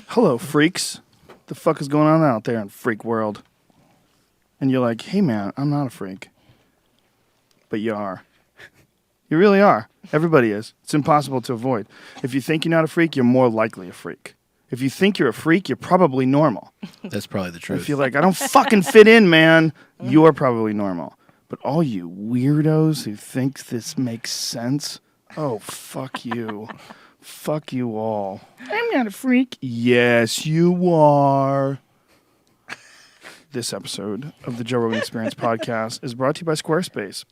hello, freaks. The fuck is going on out there in freak world? And you're like, hey, man, I'm not a freak. But you are. You really are. Everybody is. It's impossible to avoid. If you think you're not a freak, you're more likely a freak. If you think you're a freak, you're probably normal. That's probably the truth. If you're like, I don't fucking fit in, man, you're probably normal. But all you weirdos who think this makes sense, oh, fuck you. Fuck you all. I'm not a freak. Yes, you are. This episode of the Joe Rogan Experience podcast is brought to you by Squarespace.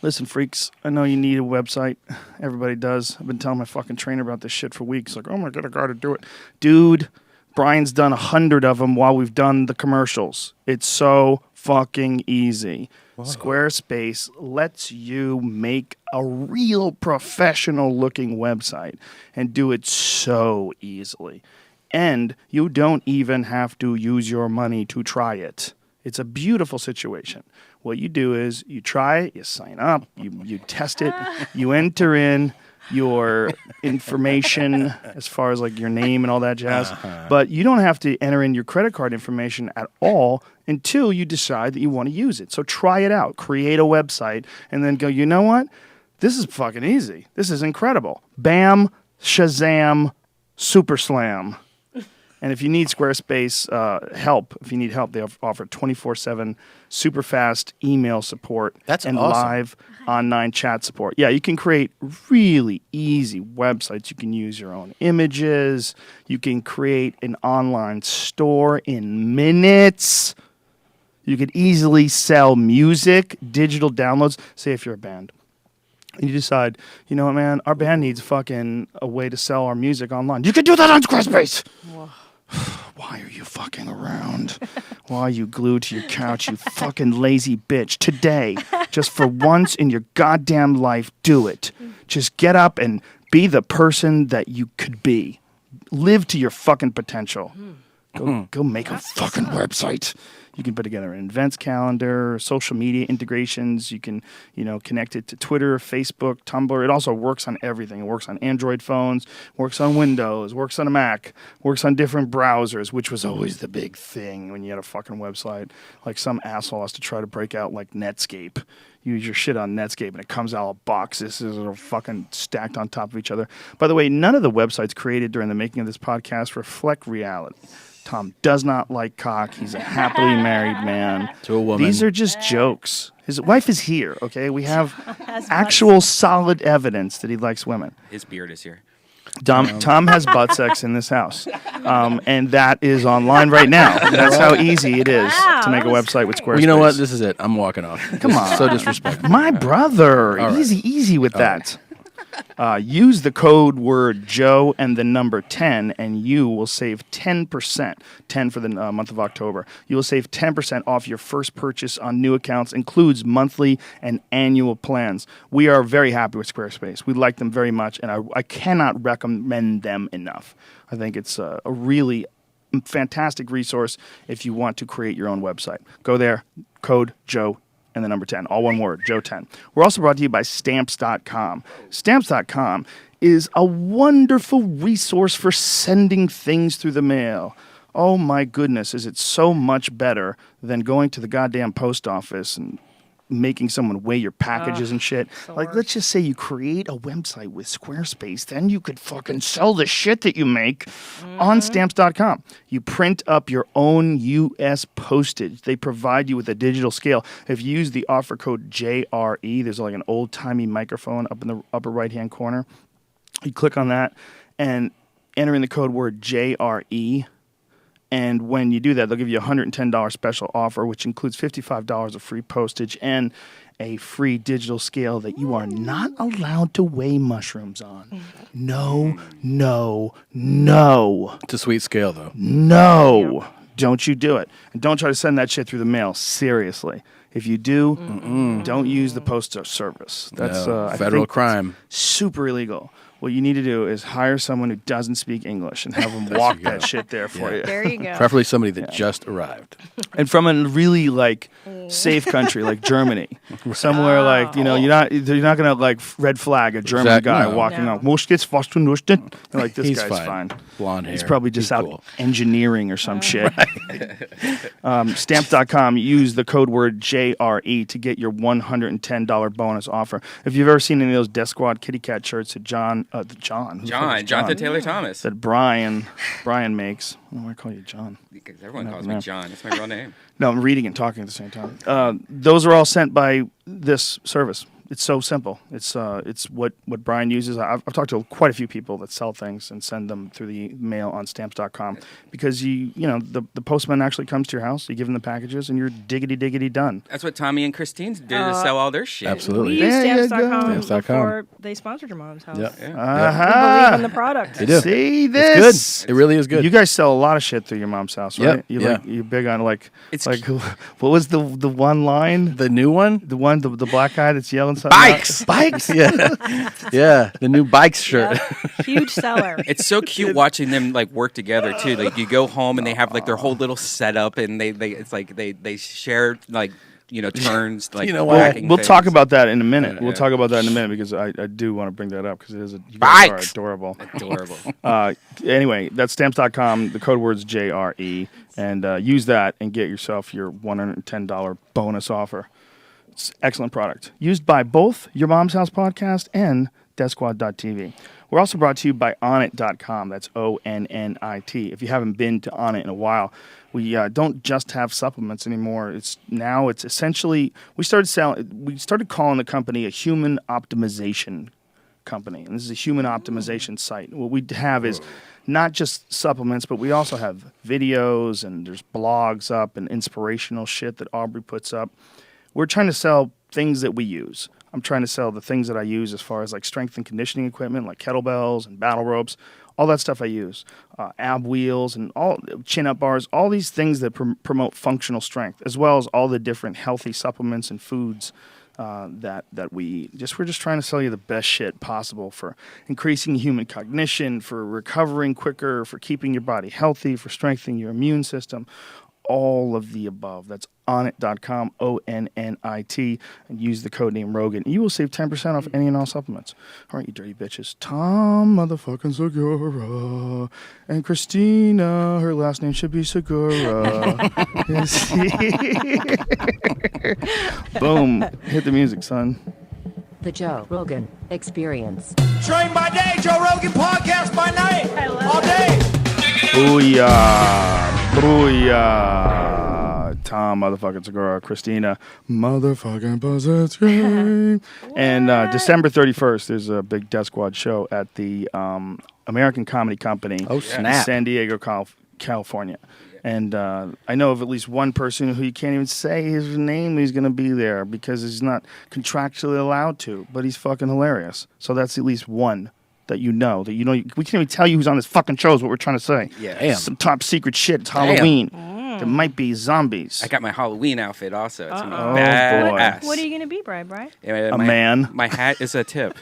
Listen, freaks, I know you need a website. Everybody does. I've been telling my fucking trainer about this shit for weeks. Like, oh my God, I gotta do it. Dude, Brian's done 100 of them while we've done the commercials. It's so fucking easy. Whoa. Squarespace lets you make a real professional-looking website and do it so easily. And you don't even have to use your money to try it. It's a beautiful situation. What you do is you try it, you sign up, you test it, you enter in your information as far as like your name and all that jazz. But you don't have to enter in your credit card information at all until you decide that you want to use it. So try it out. Create a website and then go, you know what? This is fucking easy. This is incredible. Bam, Shazam, Super Slam. And if you need Squarespace help, they offer 24/7 super fast email support. That's and awesome. Live online chat support. Yeah, you can create really easy websites. You can use your own images. You can create an online store in minutes. You could easily sell music, digital downloads. Say if you're a band. And you decide, you know what, man, our band needs fucking a way to sell our music online. You can do that on Squarespace. Whoa. Why are you fucking around? Why are you glued to your couch, you fucking lazy bitch? Today, just for once in your goddamn life, do it. Just get up and be the person that you could be. Live to your fucking potential. Go make a fucking website. You can put together an events calendar, social media integrations. You can, connect it to Twitter, Facebook, Tumblr. It also works on everything. It works on Android phones, works on Windows, works on a Mac, works on different browsers, which was always the big thing when you had a fucking website. Like some asshole has to try to break out like Netscape. Use your shit on Netscape and it comes out of boxes that are fucking stacked on top of each other. By the way, none of the websites created during the making of this podcast reflect reality. Tom does not like cock. He's a happily married man. To a woman. These are just jokes. His wife is here, okay? We have actual solid evidence that he likes women. His beard is here. Tom has butt sex in this house. And that is online right now. That's how easy it is to make a website with Squarespace. Well, you know what? This is it. I'm walking off. Come on. So disrespectful. My brother. All right. Easy with that. Use the code word Joe and the number 10, and you will save 10%. 10 for the month of October. You will save 10% off your first purchase on new accounts. Includes monthly and annual plans. We are very happy with Squarespace. We like them very much, and I cannot recommend them enough. I think it's a really fantastic resource if you want to create your own website. Go there, code Joe and the number 10, all one word, Joe 10. We're also brought to you by Stamps.com. Stamps.com is a wonderful resource for sending things through the mail. Oh my goodness, is it so much better than going to the goddamn post office and making someone weigh your packages and shit. Like, let's just say you create a website with Squarespace, then you could fucking sell the shit that you make on Stamps.com. You print up your own U.S. postage. They provide you with a digital scale. If you use the offer code JRE, there's like an old-timey microphone up in the upper right-hand corner. You click on that and enter in the code word JRE. And when you do that, they'll give you a $110 special offer, which includes $55 of free postage and a free digital scale that you are not allowed to weigh mushrooms on. No. It's a sweet scale, though. No. Don't you do it. And don't try to send that shit through the mail. Seriously. If you do, don't use the postal service. That's federal crime. Super illegal. what you need to do is hire someone who doesn't speak English and have them walk that shit there for you. There you go. Preferably somebody that just arrived. And from a really like safe country like Germany, somewhere like you're not gonna like red flag a German guy walking on. Most gets like this He's guy's fine. Blonde hair. He's probably just out cool. engineering or some shit. Stamps.com. Use the code word JRE to get your $110 bonus offer. If you've ever seen any of those Death Squad kitty cat shirts that Jonathan Taylor Thomas. that Brian makes. Why do I call you John? Because everyone calls me John. It's my real name. No, I'm reading and talking at the same time. Those are all sent by this service. It's so simple. It's what Brian uses. I've talked to quite a few people that sell things and send them through the mail on Stamps.com because the postman actually comes to your house. You give them the packages and you're diggity done. That's what Tommy and Christine did to sell all their shit. Absolutely. We use Stamps.com before they sponsored your mom's house. Yep. We believe in the product. They do. See this? It's good. It really is good. You guys sell a lot of shit through your mom's house, right? Yep. You're big on what was the one line? The new one? The black guy that's yelling something. Bikes. Yeah. The new bikes shirt. Yep. Huge seller. It's so cute watching them like work together too. Like you go home and they have like their whole little setup and they share like turns like. You know what? We'll talk about that in a minute. Yeah, we'll yeah. talk about that in a minute because I do want to bring that up because you guys are adorable. Adorable. Anyway, that's Stamps.com. The code word's JRE, and use that and get yourself your $110 bonus offer. It's excellent product. Used by both Your Mom's House podcast and DeathSquad.tv. We're also brought to you by Onnit.com. That's ONNIT. If you haven't been to Onnit in a while, we don't just have supplements anymore. It's essentially we started calling the company a human optimization company, and this is a human optimization site. What we have is not just supplements, but we also have videos and there's blogs up and inspirational shit that Aubrey puts up. We're trying to sell things that we use. I'm trying to sell the things that I use as far as like strength and conditioning equipment, like kettlebells and battle ropes, all that stuff I use. Ab wheels and all chin-up bars, all these things that promote functional strength, as well as all the different healthy supplements and foods that we eat. We're just trying to sell you the best shit possible for increasing human cognition, for recovering quicker, for keeping your body healthy, for strengthening your immune system. All of the above. That's Onnit.com, ONNIT, and use the code name Rogan. You will save 10% off any and all supplements. All right, you dirty bitches. Tom motherfucking Segura and Christina, her last name should be Segura. Boom. Hit the music, son. The Joe Rogan Experience. Train by day, Joe Rogan podcast by night. I love All it. day. Booyah. Booyah. Tom motherfucking Segura, Christina motherfucking Pazsitzky. And December 31st, there's a big Death Squad show at the American Comedy Company in San Diego, California. And I know of at least one person who you can't even say his name who's going to be there because he's not contractually allowed to, but he's fucking hilarious. So that's at least one that you know. We can't even tell you who's on this fucking show is what we're trying to say. Yeah. Damn. Some top secret shit. It's Halloween. There might be zombies. I got my Halloween outfit also. It's Oh, badass. What are you going to be, Brian? A man. My hat is a tip.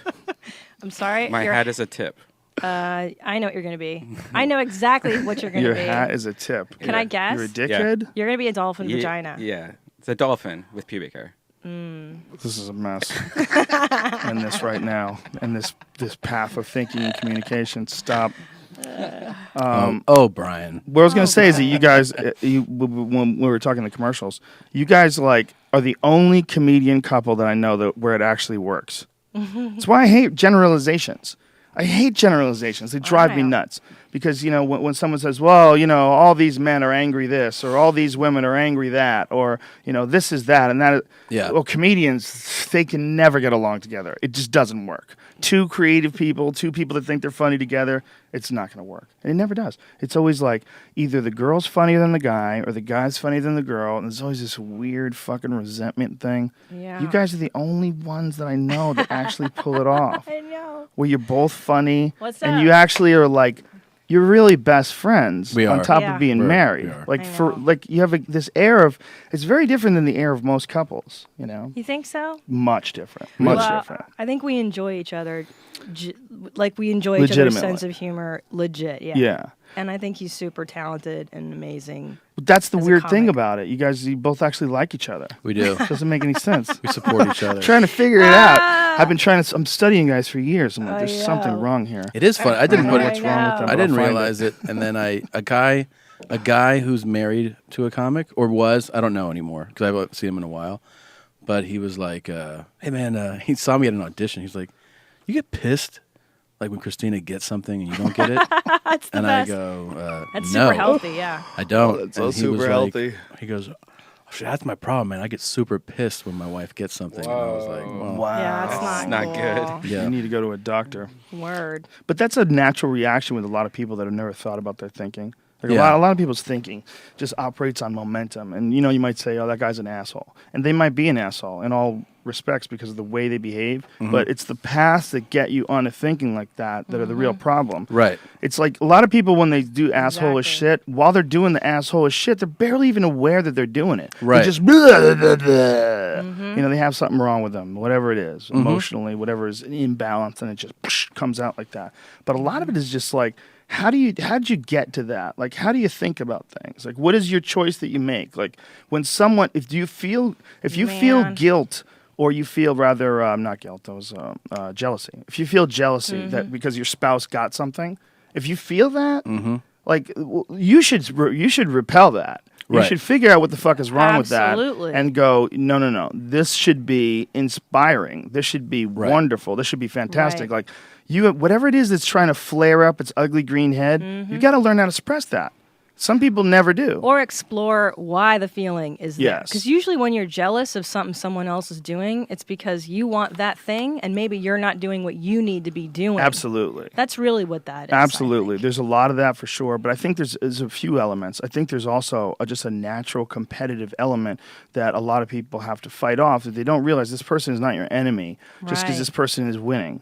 I'm sorry. My hat is a tip. I know what you're going to be. I know exactly what you're going to Your be. hat is a tip. Can I guess? You're a dickhead? You're going to be a dolphin vagina. Yeah. It's a dolphin with pubic hair. This is a mess. And this right now. And this path of thinking and communication. Stop. Brian. What I was going to say is that you guys, when we were talking the commercials, you guys are the only comedian couple that I know where it actually works. That's why I hate generalizations. I hate generalizations. They drive me nuts because, when someone says, well, all these men are angry this or all these women are angry that or, this is that and that. Yeah. Well, comedians, they can never get along together. It just doesn't work. Two creative people, two people that think they're funny together, it's not going to work. And it never does. It's always like either the girl's funnier than the guy or the guy's funnier than the girl. And there's always this weird fucking resentment thing. Yeah. You guys are the only ones that I know that actually pull it off. I know. Where you're both funny. What's and up? you actually are you're really best friends We on are. top Yeah. of being We married. are. Like I for know. like you have this air of it's very different than the air of most couples. You think so? Much different. Much Well, different. I think we enjoy each other. Like we enjoy each other's Legitimately. sense of humor. Legit, yeah. Yeah. And I think he's super talented and amazing. But that's the As a weird thing comic. about it. You both actually like each other. We do. Doesn't make any sense. We support each other. Trying to figure it out. I've been I'm studying guys for years. I'm like, I there's something know. wrong here. It is fun. I didn't I put know it. what's wrong with them. I but didn't I'll find realize it. And then a guy who's married to a comic or was, I don't know anymore because I haven't seen him in a while. But he was like, "Hey man," he saw me at an audition. He's like, "You get pissed like when Christina gets something and you don't get it?" That's the And best. I go, That's "No, super healthy, yeah. I don't." Oh, that's so And he was super like- healthy. He goes, "That's my problem, man. I get super pissed when my wife gets something." And I was like, "Well, Wow. Yeah, that's That's not, not cool. good. yeah." You need to go to a doctor. Word. But that's a natural reaction with a lot of people that have never thought about their thinking. Like Yeah. a lot of people's thinking just operates on momentum. And, you might say, oh, that guy's an asshole. And they might be an asshole in all respects because of the way they behave. Mm-hmm. But it's the paths that get you onto thinking like that are the real problem. Right. It's like a lot of people when they do asshole Exactly. shit, while they're doing the asshole shit, they're barely even aware that they're doing it. Right. They just, blah, blah, blah. They have something wrong with them, whatever it is, emotionally, whatever is an imbalance, and it just comes out like that. But a lot of it is just like, how did you get to that? Like, how do you think about things? Like, what is your choice that you make? Like, when someone, if you feel Man. guilt, or you feel rather not guilt, that was jealousy. If you feel jealousy that because your spouse got something, if you feel that, like you should repel that. You Right. should figure out what the fuck is wrong with Absolutely. that, and go, no. This should be inspiring. This should be wonderful. This should be fantastic. Right. Like whatever it is that's trying to flare up its ugly green head, you got to learn how to suppress that. Some people never do. Or explore why the feeling is there. Yes. Because usually when you're jealous of something someone else is doing, it's because you want that thing and maybe you're not doing what you need to be doing. Absolutely. That's really what that is. Absolutely. There's a lot of that for sure, but I think there's a few elements. I think there's also just a natural competitive element that a lot of people have to fight off, that they don't realize this person is not your enemy just because Right. this person is winning.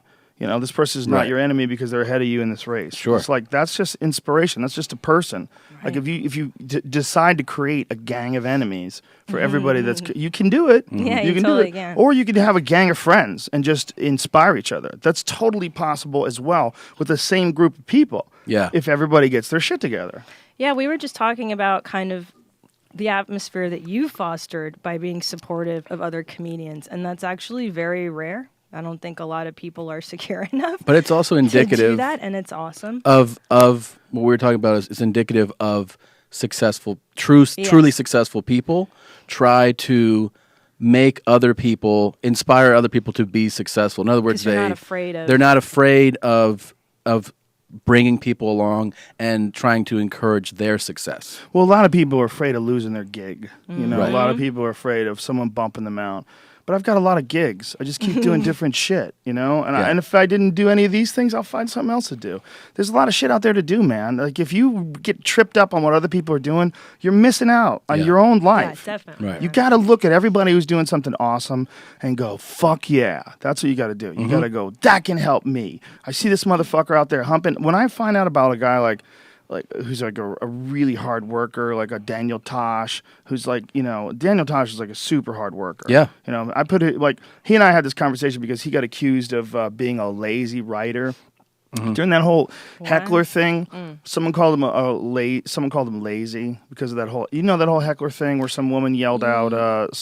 This person is not Right. your enemy because they're ahead of you in this race. Sure. It's like that's just inspiration. That's just a person. Like if you decide to create a gang of enemies for everybody, you can do it. Yeah, you you can totally do it. can. Or you can have a gang of friends and just inspire each other. That's totally possible as well with the same group of people. Yeah. If everybody gets their shit together. Yeah, we were just talking about kind of the atmosphere that you fostered by being supportive of other comedians, and that's actually very rare. I don't think a lot of people are secure enough But it's also to do indicative that, and it's awesome. of what we were talking about. Is indicative of successful, truly successful people try to make other people, inspire other people to be successful. In other words, 'Cause you're not afraid of- they're not afraid of bringing people along and trying to encourage their success. Well, a lot of people are afraid of losing their gig. Right. A lot of people are afraid of someone bumping them out. But I've got a lot of gigs. I just keep doing different shit, And Yeah. and if I didn't do any of these things, I'll find something else to do. There's a lot of shit out there to do, man. Like if you get tripped up on what other people are doing, you're missing out on Yeah. your own Yeah, life. definitely. Right. You got to look at everybody who's doing something awesome and go, fuck yeah. That's what you got to do. You got to go, that can help me. I see this motherfucker out there humping. When I find out about a guy like who's like a really hard worker, like a Daniel Tosh, who's like, Daniel Tosh is like a super hard worker. Yeah. I put it like, he and I had this conversation because he got accused of being a lazy writer. During that whole heckler thing, someone called him someone called him lazy because of that whole, that whole heckler thing where some woman yelled out,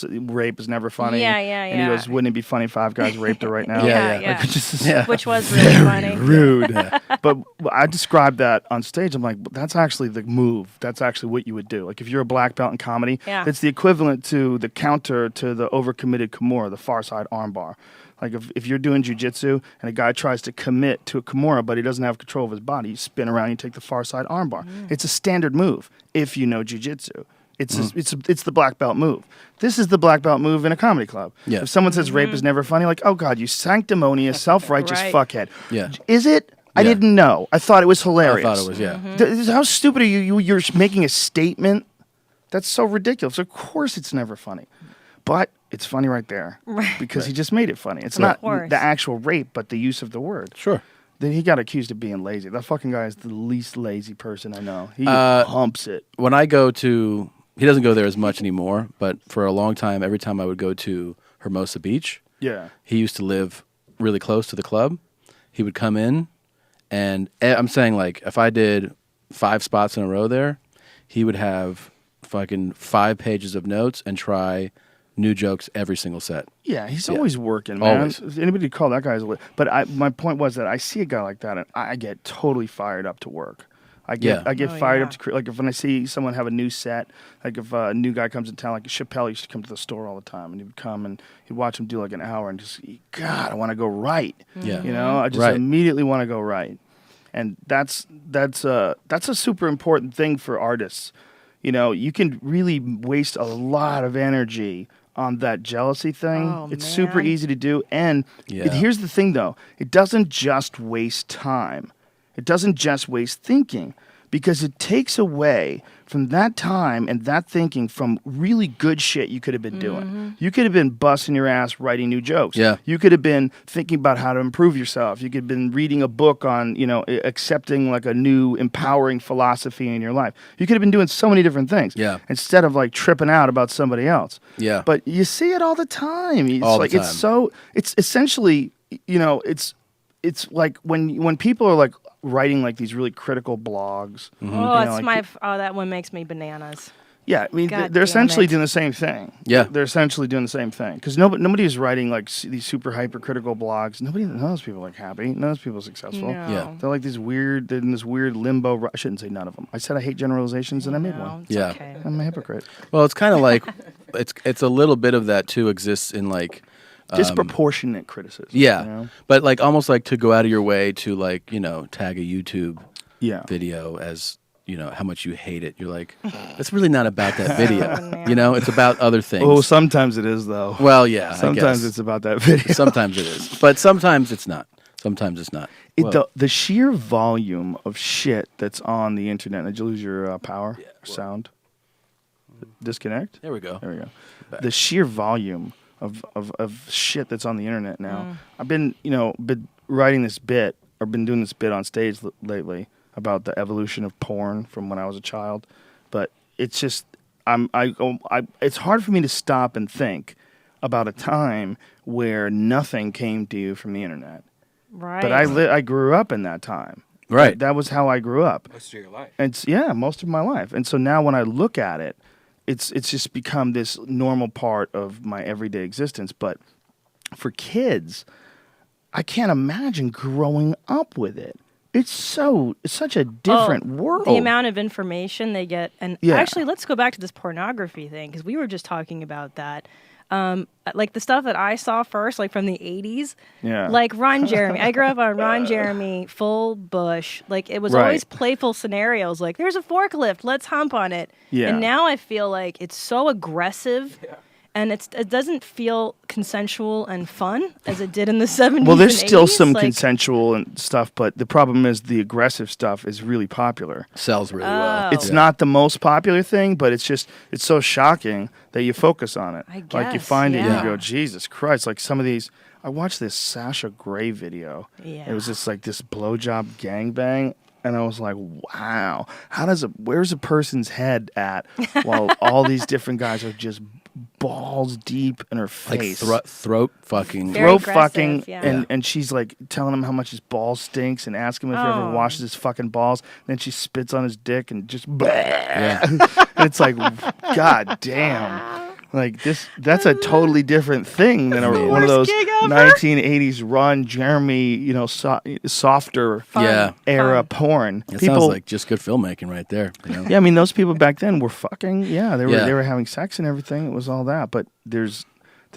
"Rape is never funny." Yeah, And he yeah. goes, "Wouldn't it be funny if 5 guys raped her right now?" Yeah. Like, just Yeah. Which was really funny. rude. But I described that on stage. I'm like, that's actually the move. That's actually what you would do. Like if you're a black belt in comedy, Yeah. it's the equivalent to the counter to the overcommitted Kimura, the far side armbar. Like if you're doing jiu-jitsu and a guy tries to commit to a Kimura but he doesn't have control of his body, you spin around and you take the far side armbar. It's a standard move if you know jiu-jitsu. It's the black belt move. This is the black belt move in a comedy club. Yeah. If someone says rape is never funny, like, oh God, you sanctimonious, self-righteous Right. fuckhead. Yeah. Is it? I Yeah. didn't know. I thought it was I hilarious. thought it was, yeah. How stupid are you? You're making a statement. That's so ridiculous. Of course it's never funny. But it's funny right there. Right. Because he just made it funny. It's Of not course. the actual rape, but the use of the word. Sure. Then he got accused of being lazy. That fucking guy is the least lazy person I know. He humps it. When I go to, he doesn't go there as much anymore, but for a long time, every time I would go to Hermosa Beach, Yeah. he used to live really close to the club. He would come in, and I'm saying, like, if I did 5 spots in a row there, he would have fucking 5 pages of notes and try new jokes every single set. Yeah, he's always working, man. Always. Anybody call that guy's but my point was that I see a guy like that and I get totally fired up to work. I get fired up to like if when I see someone have a new set, like if a new guy comes in town, like Chappelle used to come to the store all the time, and he would come and he'd watch him do like an hour and just, God, I want to go right. Yeah. You know, I just immediately want to go right, and that's a super important thing for artists. You know, you can really waste a lot of energy on that jealousy thing. Oh, it's man. super easy to do, and here's the thing though, it doesn't just waste time. It doesn't just waste thinking, because it takes away from that time and that thinking from really good shit you could have been doing. You could have been busting your ass writing new jokes. Yeah. You could have been thinking about how to improve yourself. You could have been reading a book on, you know, accepting like a new empowering philosophy in your life. You could have been doing so many different things. Yeah. Instead of like tripping out about somebody else. Yeah. But you see it all the time. It's All the like time. it's essentially, you know, it's like when people are like writing like these really critical blogs. Oh, you know, it's like, that one makes me bananas. yeah, I mean, God they're damn essentially it. doing the same thing. Yeah. They're essentially doing the same thing. Because nobody is writing like these super hypercritical blogs. None of those people are like happy. None of those people are successful. No. Yeah. They're like they're in this weird limbo. I shouldn't say none of them. I said I hate generalizations and I made No, one. it's Yeah. okay. I'm a hypocrite. Well, it's kind of like, it's a little bit of that too exists in like, Disproportionate criticism. yeah, You know? but like almost like to go out of your way to like, you know, tag a YouTube Yeah. video as, you know, how much you hate it. You're like, it's really not about that video. man. You know, it's about other things. Oh, sometimes it is though. Well, yeah, Sometimes I guess. it's about that video. Sometimes it is, but sometimes it's not. Sometimes it's not. Whoa. The sheer volume of shit that's on the internet. Did you lose your power or sound? Disconnect? There we go. There we go. The sheer volume of shit that's on the internet now. I've been writing this bit or been doing this bit on stage lately about the evolution of porn from when I was a child, but it's just it's hard for me to stop and think about a time where nothing came to you from the internet. Right. But I grew up in that time. Right. That was how I grew up. Most of your life. And most of my life. And so now when I look at it, it's just become this normal part of my everyday existence. But for kids, I can't imagine growing up with it. It's such a different world. The amount of information they get. And Yeah. actually, let's go back to this pornography thing, because we were just talking about that. Like the stuff that I saw first, like from the 80s, Yeah. like Ron Jeremy. I grew up on Ron Jeremy, full bush. Like it was Right. always playful scenarios. Like there's a forklift, let's hump on it. Yeah. And now I feel like it's so aggressive, and it doesn't feel consensual and fun as it did in the 70s. Well, there's and still 80s. some Like, consensual and stuff, but the problem is the aggressive stuff is really popular. Sells really well. It's not the most popular thing, but it's so shocking that you focus on it. I Like you guess, find it and yeah. you go, Jesus Christ! Like some of these, I watched this Sasha Grey video. Yeah. It was just like this blowjob gangbang. And I was like, wow, where's a person's head at while all these different guys are just balls deep in her Like face. throat fucking. Very Throat aggressive, fucking, yeah. and she's like telling him how much his balls stinks and ask him if he ever Oh. washes his fucking balls. Then she spits on his dick and just Yeah. and it's like, God damn. Like that's a totally different thing than one of those gig ever. 1980s Ron Jeremy, softer Yeah. era porn. It sounds like just good filmmaking right there. You know? Yeah, I mean those people back then were fucking. Yeah, they Yeah. were having sex and everything. It was all that, but there's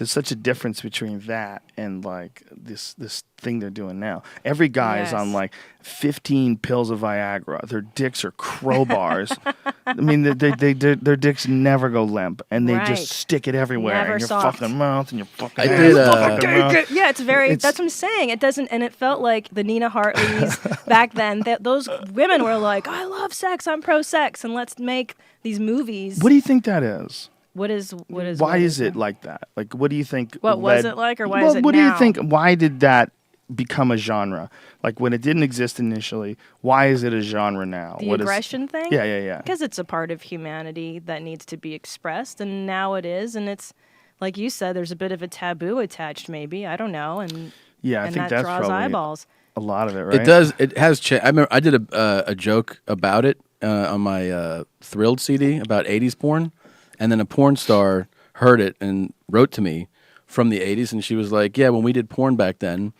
such a difference between that and like this thing they're doing now. Every guy is Yes. on like 15 pills of Viagra. Their dicks are crowbars. I mean, their dicks never go limp, and they Right. just stick it everywhere Never in your soft. fucking mouth and your fucking. I ass, did, fucking mouth. Yeah, it's very. It's- That's what I'm saying. It doesn't, and it felt like the Nina Hartleys back then. Those women were like, "I love sex. I'm pro sex, and let's make these movies." What do you think that is? What is? Why is it like that? Like, what do you think? What was led- it like, or why well, is it what do you now? think? Why did that become a genre? Like when it didn't exist initially, why is it a genre now? The aggression thing? Yeah. Because it's a part of humanity that needs to be expressed, and now it is, and it's like you said, there's a bit of a taboo attached, maybe. I don't know, and Yeah, I and think that that's draws probably eyeballs. a lot of it, right? It does. It has changed. I remember I did a joke about it on my Thrilled CD about 80s porn, and then a porn star heard it and wrote to me from the 80s, and she was like, "Yeah, when we did porn back then,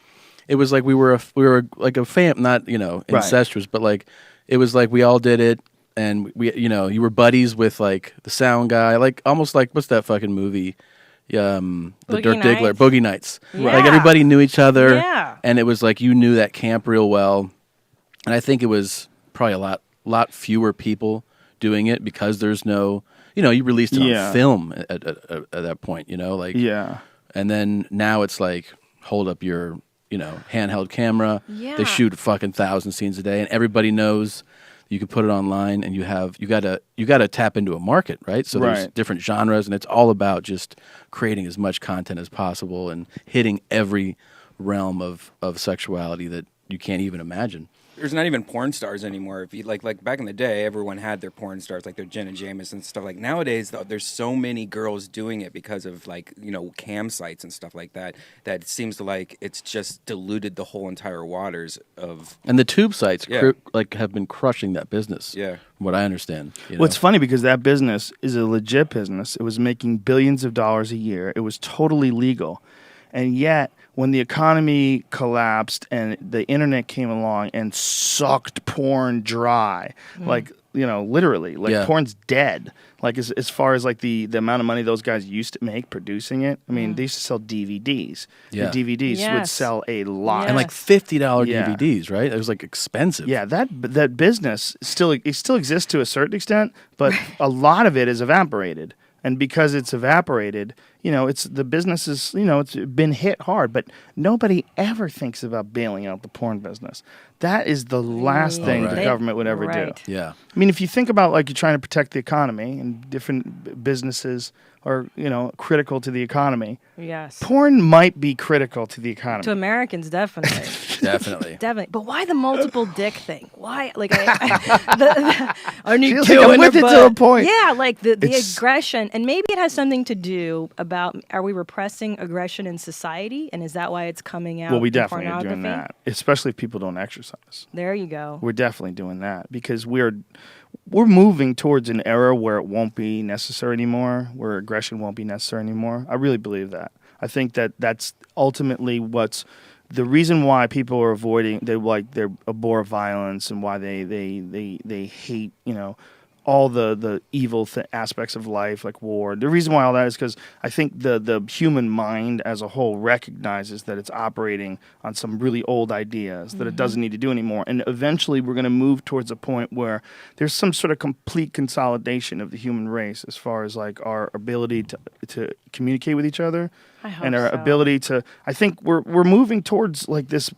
it was like we were like a fam, not incestuous, but like it was like we all did it, and we you were buddies with like the sound guy, like almost like what's that fucking movie." The Boogie Dirk Diggler, Nights? Boogie Nights. Yeah. Like everybody knew each other, Yeah. and it was like you knew that camp real well. And I think it was probably a lot fewer people doing it because there's no, you released it on film at that point, like Yeah. And then now it's like hold up your handheld camera. Yeah. They shoot fucking 1,000 scenes a day, and everybody knows. You can put it online, and you gotta tap into a market, right? So there's Right. different genres, and it's all about just creating as much content as possible and hitting every realm of sexuality that you can't even imagine. There's not even porn stars anymore. If you like back in the day, everyone had their porn stars, like their Jenna Jameson and stuff. Like nowadays, though, there's so many girls doing it because of like cam sites and stuff like that. That it seems to like it's just diluted the whole entire waters of. And the tube sites Yeah. have been crushing that business. Yeah. From what I understand. Well, it's funny because that business is a legit business. It was making billions of dollars a year. It was totally legal. And yet, when the economy collapsed and the internet came along and sucked porn dry, like, literally, like Yeah. porn's dead. Like as far as like the amount of money those guys used to make producing it. I mean, they used to sell DVDs. Yeah. The DVDs would Yes. sell a lot. And like $50 Yeah. DVDs, right? It was like expensive. Yeah, that business still exists to a certain extent, but a lot of it is evaporated. And because it's evaporated, it's the business is, it's been hit hard, but nobody ever thinks about bailing out the porn business. That is the last thing the right. government would ever Right. do. Yeah. I mean, if you think about like you're trying to protect the economy and different businesses are, critical to the economy, Yes. porn might be critical to the economy. To Americans, definitely. Definitely. Definitely. But why the multiple dick thing? Why? Like, are you Feels like doing I'm with it, it to a point. Yeah, like the It's- aggression. And maybe it has something to do about, are we repressing aggression in society? And is that why it's coming out Well, we in definitely are doing pornography? that, especially if people don't exercise. There you go. We're definitely doing that because we're moving towards an era where it won't be necessary anymore, where aggression won't be necessary anymore. I really believe that. I think that that's ultimately what's the reason why people are avoiding they abhor violence and why they hate all the evil aspects of life like war. The reason why all that is because I think the human mind as a whole recognizes that it's operating on some really old ideas that it doesn't need to do anymore. And eventually we're going to move towards a point where there's some sort of complete consolidation of the human race as far as like our ability to communicate with each other. I hope And our so. ability to, I think we're moving towards like this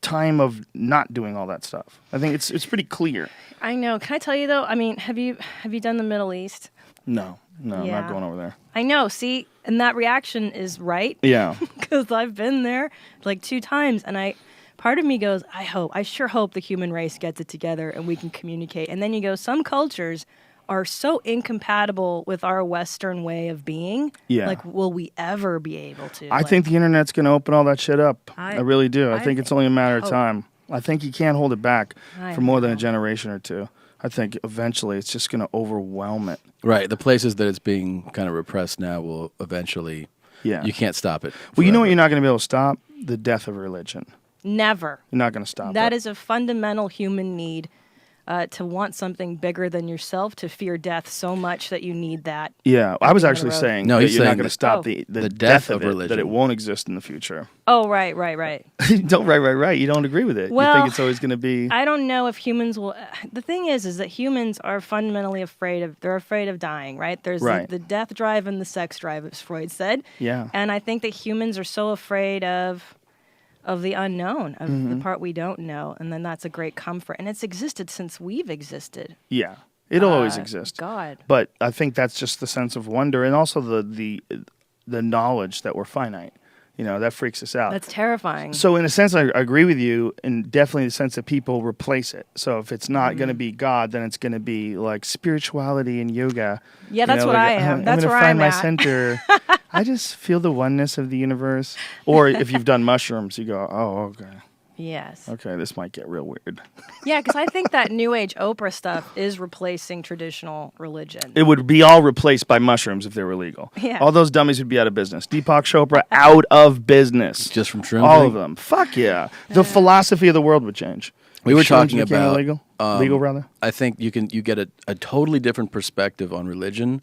time of not doing all that stuff. I think it's pretty clear. I know. Can I tell you though? I mean, have you done the Middle East? No, I'm Yeah. not going over there. I know. See, and that reaction is right. Yeah, Because I've been there like 2 times, and part of me goes, I sure hope the human race gets it together and we can communicate. And then you go, some cultures are so incompatible with our Western way of being. Yeah. Like, will we ever be able to? I think the internet's going to open all that shit up. I really do. I I think it's only a matter of hope. time. I think you can't hold it back I for more than a know. generation or two. I think eventually it's just going to overwhelm it. Right. The places that it's being kind of repressed now will eventually. Yeah. You can't stop it. Well, you know what forever. you're not going to be able to stop? The death of religion. Never. You're not going to stop That it. is a fundamental human need. To want something bigger than yourself, to fear death so much that you need that. Yeah, I was the actually road. saying No, that he's you're not saying going to that- stop Oh. the death death of of it, that religion. it won't exist in the future. Oh, right. Don't right. You don't agree with it. You Well, think it's always going to be. I don't know if humans will. The thing is that humans are fundamentally they're afraid of dying, right? There's Right. the death drive and the sex drive, as Freud said. Yeah. And I think that humans are so afraid of the unknown, of Mm-hmm. the part we don't know, and then that's a great comfort. And it's existed since we've existed. Yeah, it'll always exist. God. But I think that's just the sense of wonder and also the knowledge that we're finite. That freaks us out. That's terrifying. So in a sense, I agree with you, and definitely the sense that people replace it. So if it's not going to be God, then it's going to be like spirituality and yoga. Yeah, that's what I am. That's I'm where gonna find I'm my at. center. I just feel the oneness of the universe. Or if you've done mushrooms, you go, oh, okay. Yes. Okay, this might get real weird. Yeah, because I think that New Age Oprah stuff is replacing traditional religion. It would be all replaced by mushrooms if they were legal. Yeah. All those dummies would be out of business. Deepak Chopra out of business. Just from shrooms? All of them. Fuck yeah. The philosophy of the world would change. We If were shrooms talking became about illegal. Legal, rather. I think you get a totally different perspective on religion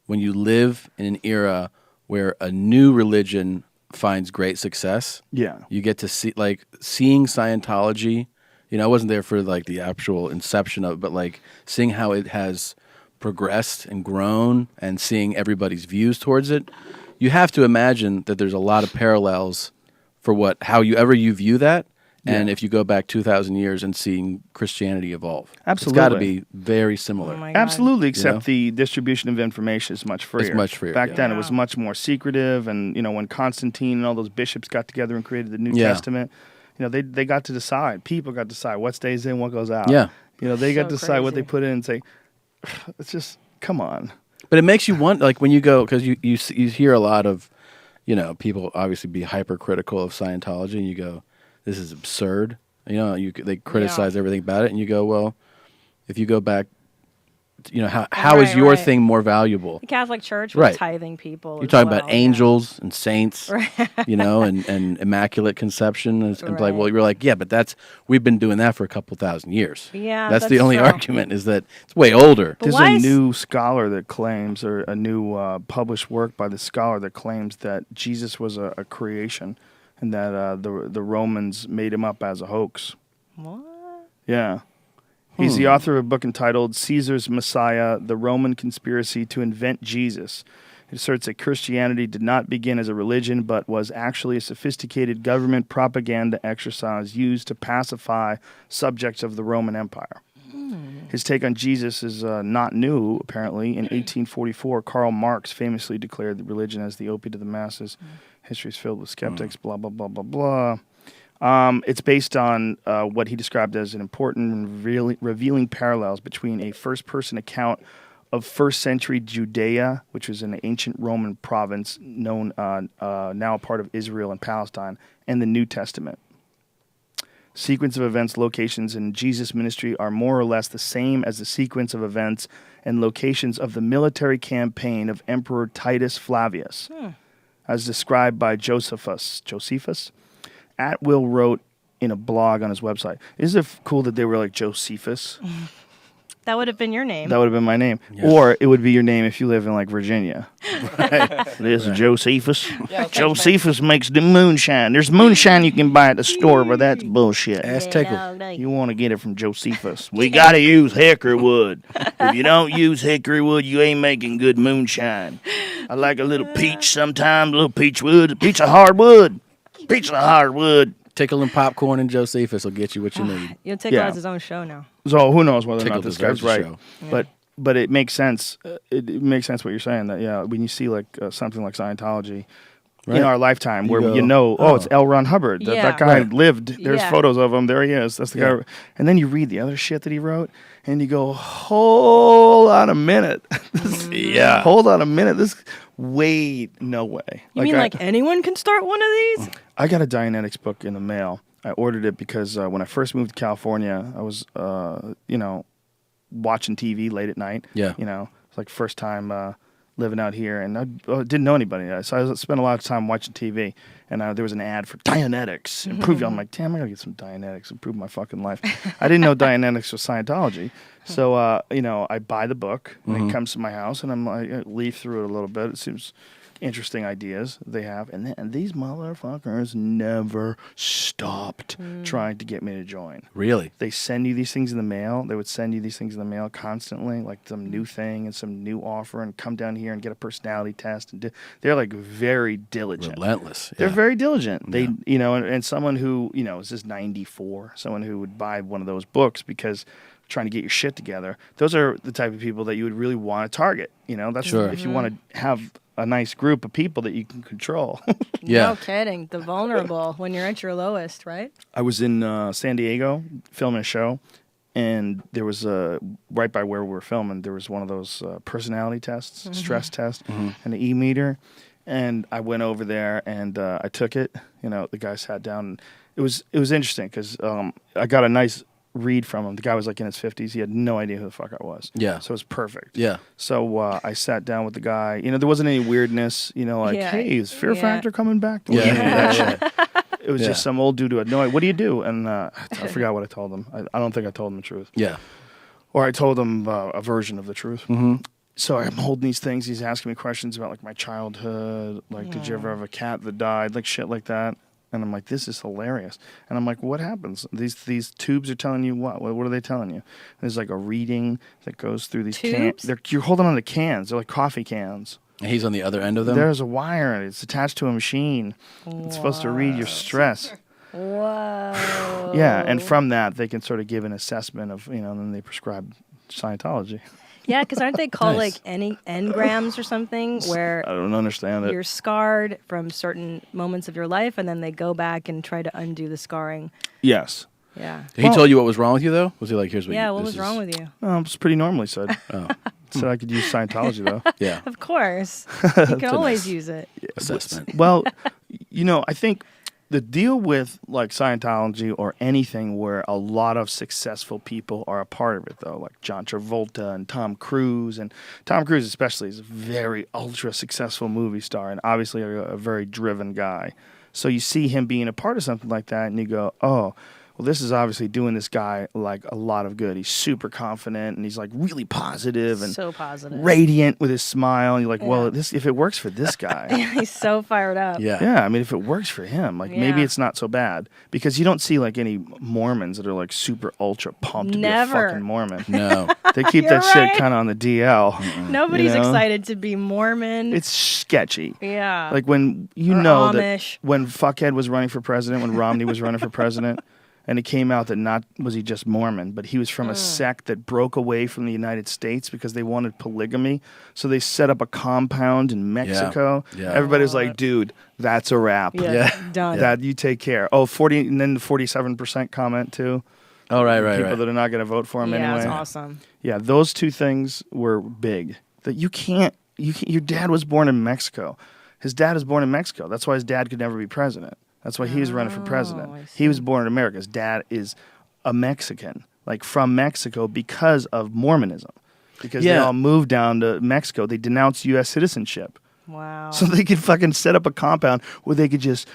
when you live in an era where a new religion finds great success. Yeah. You get to see seeing Scientology. I wasn't there for like the actual inception of it, but like seeing how it has progressed and grown and seeing everybody's views towards it. You have to imagine that there's a lot of parallels for however you view that. And if you go back 2,000 years and seeing Christianity evolve, Absolutely. it's got to be very similar. Oh my God. Absolutely, except know? the distribution of information is much freer. It's much freer, Back yeah. then, it was much more secretive, and when Constantine and all those bishops got together and created the New Yeah. Testament, they got to decide. People got to decide what stays in, what goes out. Yeah. They got to So decide what they crazy. put in and say, it's just, come on. But it makes you want, like when you go, because you hear a lot of, people obviously be hypercritical of Scientology, and you go, this is absurd. They criticize everything about it, and you go, well, if you go back, how is Right, your right. thing more valuable? The Catholic Church was Right. tithing people. You're as talking well, about yeah. angels and saints, and immaculate conception, and like, well, Right. you're like, yeah, but we've been doing that for a couple thousand years. Yeah, that's the that's only true. argument is that it's way older. But There's why a is- new scholar that claims, or a new published work by the scholar that claims that Jesus was a creation, and that the Romans made him up as a hoax. What? Yeah. He's the author of a book entitled Caesar's Messiah, The Roman Conspiracy to Invent Jesus. It asserts that Christianity did not begin as a religion, but was actually a sophisticated government propaganda exercise used to pacify subjects of the Roman Empire. His take on Jesus is not new, apparently. In 1844, Karl Marx famously declared the religion as the opiate of the masses. History is filled with skeptics, blah, blah, blah, blah, blah. It's based on what he described as an important and revealing parallels between a first-person account of first-century Judea, which was an ancient Roman province known now a part of Israel and Palestine, and the New Testament. Sequence of events, locations in Jesus' ministry are more or less the same as the sequence of events and locations of the military campaign of Emperor Titus Flavius, as described by Josephus. Atwill wrote in a blog on his website. Isn't it cool that they were like Josephus? That would have been your name. That would have been my name. Or it would be your name if you live in like Virginia. This is Josephus. Josephus makes the moonshine. There's moonshine you can buy at the store, but that's bullshit. Ass tickle. You want to get it from Josephus. We got to use hickory wood. If you don't use hickory wood, you ain't making good moonshine. I like a little peach sometimes, a little peach wood. A piece of hardwood. Piece of hardwood. Tickle and popcorn and Josephus will get you what you need. Tickle Yeah. has his own show now. So who knows whether or Tickle not this guy's deserves a right. show. But it makes sense. It makes sense what you're saying, that when you see like something like Scientology in Right. our lifetime, where go, it's L. Ron Hubbard. Yeah. That guy Right. lived. There's Yeah. photos of him. There he is. That's the Yeah. guy. And then you read the other shit that he wrote, and you go, hold on a minute. Yeah. Hold on a minute. No way. You mean like anyone can start one of these? I got a Dianetics book in the mail. I ordered it because when I first moved to California, I was, watching TV late at night. Yeah. It's like first time living out here, and I didn't know anybody. So I spent a lot of time watching TV, and there was an ad for Dianetics. I'm like, damn, I gotta get some Dianetics, improve my fucking life. I didn't know Dianetics was Scientology. So, I buy the book, and it comes to my house, and I'm like, I leaf through it a little bit. It seems interesting ideas they have, and these motherfuckers never stopped trying to get me to join. Really? They send you these things in the mail. They would send you these things in the mail constantly, like some new thing and some new offer, and come down here and get a personality test. And they're like very diligent. Relentless. They're Yeah. very diligent. They, and someone who, is this 94, someone who would buy one of those books because trying to get your shit together. Those are the type of people that you would really want to target. That's Sure. if you want to have a nice group of people that you can control. Yeah. No kidding. The vulnerable when you're at your lowest, right? I was in San Diego filming a show, and there was right by where we were filming, there was one of those personality tests, stress test, and the E-meter. And I went over there and I took it. The guy sat down. And it was interesting because I got a nice read from him. The guy was like in his 50s. He had no idea who the fuck I was. Yeah. So it was perfect. Yeah. So I sat down with the guy. There wasn't any weirdness. Like, Yeah. hey, is Fear Yeah. Factor coming back? Yeah. It was just some old dude who had no idea. What do you do? And I forgot what I told him. I don't think I told him the truth. Yeah. Or I told him a version of the truth. So I'm holding these things. He's asking me questions about like my childhood. Like, did you ever have a cat that died? Like shit like that. And I'm like, this is hilarious. And I'm like, what happens? These tubes are telling you what? What are they telling you? There's like a reading that goes through these cans. Tubes? You're holding on to cans. They're like coffee cans. And he's on the other end of them. There's a wire and it's attached to a machine. It's supposed to read your stress. Whoa. Yeah, and from that they can sort of give an assessment of and then they prescribe Scientology. Yeah, because aren't they called Nice. like any engrams or something where I don't understand it. you're scarred from certain moments of your life and then they go back and try to undo the scarring? Yes. Yeah. He told you what was wrong with you though? Was he like, here's what Yeah, you, what this was is- wrong with you? It's pretty normal, he said. Oh. Said I could use Scientology, though. Yeah. Of course. You can always use it. Assessment. Well, I think the deal with, like, Scientology or anything where a lot of successful people are a part of it, though, like John Travolta and Tom Cruise. And Tom Cruise especially is a very ultra-successful movie star and obviously a very driven guy. So you see him being a part of something like that, and you go, oh, well, this is obviously doing this guy like a lot of good. He's super confident and he's like really positive and So positive. radiant with his smile. And you're like, well, Yeah. if it works for this guy, He's so fired up. Yeah. yeah, I mean, if it works for him, like maybe Yeah. it's not so bad because you don't see like any Mormons that are like super ultra pumped to be a Never. fucking Mormon. No. They keep You're that shit right. kind of on the DL. Nobody's You know? excited to be Mormon. It's sketchy. yeah. Like when you Or know Amish. that when fuckhead was running for president, when Romney was running for president, and it came out that not was he just Mormon, but he was from a sect that broke away from the United States because they wanted polygamy. So they set up a compound in Mexico. Yeah. Everybody was like, dude, that's a wrap. yeah. Yeah. Done. That you take care. Oh, 40 and then the 47% comment too. Oh, right. People that are not going to vote for him yeah, anyway. it's awesome. Yeah, those two things were big. That you can't. Your dad was born in Mexico. His dad was born in Mexico. That's why his dad could never be president. That's why he was running for president. I He was born in America. His dad is a Mexican, like from Mexico because of Mormonism. Because they Yeah. all moved down to Mexico. They denounced U.S. citizenship. Wow. So they could fucking set up a compound where they could just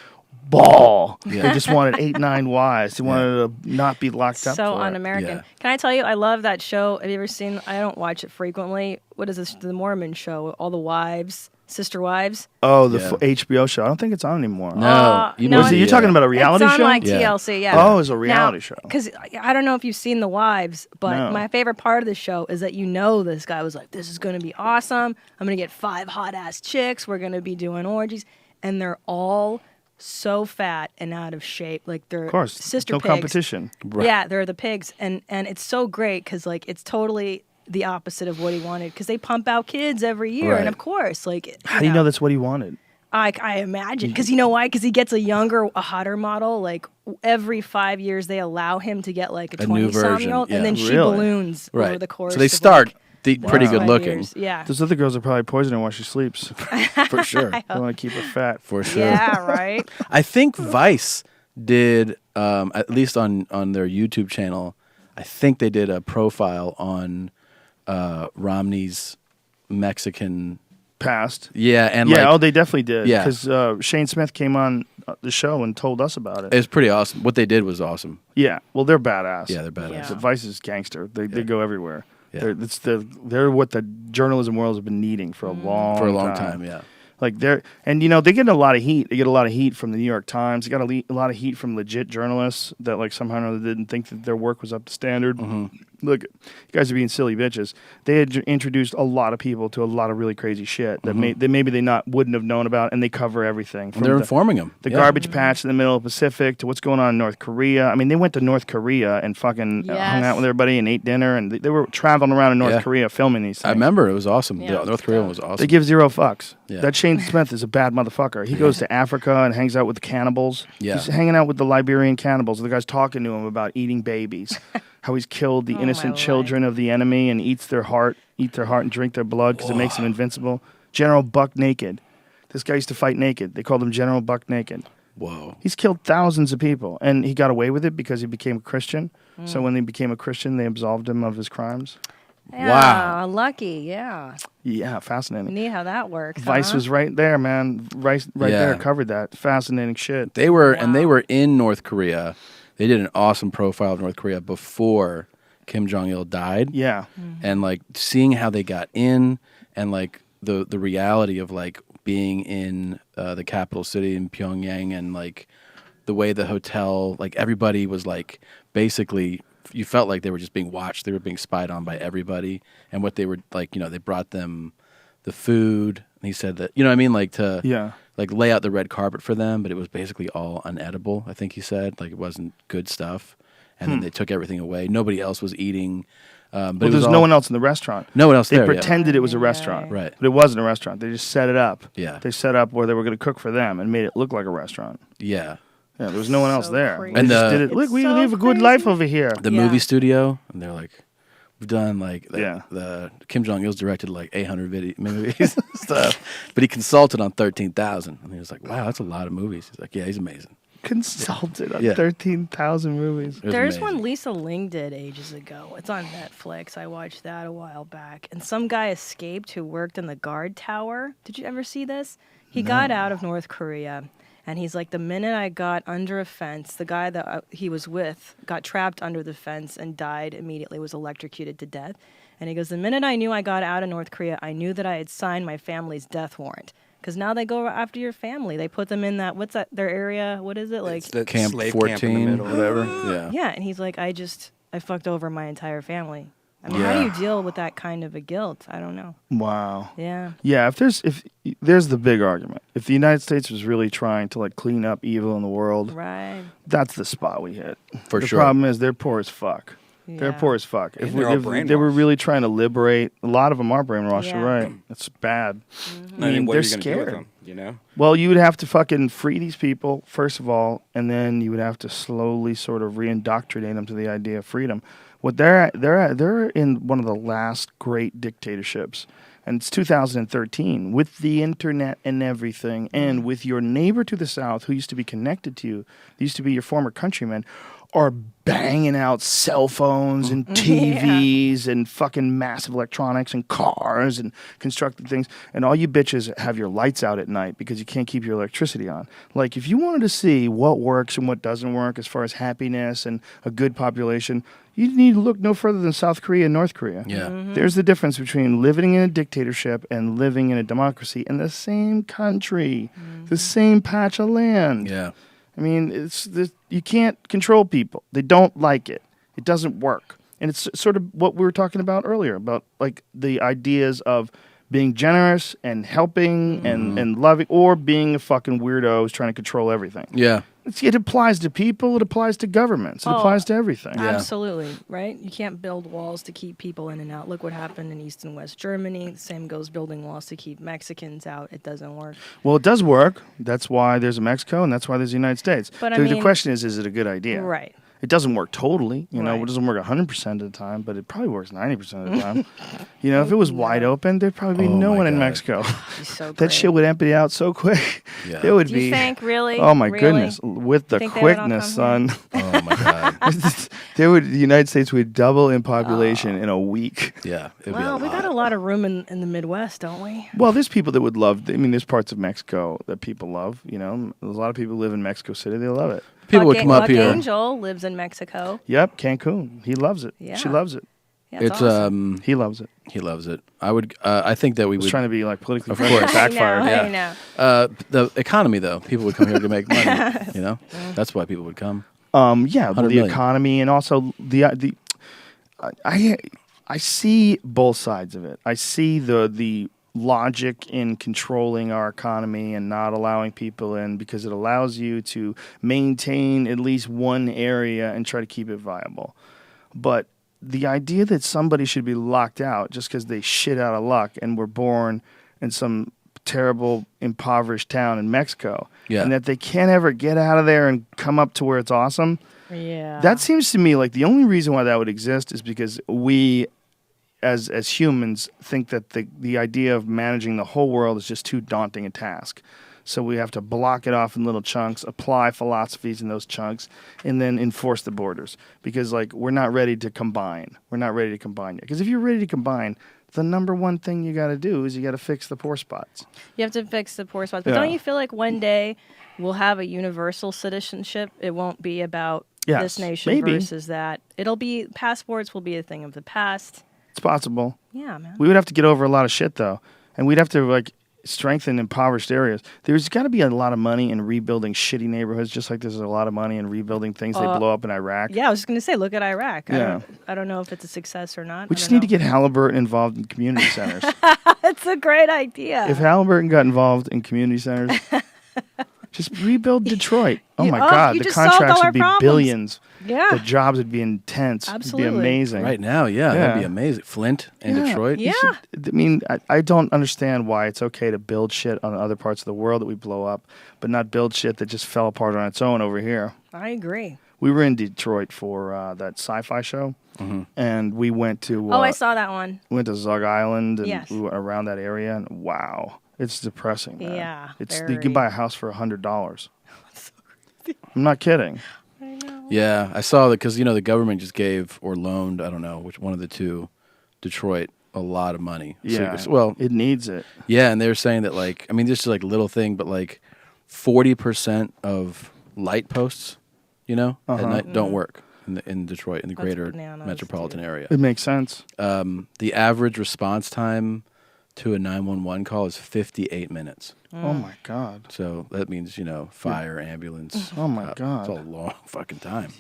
ball. Yeah. They just wanted 8, 9 wives. They wanted to not be locked up So for it. un-American. Yeah. Can I tell you, I love that show. Have you ever seen? I don't watch it frequently. What is this? The Mormon show? All the wives, sister wives. Oh, the Yeah. HBO show. I don't think it's on anymore. No. You no, know Was it, the, you're talking about a reality it's on show? like Yeah. TLC. Yeah. Oh, it's a reality show. Because I don't know if you've seen The Wives, but No. my favorite part of the show is that this guy was like, "This is going to be awesome. I'm going to get 5 hot ass chicks. We're going to be doing orgies," and they're all so fat and out of shape. Like they're Of course. sister no pigs. competition. Yeah, they're the pigs, and it's so great because like it's totally the opposite of what he wanted because they pump out kids every year, Right. and of course, like How do you know that's what he wanted? I imagine because you know why? Because he gets a hotter model. Like every 5 years, they allow him to get like a new 20-some-year-old, version, and then yeah. she Really? balloons over Right. the course. So they of, start like, pretty good 5 looking. years. Yeah. Those other girls are probably poisoning her while she sleeps. For sure. They want to keep her fat. For sure. Yeah. Right. I think Vice did, at least on their YouTube channel, I think they did a profile on Romney's Mexican. Past. Yeah, and Yeah, like, they definitely did. Yeah. Because Shane Smith came on the show and told us about it. it's pretty awesome. What they did was awesome. Yeah, well, they're badass. Yeah, they're badass. Yeah. The Vice is gangster. They go everywhere. Yeah. They're what the journalism world has been needing for a long time. Yeah. Like they get a lot of heat. They get a lot of heat from the New York Times. They got a lot of heat from legit journalists that like somehow or other didn't think that their work was up to standard. look, you guys are being silly bitches. They had introduced a lot of people to a lot of really crazy shit that maybe they wouldn't have known about, and they cover everything. From They're informing them. The garbage patch in the middle of the Pacific to what's going on in North Korea. I mean, they went to North Korea and fucking hung out with everybody and ate dinner, and they were traveling around in North Korea filming these things. I remember it was awesome. Yeah, The North Korea one was awesome. They give zero fucks. Yeah. That Shane Smith is a bad motherfucker. He goes to Africa and hangs out with the cannibals. Yeah. He's hanging out with the Liberian cannibals. The guy's talking to him about eating babies, how he's killed the innocent children of the enemy and eat their heart and drink their blood because it makes them invincible. General Buck Naked. This guy used to fight naked. They called him General Buck Naked. Whoa. He's killed thousands of people, and he got away with it because he became a Christian. So when he became a Christian, they absolved him of his crimes. Yeah, Wow. lucky. Yeah. Yeah, fascinating. Neat how that works. Vice was right there, man. Right there, covered that. Fascinating shit. They were and they were in North Korea. They did an awesome profile of North Korea before Kim Jong Il died. Yeah. And like seeing how they got in, and like the reality of like being in the capital city in Pyongyang, and like the way the hotel, like everybody was like basically, you felt like they were just being watched. They were being spied on by everybody, and what they were like, they brought them the food. And he said that, what I mean, like to like lay out the red carpet for them, but it was basically all unedible. I think he said like it wasn't good stuff, and then they took everything away. Nobody else was eating. But Well, there's no one else in the restaurant. No one else They there. pretended it was a restaurant. Right. But it wasn't a restaurant. They just set it up. Yeah. They set up where they were going to cook for them and made it look like a restaurant. Yeah. Yeah, there was no one else So there. crazy. They And just did it. Look, It's we so live a good crazy. life over here. The movie studio, and they're like, we've done like the Kim Jong Il's directed like 800 movies and stuff, but he consulted on 13,000, and he was like, wow, that's a lot of movies. He's like, yeah, he's amazing. Consulted on Yeah. 13,000 movies. It was There's amazing. one Lisa Ling did ages ago. It's on Netflix. I watched that a while back. And some guy escaped who worked in the guard tower. Did you ever see this? He got out of North Korea. And he's like, the minute I got under a fence, the guy that he was with got trapped under the fence and died immediately, was electrocuted to death. And he goes, the minute I knew I got out of North Korea, I knew that I had signed my family's death warrant. Because now they go after your family. They put them in that, what's that, their area? What is it? Like, It's the Camp slave 14, camp in the middle. whatever. Yeah. yeah. And he's like, I fucked over my entire family. I mean, how do you deal with that kind of a guilt? I don't know. Wow. Yeah. Yeah, if there's the big argument. If the United States was really trying to like clean up evil in the world, Right. that's the spot we hit. For the sure. problem is they're poor as fuck. They're Yeah. poor as fuck. And If they're all they were brainwashed. really trying to liberate, a lot of them are brainwashed. Yeah. You're right. It's bad. I mean, what they're are you going to do with scared. them? You know? Well, you would have to fucking free these people, first of all, and then you would have to slowly sort of reindoctrinate them to the idea of freedom. What they're in one of the last great dictatorships, and it's 2013 with the internet and everything, and with your neighbor to the south who used to be connected to you, used to be your former countrymen, are banging out cell phones and TVs and fucking massive electronics and cars and constructed things. And all you bitches have your lights out at night because you can't keep your electricity on. Like, if you wanted to see what works and what doesn't work as far as happiness and a good population, you need to look no further than South Korea and North Korea. Yeah. There's the difference between living in a dictatorship and living in a democracy in the same country, the same patch of land. Yeah. I mean, you can't control people. They don't like it. It doesn't work. And it's sort of what we were talking about earlier, about like the ideas of being generous and helping and loving, or being a fucking weirdo who's trying to control everything. Yeah. It applies to people. It applies to governments. It applies to everything. Yeah. Absolutely, right? You can't build walls to keep people in and out. Look what happened in East and West Germany. The same goes building walls to keep Mexicans out. It doesn't work. Well, it does work. That's why there's a Mexico, and that's why there's the United States. But I the mean- question is it a good idea? Right. It doesn't work totally. You know, Right. it doesn't work 100% of the time, but it probably works 90% of the time. You know, if it was wide open, there'd probably be Oh no my one in God. Mexico. He's so That great. shit would empty out so quick. Yeah. It would Do be. you think, really? Oh my Really? goodness! With the Think they would all quickness, come son. Oh my God. The United States would double in population in a week. Yeah. It'd Well, be we got a lot of room in the Midwest, don't we? Well, there's people that would love. I mean, there's parts of Mexico that people love. You know, there's a lot of people who live in Mexico City. They love it. People would Buck come up Buck here. Angel lives in Mexico. Yep, Cancun. He loves it. Yeah. She loves it. Yeah, It's awesome. He loves it. he loves it. I would. I think that we I was would. trying to be like politically Of correct. course. Backfired. I Yeah. know. The economy though, people would come here to make money. You know, that's why people would come. Yeah, 100 the million. economy and also the I see both sides of it. I see the logic in controlling our economy and not allowing people in because it allows you to maintain at least one area and try to keep it viable. But the idea that somebody should be locked out just because they shit out of luck and were born in some terrible impoverished town in Mexico, and that they can't ever get out of there and come up to where it's awesome. Yeah. That seems to me like the only reason why that would exist is because we as humans think that the idea of managing the whole world is just too daunting a task. So we have to block it off in little chunks, apply philosophies in those chunks, and then enforce the borders. Because like we're not ready to combine. We're not ready to combine yet. Because if you're ready to combine, the number one thing you got to do is you got to fix the poor spots. You have to fix the poor spots. But don't you feel like one day we'll have a universal citizenship? It won't be about this nation versus that. It'll be, passports will be a thing of the past. It's possible. Yeah, man. We would have to get over a lot of shit though. And we'd have to like strengthen impoverished areas. There's got to be a lot of money in rebuilding shitty neighborhoods, just like there's a lot of money in rebuilding things they blow up in Iraq. Yeah, I was just going to say, look at Iraq. Yeah. I don't know if it's a success or not. We just need to get Halliburton involved in community centers. That's a great idea. If Halliburton got involved in community centers, just rebuild Detroit. Oh my God, the contracts would be billions. Yeah. The jobs would be intense. Absolutely. It'd be amazing. Right now, that'd be amazing. Flint and Detroit. Yeah. I mean, I don't understand why it's okay to build shit on other parts of the world that we blow up, but not build shit that just fell apart on its own over here. I agree. We were in Detroit for that sci-fi show, and we went to... I saw that one. We went to Zug Island and Yes. we went around that area, and wow, it's depressing, man. Yeah, You can buy a house for $100. I'm not kidding. I know. Yeah, I saw that because, the government just gave or loaned, I don't know, which one of the two, Detroit, a lot of money. Yeah, well, it needs it. yeah, and they were saying that, like, I mean, this is like a little thing, but like 40% of light posts, at night don't work in Detroit, in the greater bananas, metropolitan area. It makes sense. The average response time to a 911 call is 58 minutes. Oh my God. So that means, fire, ambulance. Oh my God. It's a long fucking time.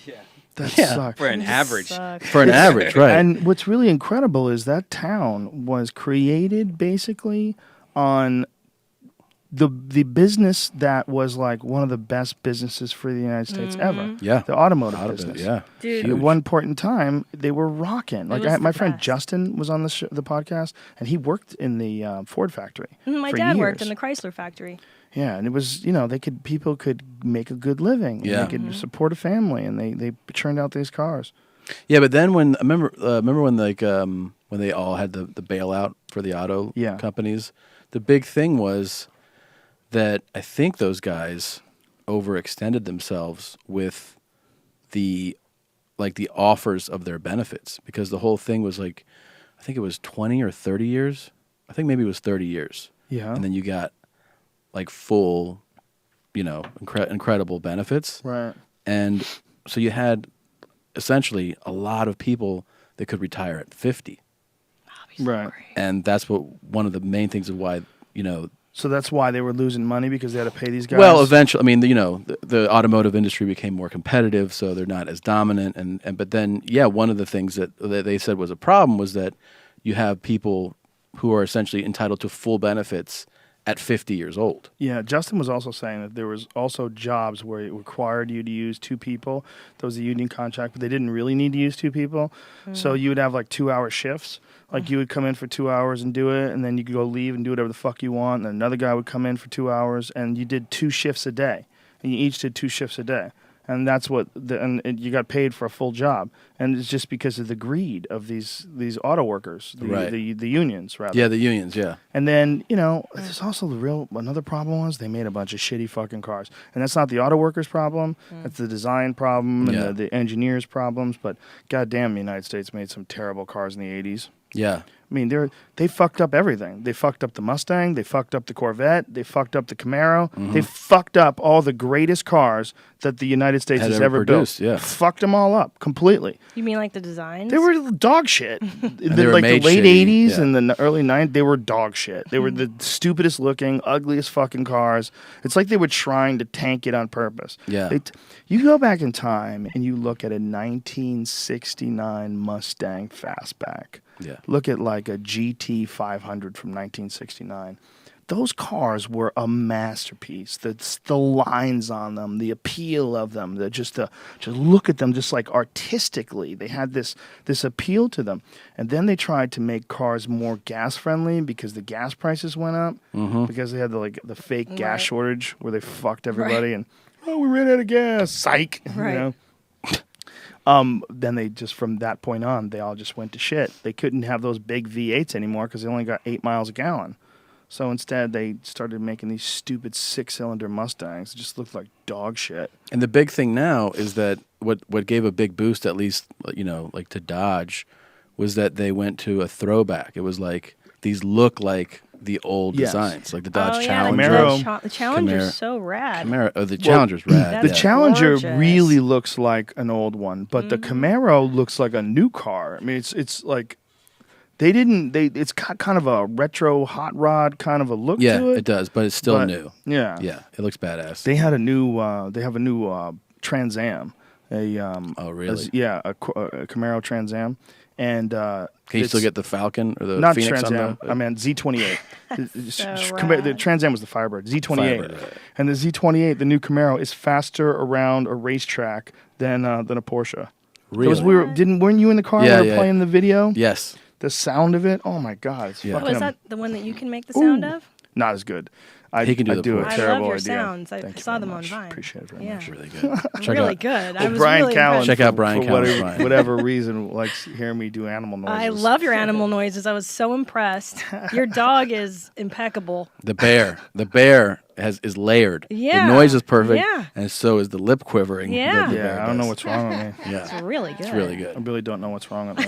That sucks. For an average. For an average, right. And what's really incredible is that town was created basically on the business that was like one of the best businesses for the United States ever. Yeah. The automotive business. Yeah. Dude. At one point in time, they were rocking. Like was my the friend best. Justin was on the podcast, and he worked in the Ford factory. My for dad years. worked in the Chrysler factory. Yeah, and it was people could make a good living. And Yeah. they could support a family, and they churned out these cars. Yeah, but then when remember when when they all had the bailout for the auto companies, the big thing was that I think those guys overextended themselves with the offers of their benefits, because the whole thing was like, I think it was 20 or 30 years. I think maybe it was 30 years. Yeah. And then you got like full, incredible benefits. Right. And so you had essentially a lot of people that could retire at 50. Right. And that's one of the main things of why, So that's why they were losing money, because they had to pay these guys. well, eventually, I mean, the automotive industry became more competitive, so they're not as dominant. But then, one of the things that they said was a problem was that you have people who are essentially entitled to full benefits at 50 years old. Yeah, Justin was also saying that there was also jobs where it required you to use two people. That was a union contract, but they didn't really need to use two people. So you would have like 2-hour shifts. Like you would come in for 2 hours and do it, and then you could go leave and do whatever the fuck you want. And then another guy would come in for 2 hours, and you did 2 shifts a day. And you each did 2 shifts a day. And that's what, and you got paid for a full job. And it's just because of the greed of these auto workers, the unions, rather. Yeah, the unions, yeah. And then, there's also another problem was they made a bunch of shitty fucking cars. And that's not the auto workers' problem. That's the design problem and the engineers' problems. But goddamn, the United States made some terrible cars in the 80s. Yeah. I mean, they fucked up everything. They fucked up the Mustang. They fucked up the Corvette. They fucked up the Camaro. They fucked up all the greatest cars that the United States has ever produced, built. yeah. Fucked them all up completely. You mean like the designs? They were dog shit. they were Like the made late shitty, 80s yeah. and the early 90s, they were dog shit. They were the stupidest looking, ugliest fucking cars. It's like they were trying to tank it on purpose. Yeah. You go back in time and you look at a 1969 Mustang Fastback. Yeah. Look at like a GT 500 from 1969. Those cars were a masterpiece. The lines on them, the appeal of them, just look at them, just like artistically, they had this appeal to them. And then they tried to make cars more gas friendly because the gas prices went up because they had the fake gas Right. shortage where they fucked everybody and we ran out of gas, psych. Right. You know? Then they just from that point on, they all just went to shit. They couldn't have those big V8s anymore because they only got 8 miles a gallon. So instead, they started making these stupid 6-cylinder Mustangs. It just looked like dog shit. And the big thing now is that what gave a big boost, at least like to Dodge, was that they went to a throwback. It was like these look like the old Yes. designs, like the Dodge yeah, Challenger. Camaro. The Challenger's Camaro. so rad. The Challenger's rad. That's The yeah. Challenger gorgeous. really looks like an old one, but the Camaro looks like a new car. I mean, it's like it's got kind of a retro hot rod kind of a look Yeah, to it. it does, but it's still But, new. Yeah, Yeah, it looks badass. They have a new Trans Am. Oh, really? A Camaro Trans Am, and Can you still get the Falcon or the not Phoenix Trans on Am. the? I meant Z28. The rad. Trans Am was the Firebird. Z28, Firebird, right. and the Z28, the new Camaro, is faster around a racetrack than a Porsche. Really? Because weren't you in the car? Yeah, we were yeah, playing the video. Yes. The sound of it. Oh my god, it's Yeah. fucking. Was that the one that you can make the sound of? Not as good. I He can do I the do a Porsche. I terrible love your idea. sounds. I Thank you saw very them on much. Vine. Appreciate it very Yeah. much. Really good. Check Really out. good. I Well, was Brian really Callen, impressed. Check out Brian for Callen's whatever, Brian. whatever reason, likes hearing me do animal noises. I love your animal noises. I was so impressed. Your dog is impeccable. The bear is layered. Yeah. The noise is perfect. Yeah. And so is the lip quivering. Yeah. that the bear Yeah, I don't know does. what's wrong with me. Yeah. It's really good. It's really I good. really don't know what's wrong with me.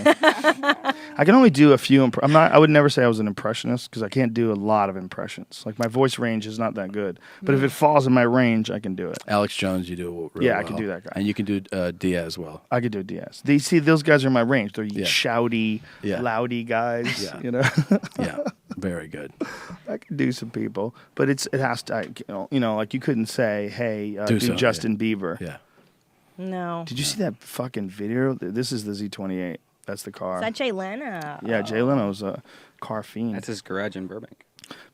I can only do a few. I would never say I was an impressionist because I can't do a lot of impressions. Like my voice range is not that good. But if it falls in my range, I can do it. Alex Jones, you do really Yeah, I well. can do that guy. And you can do Diaz as well. I could do Diaz. See, those guys are in my range. They're shouty, Yeah. loudy guys. Yeah. You know, Yeah. Very good. I can do some people, but it has to. Like you couldn't say, "Hey, do so, Justin Bieber." Yeah. No. Did you see that fucking video? This is the Z28. That's the car. Is that Jay Leno? Yeah, Jay Leno's a car fiend. That's his garage in Burbank.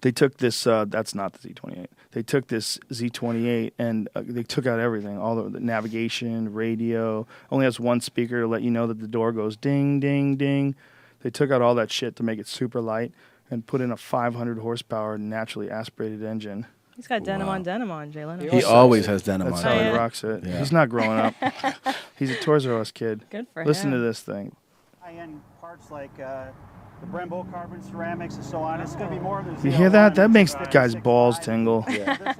They took this. That's not the Z28. They took this Z28 and they took out everything. All the navigation, radio. Only has one speaker to let you know that the door goes ding, ding, ding. They took out all that shit to make it super light and put in a 500 horsepower naturally aspirated engine. He's got denim on, Jay Leno. He always has denim That's on. how he yeah. rocks it. Yeah. He's not growing up. He's a Toys R Us kid. Good for Listen him. to this thing. high-end parts like the Brembo carbon ceramics and so on. It's going to be more of the You hear that? ZL1, That makes it's, guys' 6.5. balls tingle. This will be- This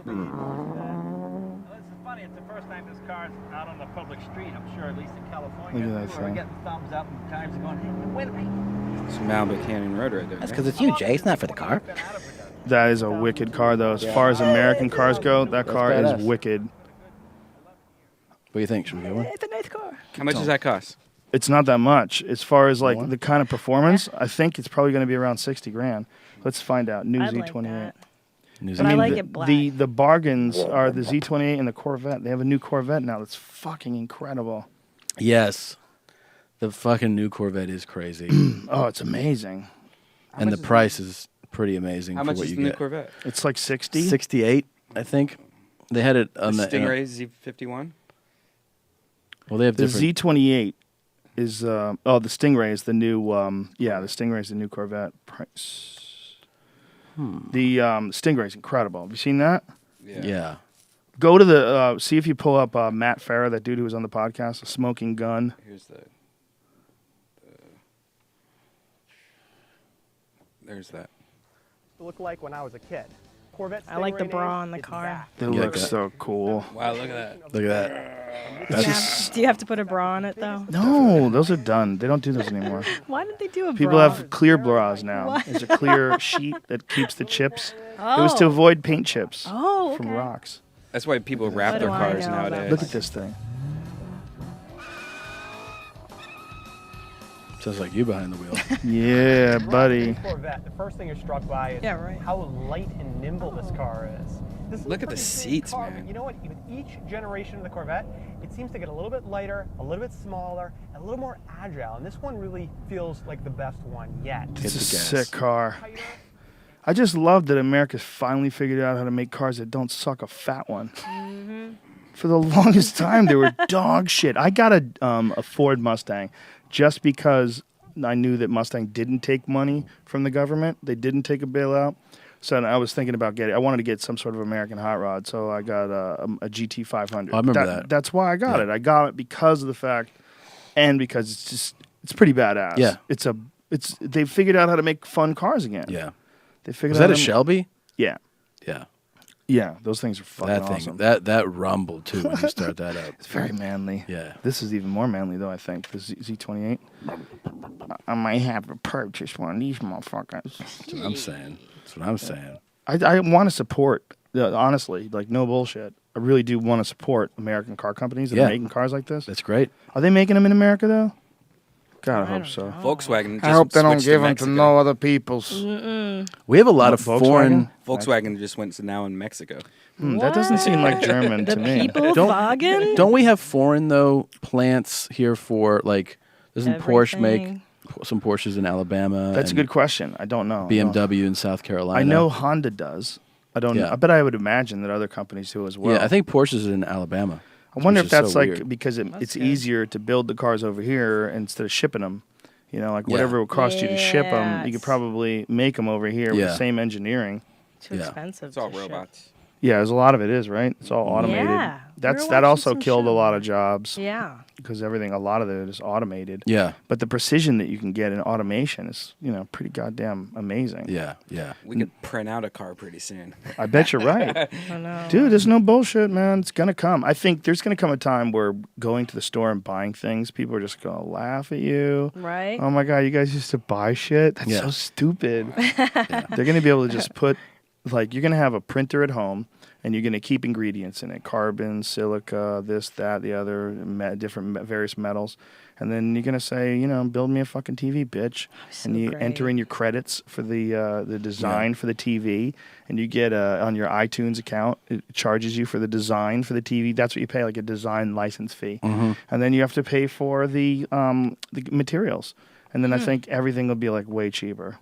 is funny. It's the first time this car's out on the public street. I'm sure, at least in California. Look at that People are thing. getting thumbs up and times are going, hey, wait a minute. It's Malibu Canyon Road right there. That's right? because it's you, Jay. It's not for the car. That is a wicked car, though. As far as American cars go, that car badass. is wicked. What do you think? Should we get one? It's a nice car. How much does that cost? It's not that much. As far as like the kind of performance, I think it's probably going to be around 60 grand. Let's find out. New I'd like Z28. that. New But I like the, it black. The bargains are the Z28 and the Corvette. They have a new Corvette now that's fucking incredible. Yes. The fucking new Corvette is crazy. Oh, it's amazing. And the price is pretty amazing How for much what is you the new get. Corvette? It's like 60. 68, I think. They had it on the Stingray Z51? Well, they have The different. Z28 is the Stingray is the new the Stingray is the new Corvette price. The Stingray is incredible. Have you seen that? Yeah. Go to the see if you pull up Matt Farah, that dude who was on the podcast, a smoking gun. Here's there's that. Look like when I was a kid. Corvette I like the Stingray bra name, on the it's car. back. They You look like that? so cool. Wow, look at that. Look at that. Do you have to put a bra on it though? No, those are done. They don't do those anymore. Why did they do a People bra? have clear bras now. What? There's a clear sheet that keeps the chips. Oh. It was to avoid paint chips Oh, from okay. rocks. That's why people wrap What their do I cars know about nowadays. Look at this thing. Sounds like you behind the wheel. Yeah, buddy. Corvette, the first thing you're struck by is how light and nimble this car is. This is Look a at the pretty big seats, car, man. But you know what? With each generation of the Corvette, it seems to get a little bit lighter, a little bit smaller, and a little more agile. And this one really feels like the best one yet. It's a sick car. I just love that America's finally figured out how to make cars that don't suck a fat one. For the longest time, they were dog shit. I got a Ford Mustang just because I knew that Mustang didn't take money from the government. They didn't take a bailout. So I was thinking about I wanted to get some sort of American hot rod. So I got a GT 500. I remember that. That's why I got it. I got it because of the fact, and because it's pretty badass. Yeah. They figured out how to make fun cars again. Yeah. They figured Was out that a how to- Shelby? Yeah. Yeah. Yeah, those things are fucking That thing, awesome. that rumbled too when you start that up. It's very manly. Yeah. This is even more manly, though, I think. The Z28. I might have to purchase one of these motherfuckers. That's what I'm saying. That's what I'm saying. I want to support, honestly, like, no bullshit. I really do want to support American car companies that are making cars like this. That's great. Are they making them in America, though? God, I hope so. Volkswagen just I hope they don't switched give them to Mexico. no other peoples. We have a lot of Volkswagen? foreign. Volkswagen just went to now in Mexico. That doesn't seem like German to me. Don't we have foreign though plants here for like? Doesn't Porsche make Everything. some Porsches in Alabama? That's a and good question. I don't know. BMW in South Carolina. I know Honda does. I don't know. Yeah. I bet I would imagine that other companies do as well. Yeah, I think Porsche's in Alabama. I wonder which if is that's so like weird. because it's easier to build the cars over here instead of shipping them. You know, like whatever it would cost you to ship them, you could probably make them over here with the same engineering. Too expensive. It's all to ship. robots. Yeah, there's a lot of it is, right? It's all automated. Yeah. We were That watching also some killed a show. lot of jobs. Yeah. Because a lot of it is automated. Yeah. But the precision that you can get in automation is, pretty goddamn amazing. Yeah, yeah. We could print out a car pretty soon. I bet you're right. I know. Dude, there's no bullshit, man. It's going to come. I think there's going to come a time where going to the store and buying things, people are just going to laugh at you. Right. Oh my God, you guys used to buy shit? That's so stupid. They're going to be able to just put, you're going to have a printer at home and you're going to keep ingredients in it. Carbon, silica, this, that, the other, various metals. And then you're going to say, build me a fucking TV, bitch. And you enter in your credits for the design for the TV. And you get on your iTunes account, it charges you for the design for the TV. That's what you pay, like a design license fee. And then you have to pay for the materials. And then I think everything will be way cheaper.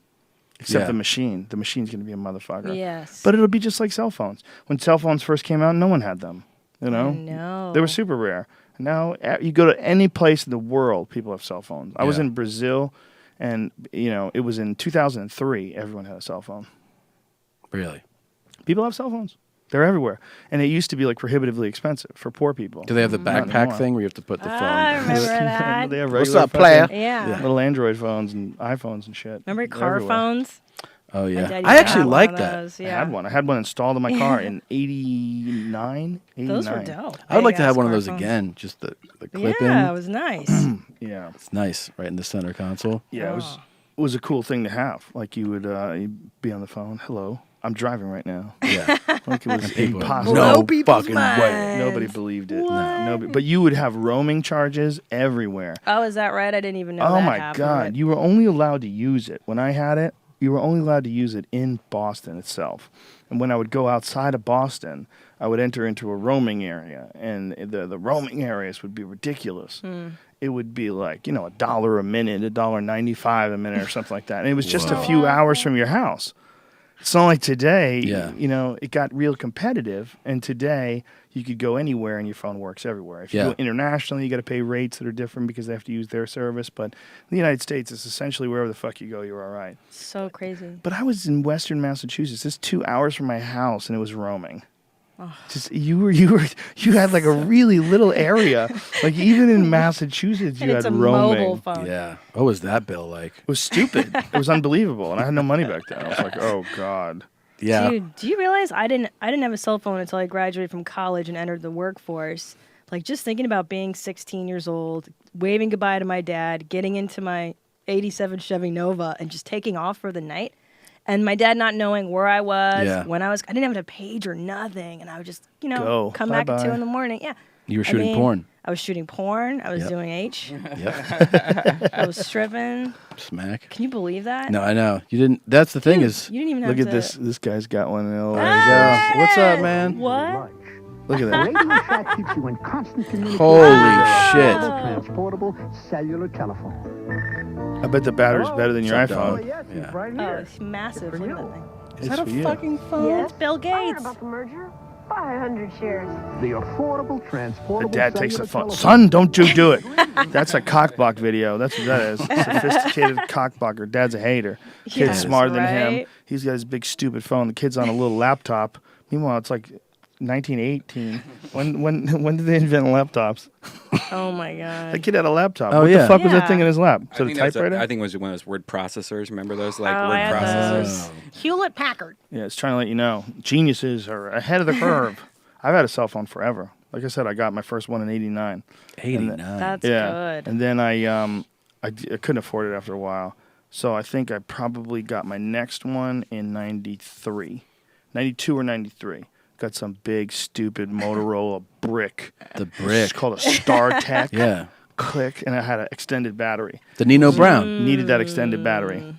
Except the machine. The machine's going to be a motherfucker. Yes. But it'll be just like cell phones. When cell phones first came out, no one had them. I know. They were super rare. Now, you go to any place in the world, people have cell phones. I was in Brazil, and, it was in 2003, everyone had a cell phone. Really? People have cell phones. They're everywhere. And it used to be prohibitively expensive for poor people. Do they have the Not backpack anymore. thing where you have to put the phone? I remember that. They have What's regular up, player? fucking Yeah. little Android phones and iPhones and shit. Remember They're car everywhere. phones? Oh, My yeah. dad used I to actually have like one of that. those, I Yeah. had one. I had one installed in my car in 89. Those were dope. I would like to Big-ass have one of car those phones. again. Just the clip in. Yeah, it was nice. Yeah. It's nice, right in the center console. Yeah, it was a cool thing to have. You would you'd be on the phone. Hello, I'm driving right now. Yeah. It was people are, impossible. Blow no people's fucking way. minds. Nobody believed it. What? Nobody. But you would have roaming charges everywhere. Oh, is that right? I didn't even know Oh that my half of God! it. You were only allowed to use it when I had it. You were only allowed to use it in Boston itself. And when I would go outside of Boston, I would enter into a roaming area, and the roaming areas would be ridiculous. It would be $1 a minute, $1.95 a minute, or something like that. And it was just a few hours from your house. It's not like today, it got real competitive, and today you could go anywhere and your phone works everywhere. If you go internationally, you got to pay rates that are different because they have to use their service. But in the United States, it's essentially wherever the fuck you go, you're all right. So crazy. But I was in Western Massachusetts. It's 2 hours from my house, and it was roaming. Just you had a really little area. Even in Massachusetts, you And it's had a roaming. mobile phone. Yeah. What was that bill like? It was stupid. It was unbelievable, and I had no money back then. I was like, oh God. Yeah. Dude, do you realize I didn't have a cell phone until I graduated from college and entered the workforce? Just thinking about being 16 years old, waving goodbye to my dad, getting into my 87 Chevy Nova and just taking off for the night. And my dad not knowing where I was, when I didn't have a page or nothing. And I would just, Go. come back at 2 Bye-bye. in the morning. Yeah. You were shooting porn. I was shooting porn. I was Yep. doing H. Yep. I was stripping. Smack. Can you believe that? No, I know. You didn't. That's the thing Dude, is. you didn't even have Look to. at this. This guy's got one. Oh, There you go. What's up, man? What? Look at that. Radio Shack keeps you in constant communication. Holy shit. Transportable cellular telephone. I bet the battery's better than your What's up, iPhone. dog? Yes, Yeah. it's right Oh, here. it's massive. Look at that thing. Is that a for you. fucking phone? Yeah, it's Bill Gates. the merger. 500 shares. The affordable The transportable dad takes the cellular phone. telephone. Son, don't you do it. That's a cockblock video. That's what that is. Sophisticated cockblocker. Dad's a hater. Kid's Yes, smarter than him. right? He's got his big stupid phone. The kid's on a little laptop. Meanwhile, it's like 1918. When did they invent laptops? Oh my god. The kid had a laptop. Oh, What yeah. the fuck was that Yeah. thing in his lap? I So the think that was typewriter? I think it was one of those word processors. Remember those like Oh, word I had processors? those. Hewlett Packard. Yeah, it's trying to let you know. Geniuses are ahead of the curve. I've had a cell phone forever. Like I said, I got my first one in '89. 89. That's Yeah, good. and then I couldn't afford it after a while, so I think I probably got my next one in '93, '92 or '93. Got some big stupid Motorola brick. The It's brick. called a StarTech. Yeah. Click, and it had an extended battery. The Nino Brown. Needed that extended battery.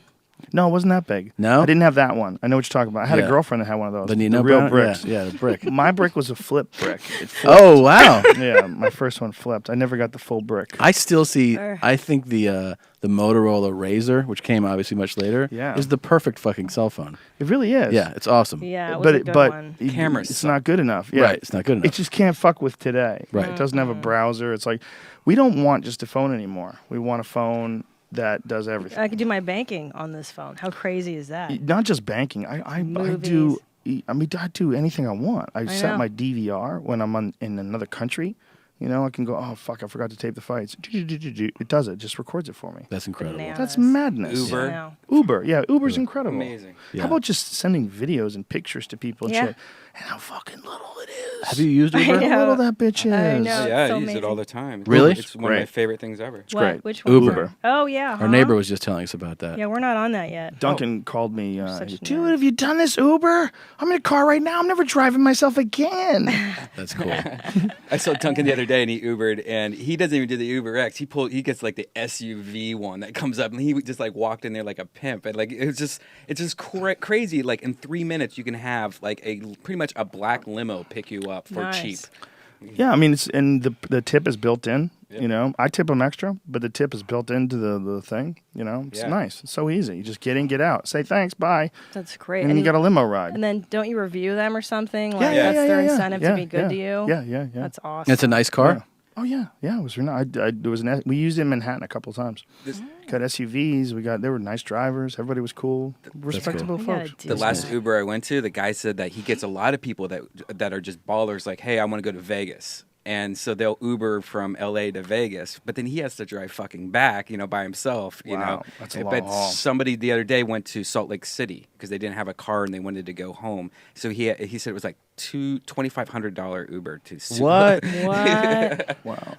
No, it wasn't that big. No? I didn't have that one. I know what you're talking about. I had Yeah. a girlfriend that had one of those. The Nino real Brown. bricks. Yeah, the brick. My brick was a flip brick. It flipped. Oh wow. Yeah, my first one flipped. I never got the full brick. I still see. I think the Motorola Razr, which came obviously much later, Yeah. is the perfect fucking cell phone. It really is. Yeah, it's awesome. Yeah, it was but a good one. Cameras it's suck. not good enough. Yeah. Right, it's not good enough. It just can't fuck with today. Right. It doesn't have a browser. It's like we don't want just a phone anymore. We want a phone that does everything. I could do my banking on this phone. How crazy is that? Not just banking. I do. I mean, I do anything I want. I set know. my DVR when I'm in another country. You know, I can go. Oh fuck! I forgot to tape the fights. It does it. Just records it for me. That's incredible. Bananas. That's madness. Uber. I know. Uber. Yeah, Uber's incredible. Amazing. Yeah. How about just sending videos and pictures to people and Yeah. shit? And how fucking little it is. Have you used I Uber? know. How little that bitch is. I know. Oh, it's yeah, so I use it all amazing. the time. Really? It's one of my Great. favorite things ever. It's What? great. Which one? Uber. Oh yeah. Our neighbor was just telling us about that. Yeah, we're not on that yet. Duncan called me. such Dude, nerds. have you done this Uber? I'm in a car right now. I'm never driving myself again. That's cool. I saw Duncan the other day and he Ubered and he doesn't even do the Uber X. He gets like the SUV one that comes up and he just like walked in there like a pimp and like it's just crazy. Like in 3 minutes you can have like pretty much a black limo pick you up for Nice. cheap. Yeah, I mean, and the tip is built in. Yep. You know, I tip them extra, but the tip is built into the thing. You know, it's Yeah. nice. It's so easy. You just get in, get out, say thanks, bye, That's great. and then you got a limo ride. And then don't you review them or something? Like yeah, that's yeah, their yeah, incentive yeah, to be good yeah. to you. Yeah, yeah, yeah. That's awesome. It's a nice car. Yeah. Oh yeah, yeah. It was. It was we used it in Manhattan a couple of times. Got SUVs. They were nice drivers. Everybody was cool, respectable cool. We gotta folks. do The last that. Uber I went to, the guy said that he gets a lot of people that are just ballers. Like, hey, I want to go to Vegas, and so they'll Uber from LA to Vegas, but then he has to drive fucking back, by himself. You Wow, know, that's a long but haul. somebody the other day went to Salt Lake City because they didn't have a car and they wanted to go home. So he said it was like $2,500 Uber to What? What? Wow.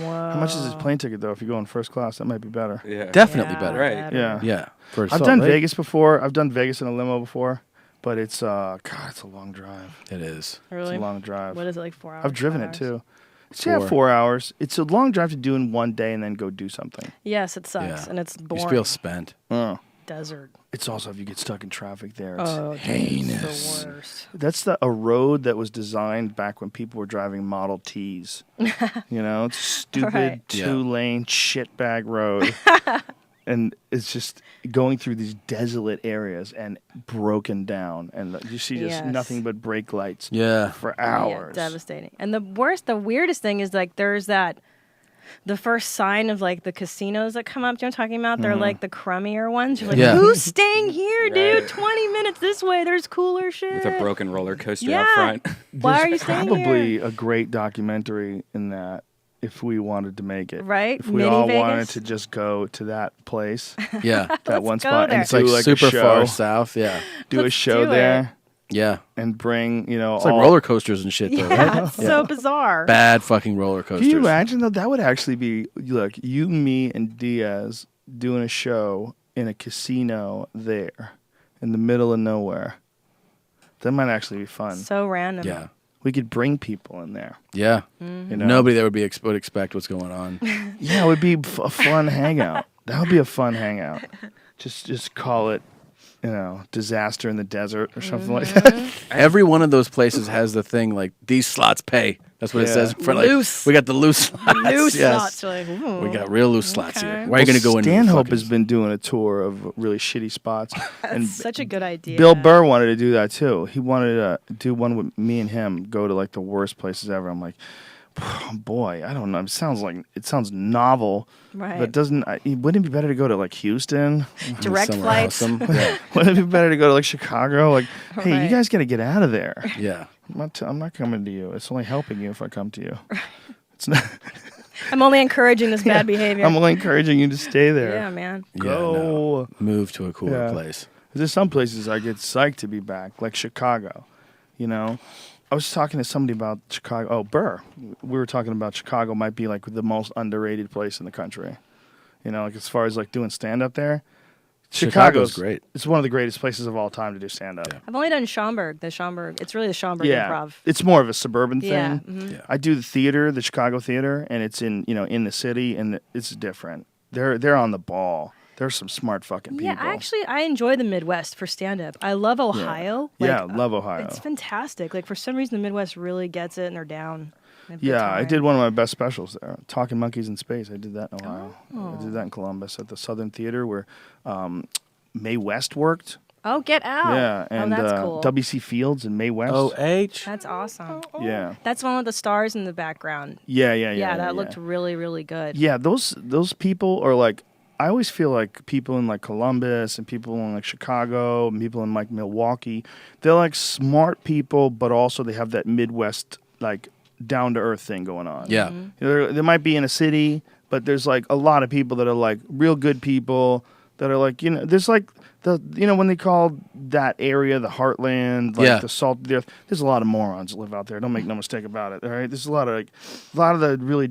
Whoa. How much is his plane ticket though? If you go in first class, that might be better. Yeah, Definitely Yeah, better. Right. Yeah. Yeah. For I've Salt done Lake, Vegas before. I've done Vegas in a limo before, but it's God, it's a long drive. It is. Really? It's a long drive. What is it, like 4 hours? I've driven 5 it hours? too. It's, yeah, 4 hours. It's a long drive to do in one day and then go do something. Yes, it sucks, Yeah. and it's You boring. just feel spent. Oh. Desert. It's also if you get stuck in traffic there. It's Oh, dude, heinous. it's the worst. That's a road that was designed back when people were driving Model Ts. It's a stupid Right. 2-lane shitbag road. And it's just going through these desolate areas and broken down. And you see just Yes. nothing but brake lights Yeah. for Yeah, hours. devastating. And the weirdest thing is like there's the first sign of like the casinos that come up. Do you know what I'm talking about? Mm-hmm. They're like the crummier ones. You're like, Yeah. who's staying here, dude? Right. 20 minutes this way. There's cooler shit. with a broken roller coaster Yeah. out front. Why are you There's staying probably here? a great documentary in that if we wanted to make it. Right? If we Mini all Vegas? wanted to just go to that place, Yeah. that one go spot, there. and It's like do like super a show, far south. Yeah. do a Let's show do there, Yeah. and bring It's like roller coasters and shit, though, Yeah, right? it's so bizarre. Bad fucking roller Can coasters. you imagine though? That would actually be look you, me, and Diaz doing a show in a casino there, in the middle of nowhere. That might actually be fun. So random. Yeah. We could bring people in there. Yeah. You know? Nobody there would expect what's going on. Yeah, it would be a fun hangout. That would be a fun hangout. Just call it, disaster in the desert or something like that. Every one of those places has the thing like these slots pay. That's what it says for like Loose. we got the loose slots. Loose yes. slots. You're like, ooh. We got real loose slots Okay. here. Why are you going to go in? Stanhope has been doing a tour of really shitty spots. That's such a good idea. Bill Burr wanted to do that too. He wanted to do one with me and him, go to like the worst places ever. I'm like, boy, I don't know. It sounds novel, Right. but wouldn't it be better to go to like Houston? Direct Somewhere flights. awesome. Yeah. Wouldn't it be better to go to like Chicago? Like, hey, you Right. guys got to get out of there. Yeah. I'm not coming to you. It's only helping you if I come to you. It's not. I'm only encouraging this bad behavior. I'm only encouraging you to stay there. Yeah, man. Yeah, Go. no. Move to a cooler Yeah. place. There's some places I get psyched to be back, like Chicago. I was talking to somebody about Chicago. Oh, Burr. We were talking about Chicago might be like the most underrated place in the country. Like as far as like doing stand up there. Chicago's great. It's one of the greatest places of all time to do stand up. Yeah. I've only done Schaumburg. It's really the Schaumburg Improv. It's more of a suburban thing. Yeah, mhm. Yeah. I do the theater, the Chicago theater, and it's in in the city, and it's different. They're on the ball. There's some smart fucking people. Yeah, I enjoy the Midwest for stand-up. I love Ohio. Love Ohio. It's fantastic. Like, for some reason, the Midwest really gets it, and they're down. They have a good Yeah, I time. did one of my best specials there, Talking Monkeys in Space. I did that in Ohio. I did that in Columbus at the Southern Theater where Mae West worked. Oh, get out. Yeah, and that's cool. W.C. Fields and Mae West. O.H. That's awesome. Yeah. That's one with the stars in the background. Yeah, That looked really, really good. Yeah, those people are like, I always feel like people in like Columbus and people in like Chicago and people in like Milwaukee, they're like smart people, but also they have that Midwest like down to earth thing going on. Yeah. They might be in a city, but there's like a lot of people that are like real good people that are like, there's like when they call that area the heartland, like the salt of the earth, there's a lot of morons that live out there. Don't make no mistake about it. All right. There's a lot of the really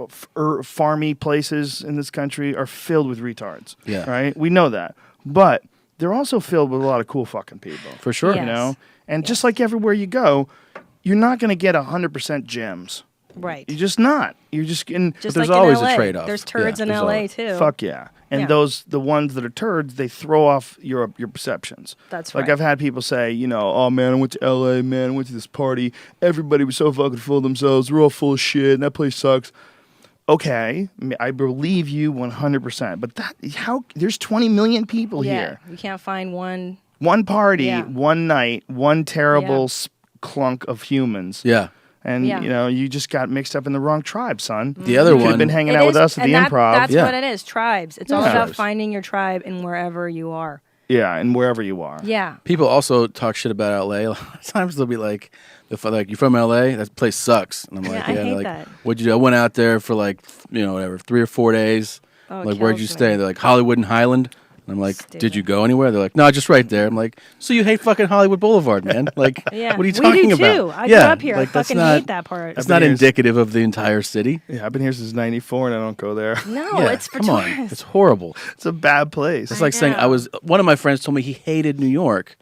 farmy places in this country are filled with retards. Yeah. Right? We know that. But they're also filled with a lot of cool fucking people. For sure. Yes. And just like everywhere you go, you're not going to get 100% gems. Right. You're just not. You're just in. Just there's like always in a LA. trade-off. There's turds Yeah, in there's LA, always- too. Fuck yeah. And Yeah. the ones that are turds, they throw off your perceptions. That's like right. I've had people say, oh man, I went to LA, man, I went to this party. Everybody was so fucking full of themselves. We're all full of shit, and that place sucks. Okay, I believe you 100%. But there's 20 million people here. You can't find one. One party, Yeah. one night, one terrible clunk of humans. Yeah. And Yeah. you just got mixed up in the wrong tribe, son. The other You could have one- been hanging It out with is- us at and the that- improv. That's Yeah. what it is. Tribes. It's all Yeah. about finding your tribe in wherever you are. Yeah, and wherever you are. Yeah. People also talk shit about LA. A lot of times they'll be like, you from LA? That place sucks. And I'm like, I yeah. hate They're like, that. what'd you do? I went out there for like, whatever, 3 or 4 days. Oh, it Like, where'd you kills stay? me. They're like, Hollywood and Highland. And I'm like, Stupid. did you go anywhere? They're like, no, just right there. I'm like, so you hate fucking Hollywood Boulevard, man? Like, Yeah. what are you We talking do, about? too. I grew up here. Like, I that's fucking not, hate that part. It's I've not been here- indicative of the entire city. Yeah, I've been here since '94 and I don't go there. No, Yeah, it's for come on. tourists. It's horrible. It's a bad place. It's like saying know. one of my friends told me he hated New York,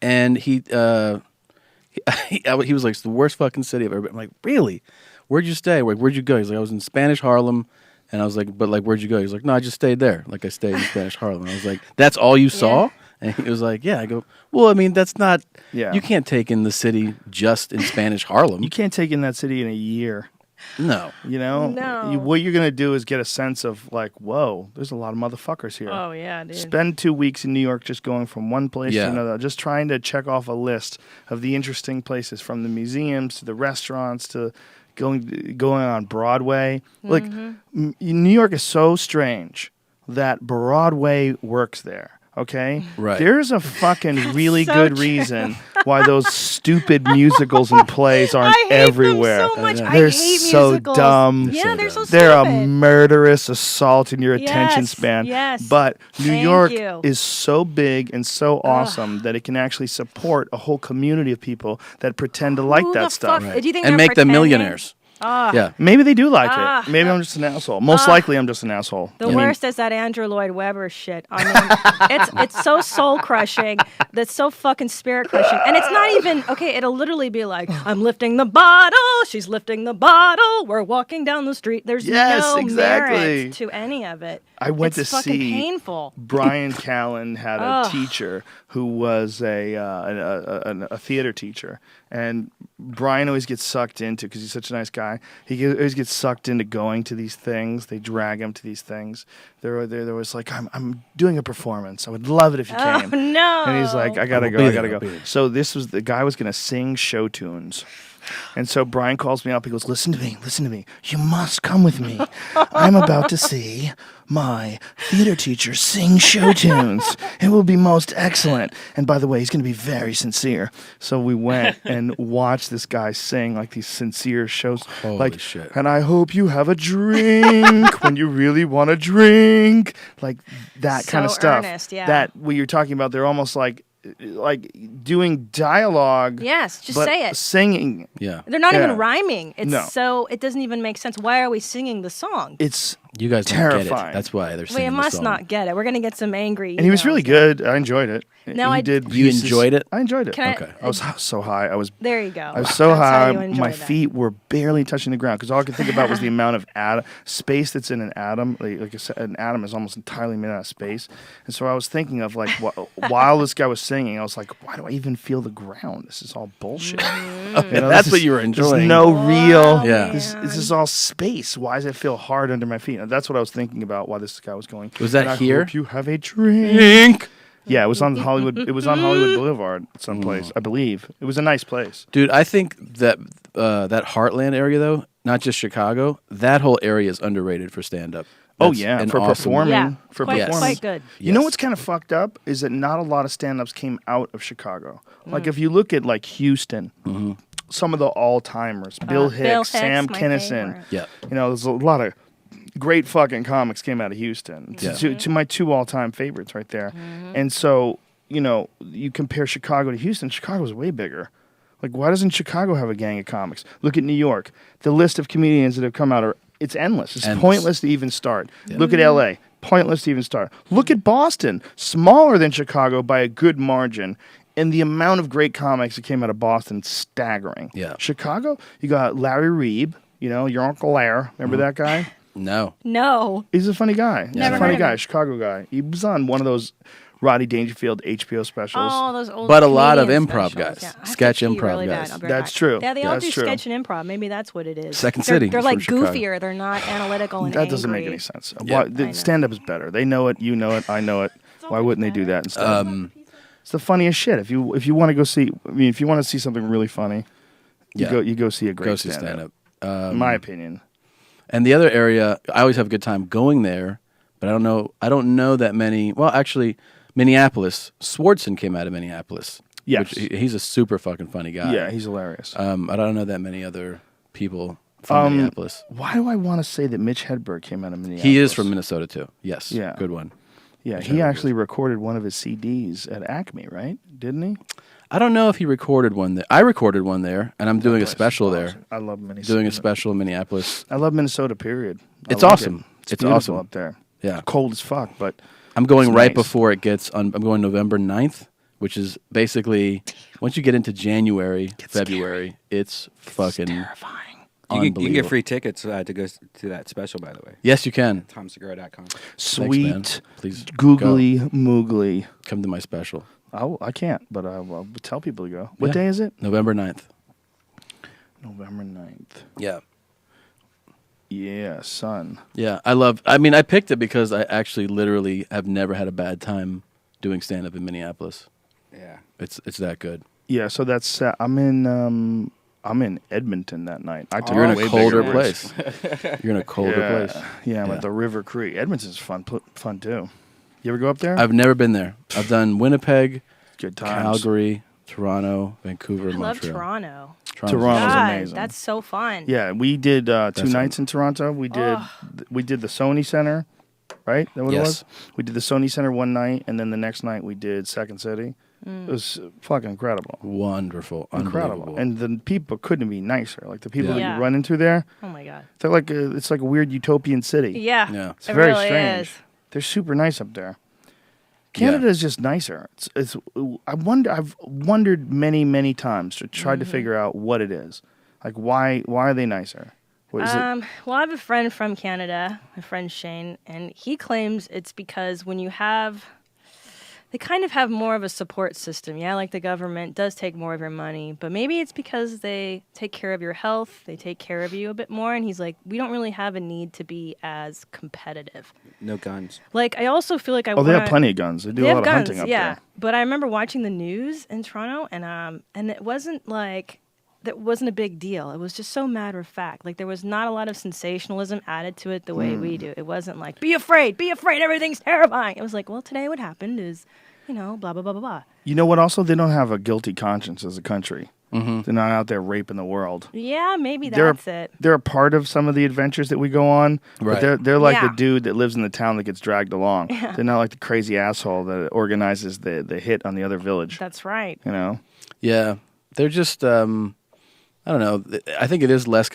and he was like, it's the worst fucking city I've ever been. I'm like, really? Where'd you stay? Like, where'd you go? He's like, I was in Spanish Harlem, and I was like, but like, where'd you go? He's like, no, I just stayed there. Like, I stayed in Spanish Harlem. And I was like, that's all you saw? And he was like, yeah. I go, well, I mean, that's not. Yeah. You can't take in the city just in Spanish Harlem. You can't take in that city in a year. No. No. What you're gonna do is get a sense of like, whoa, there's a lot of motherfuckers here. Oh, yeah, dude. Spend 2 weeks in New York just going from one place Yeah. to another, just trying to check off a list of the interesting places, from the museums to the restaurants to going on Broadway. Like, New York is so strange that Broadway works there. Okay, Right. There's a fucking really so good true. reason why those stupid musicals and plays aren't I hate everywhere. them so much. I They're hate so musicals. dumb. Yeah, they're so They're a stupid. murderous assault in your attention Yes, span. yes. But New Thank York you. is so big and so awesome that it can actually support a whole community of people that pretend to like Who that the stuff. fuck- Do you think And they're make them pretending? millionaires. Yeah. Maybe they do like Ah. it. Maybe I'm just an asshole. Most likely, I'm just an asshole. The worst is that Andrew Lloyd Webber shit. I mean, it's so soul crushing. That's so fucking spirit crushing. And it's not even okay. It'll literally be like, "I'm lifting the bottle. She's lifting the bottle. We're walking down the street." There's no merit to any of it. I went it's to fucking see painful. Brian Callen had a teacher who was a theater teacher, and Brian always gets sucked into, because he's such a nice guy, always gets sucked into going to these things. They drag him to these things. There was like, I'm doing a performance. I would love it if you came. Oh no! And he's like, I gotta go. So the guy was gonna sing show tunes. And so Brian calls me up. He goes, listen to me. You must come with me. I'm about to see my theater teacher sing show tunes. It will be most excellent. And by the way, he's going to be very sincere. So we went and watched this guy sing like these sincere shows. Holy shit. And I hope you have a drink when you really want to drink. Like that kind of stuff. Earnest, yeah. That what you're talking about, they're almost like doing dialogue. Yes, just but say it. Singing. Yeah. They're not even rhyming. It's No. so it doesn't even make sense. Why are we singing the song? It's You guys don't terrifying. get it. That's why they're singing We the must song. not get it. We're gonna get some angry. And he was really good. I enjoyed it. No, He I- did. You pieces- enjoyed it? I enjoyed it. Can I- Okay. I was so high. I was There you go. I was so That's how high, you enjoy my that. feet were barely touching the ground because all I could think about was the amount of space that's in an atom. An atom is almost entirely made out of space. And so I was thinking of while this guy was singing, I was like, why do I even feel the ground? This is all bullshit. You know, That's this what is- you were There's enjoying. no real. Yeah. This is all space. Why does it feel hard under my feet? And that's what I was thinking about while this guy was going. Was that "And I here? hope you have a drink. Yeah, it was on Hollywood. It was on Hollywood Boulevard, someplace, I believe. It was a nice place. Dude, I think that that Heartland area, though, not just Chicago, that whole area is underrated for stand-up. Oh That's yeah, an for awesome- performing. Yeah, For quite, performing. quite good. You know Yes. what's kind of fucked up is that not a lot of stand-ups came out of Chicago. Like if you look at like Houston, some of the all-timers, Bill Hicks, Sam my Kinison. favorite. Yeah. You know, there's a lot of great fucking comics came out of Houston. Yeah. To my two all-time favorites right there. And so, you know, you compare Chicago to Houston, Chicago's way bigger. Like, why doesn't Chicago have a gang of comics? Look at New York. The list of comedians that have come out it's endless. It's Endless. pointless to even start. Look at LA. Pointless to even start. Look at Boston. Smaller than Chicago by a good margin. And the amount of great comics that came out of Boston, staggering. Yeah. Chicago, you got Larry Reeb, you know, your Uncle Lair. Remember that guy? No. No. He's a funny guy. He's Never a funny heard of guy, him. Chicago guy. He was on one of those Rodney Dangerfield HBO specials. Oh, those old. But a lot of comedian improv specials. guys. Yeah, I have to Sketch pee improv really bad. guys. I'll be right That's back. true. Yeah, they all That's do true. sketch and improv. Maybe that's what it is. Second They're- City They're from like Chicago. goofier. They're not analytical and That doesn't make angry. any sense. Yeah. Why, I the know. stand-up is better. They know it. You know it. I know it. Why wouldn't they do that instead? It's the funniest shit. If you want to go see, if you want to see something really funny, you go see a great Go see stand-up. stand-up. In my opinion. And the other area, I always have a good time going there, but I don't know that many. Well, actually, Minneapolis. Swartzen came out of Minneapolis. Yes. He's a super fucking funny guy. Yeah, he's hilarious. I don't know that many other people from Minneapolis. Why do I want to say that Mitch Hedberg came out of Minneapolis? He is from Minnesota too. Yes. Yeah. Good one. Yeah, Mitch he Hedberg actually recorded one of his CDs at Acme, right? Didn't he? I don't know if he recorded one there. I recorded one there, and I'm doing a place is special there. awesome. I love Minnesota. Doing a special in Minneapolis. I love Minnesota, period. I It's like awesome. it. It's beautiful awesome. up there. Yeah. It's cold as fuck, but I'm going it's right nice. before it gets on. I'm going November 9th, which is basically once you get into January, February, it's fucking terrifying. You can unbelievable. get free tickets to go to that special, by the way. Yes, you can. TomSegura.com. Sweet, man. Please googly moogly. come to my special. I can't, but I'll tell people to go. What Yeah. day is it? November 9th. November 9th. Yeah. Yeah, son. Yeah, I picked it because I actually literally have never had a bad time doing stand up in Minneapolis. Yeah. It's that good. Yeah, so that's I'm in Edmonton that night. I took You're in way a colder bigger place. risk. You're in a colder Yeah, place. yeah, I'm Yeah. at the River Creek. Edmonton's fun too. You ever go up there? I've never been there. I've done Winnipeg, Good times. Calgary, Toronto, Vancouver, I love Montreal. Toronto. Toronto's Toronto's God, amazing. that's so fun. Yeah, we did 2 That's nights in Toronto. We did the Sony Center, right? That what it Yes. was? We did the Sony Center one night, and then the next night we did Second City. It was fucking incredible. Wonderful. Incredible. Unbelievable. And the people couldn't be nicer. Like the people that Yeah. you run into there, Oh my God. they're like it's like a weird utopian city. Yeah. Yeah. It's it very really strange. is. They're super nice up there. Canada is just nicer. It's I've wondered many times to try to figure out what it is. Like why are they nicer? What is it? Well, I have a friend from Canada, my friend Shane, and he claims it's because when you have, they kind of have more of a support system. Yeah, like the government does take more of your money, but maybe it's because they take care of your health, they take care of you a bit more. And he's like, we don't really have a need to be as competitive. No guns. Like, I also feel like They have plenty of guns. They do a lot of hunting up yeah. there. But I remember watching the news in Toronto, and it wasn't like that wasn't a big deal. It was just so matter of fact. Like there was not a lot of sensationalism added to it the way we do. It wasn't like be afraid, everything's terrifying. It was like, well, today what happened is, blah blah blah blah blah. You know what? Also, they don't have a guilty conscience as a country. Mm-hmm. They're not out there raping the world. Yeah, maybe that's it. They're a part of some of the adventures that we go on, Right. but they're like Yeah. the dude that lives in the town that gets dragged along. They're not like the crazy asshole that organizes the hit on the other village. That's right. You know? Yeah. They're just, I don't know. I think it is less,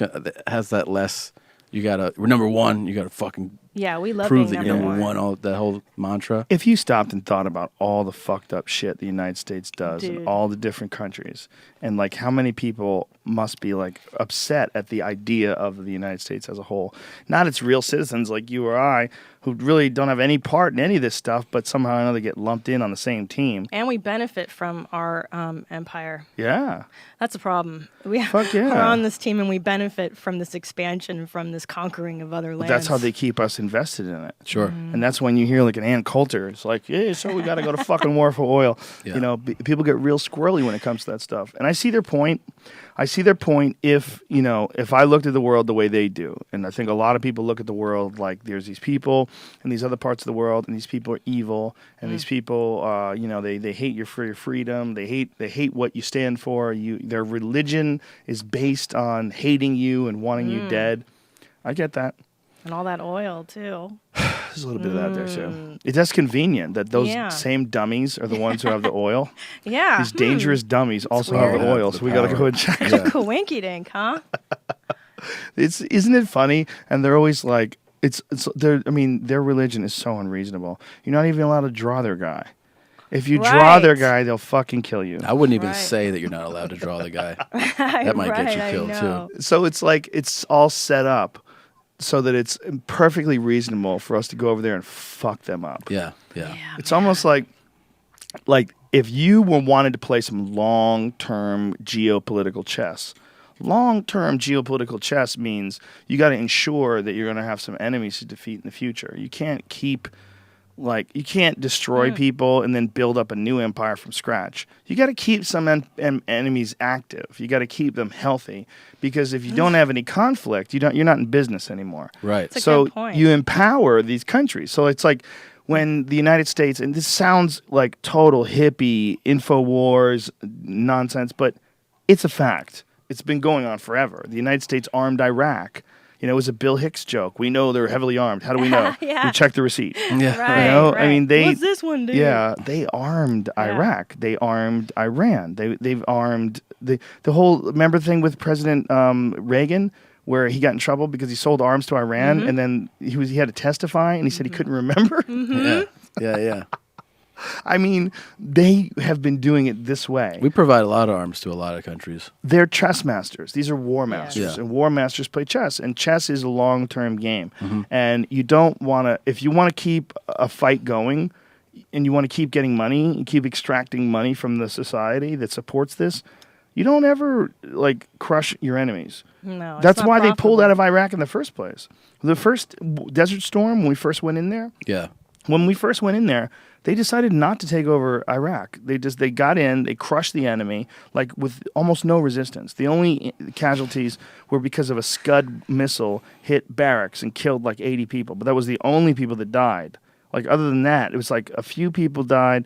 has that less, we're number one, you gotta fucking Yeah, we love prove being that you're number number one. one, all that whole mantra. If you stopped and thought about all the fucked up shit the United States does in Dude. all the different countries, and like how many people must be like upset at the idea of the United States as a whole, not its real citizens like you or I, who really don't have any part in any of this stuff, but somehow or another get lumped in on the same team. And we benefit from our empire. Yeah. That's a problem. We Fuck yeah. are on this team, and we benefit from this expansion, from this conquering of other lands. That's how they keep us invested in it. Sure. And that's when you hear like an Ann Coulter. It's like, yeah, so we got to go to fucking war for oil. Yeah. You know, people get real squirrely when it comes to that stuff. And I see their point. I see their point if I looked at the world the way they do. And I think a lot of people look at the world like there's these people in these other parts of the world, and these people are evil, and these people, they hate you for your freedom. They hate what you stand for. Their religion is based on hating you and wanting you dead. I get that. And all that oil, too. There's a little bit of that there, too. It's just convenient that those Yeah. same dummies are the ones who have the oil. Yeah. These dangerous dummies also have weird. the oil, so we got to go and check. Coinky dink, huh? Isn't it funny? And they're always like, their religion is so unreasonable. You're not even allowed to draw their guy. If you draw their Right. guy, they'll fucking kill you. I wouldn't even Right. say that you're not allowed to draw the guy. That might get you Right, I killed, know. too. So it's like it's all set up so that it's perfectly reasonable for us to go over there and fuck them up. Yeah. It's almost like if you wanted to play some long-term geopolitical chess. Long-term geopolitical chess means you got to ensure that you're going to have some enemies to defeat in the future. You can't you can't destroy people and then build up a new empire from scratch. You got to keep some enemies active. You got to keep them healthy, because if you don't have any conflict, you're not in business anymore. Right. That's a So good point. you empower these countries. So it's like when the United States, and this sounds like total hippie InfoWars nonsense, but it's a fact. It's been going on forever. The United States armed Iraq. It was a Bill Hicks joke. We know they're heavily armed. How do we know? Yeah. We checked the receiit. Yeah. Right, I mean, they. What's this one do? Yeah, they armed Iraq. They armed Iran. They've armed the whole. Remember the thing with President Reagan, where he got in trouble because he sold arms to Iran, and then he had to testify, and he said he couldn't remember. Yeah. I mean, they have been doing it this way. We provide a lot of arms to a lot of countries. They're chess masters. These are war masters, Yeah. and war masters play chess. And chess is a long-term game. And you don't want to, if you want to keep a fight going, and you want to keep getting money, and keep extracting money from the society that supports this, you don't ever crush your enemies. No, it's That's not why they pulled profitable. out of Iraq in the first place. The first Desert Storm, when we first went in there, they decided not to take over Iraq. They got in, they crushed the enemy, with almost no resistance. The only casualties were because of a Scud missile hit barracks and killed 80 people. But that was the only people that died. Other than that, it was a few people died,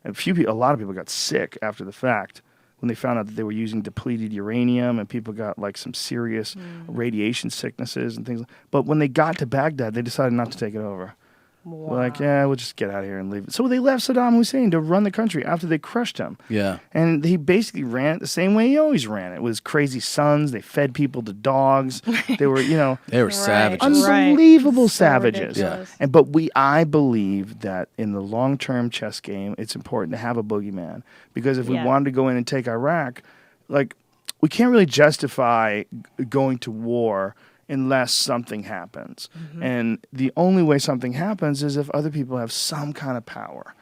and a lot of people got sick after the fact when they found out that they were using depleted uranium, and people got some serious radiation sicknesses and things. But when they got to Baghdad, they decided not to take it over. Wow. Like, yeah, we'll just get out of here and leave. So they left Saddam Hussein to run the country after they crushed him. Yeah. And he basically ran it the same way he always ran it, with his crazy sons. They fed people to dogs. They were, They were savages. unbelievable So savages. ridiculous. And but I believe that in the long-term chess game, it's important to have a boogeyman, because if we Yeah. wanted to go in and take Iraq, like, we can't really justify going to war unless something happens. And the only way something happens is if other people have some kind of power.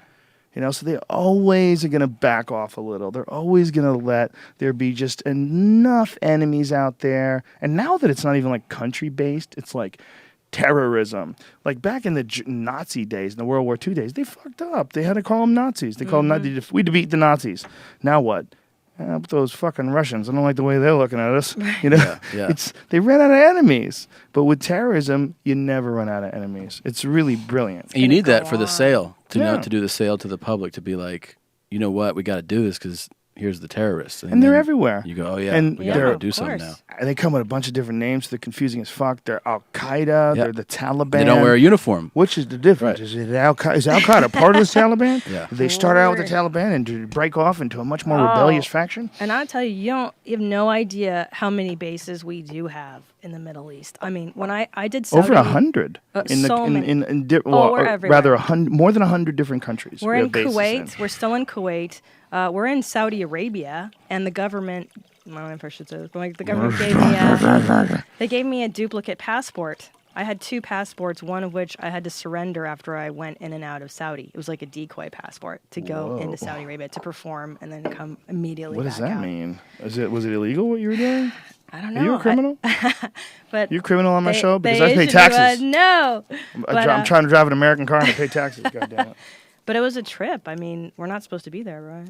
So they always are going to back off a little. They're always going to let there be just enough enemies out there. And now that it's not even like country-based, it's like terrorism. Like back in the Nazi days, in the World War II days, they fucked up. They had to call them Nazis. They called them Nazis. We defeat the Nazis. Now what? Those fucking Russians. I don't like the way they're looking at us. Yeah. They ran out of enemies. But with terrorism, you never run out of enemies. It's really brilliant. And you need that for the sale to Yeah. know to do the sale to the public, to be like, you know what, we got to do this because here's the terrorists, And they're then everywhere. You go, oh yeah, And we got to they're- go do something now. And they come with a bunch of different names. They're confusing as fuck. They're Al Qaeda. Yeah. They're the Taliban. They don't wear a uniform. Which is the difference? Right. Is it Al Qaeda part of the Taliban? Yeah. They start out with the Taliban and to break off into a much more rebellious faction. And I'll tell you, you have no idea how many bases we do have in the Middle East. I mean, when I did Saudi, Over 100 so many. or we're everywhere. rather 100, more than 100 different countries. We're we in have bases Kuwait. in. We're still in Kuwait. We're in Saudi Arabia, and the government. I don't know if I should say this, but like the government gave me a duplicate passport. I had 2 passports, one of which I had to surrender after I went in and out of Saudi. It was like a decoy passport to go into Saudi Arabia to perform and then come immediately What back does that out. mean? Was it illegal what you were doing? I don't know. Are you a criminal? But You a criminal on my they- show? Because they I pay issued- taxes. no. But, I'm trying to drive an American car and I pay taxes. God damn it. But it was a trip. I mean, we're not supposed to be there, right?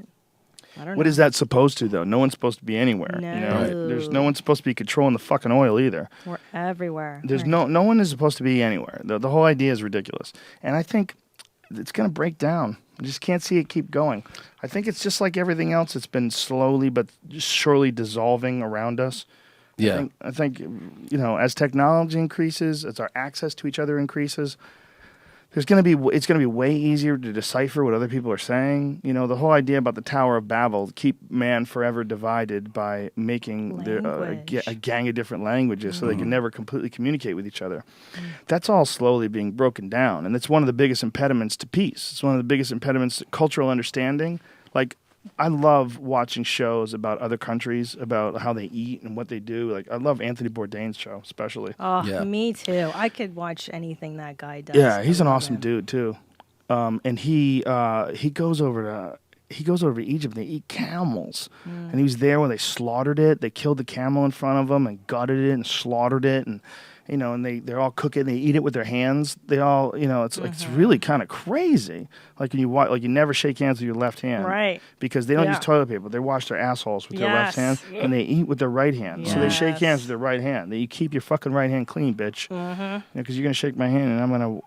I don't know. What is that supposed to, though? No one's supposed to be anywhere. No. There's no one's supposed to be controlling the fucking oil either. We're everywhere. There's Right. no one is supposed to be anywhere. The whole idea is ridiculous, and I think it's going to break down. I just can't see it keep going. I think it's just like everything else. It's been slowly but surely dissolving around us. Yeah. I think as technology increases, as our access to each other increases, it's going to be way easier to decipher what other people are saying. The whole idea about the Tower of Babel, keep man forever divided by making a gang of different languages so they can never completely communicate with each other. That's all slowly being broken down, and it's one of the biggest impediments to peace. It's one of the biggest impediments to cultural understanding. Like, I love watching shows about other countries, about how they eat and what they do. Like, I love Anthony Bourdain's show, especially. Oh, Yeah. me too. I could watch anything that guy does. Yeah, he's I an love awesome him. dude too. And he goes over to Egypt. They eat camels, and he was there when they slaughtered it. They killed the camel in front of him and gutted it and slaughtered it, and and they're all cooking. They eat it with their hands. They all it's really kind of crazy. Like when you never shake hands with your left hand, Right. Because they don't Yeah. use toilet paper. They wash their assholes with their left hand, and they eat with their right hand. So they shake Yes. hands with their right hand. You keep your fucking right hand clean, bitch. Because you're gonna shake my hand, and I'm gonna.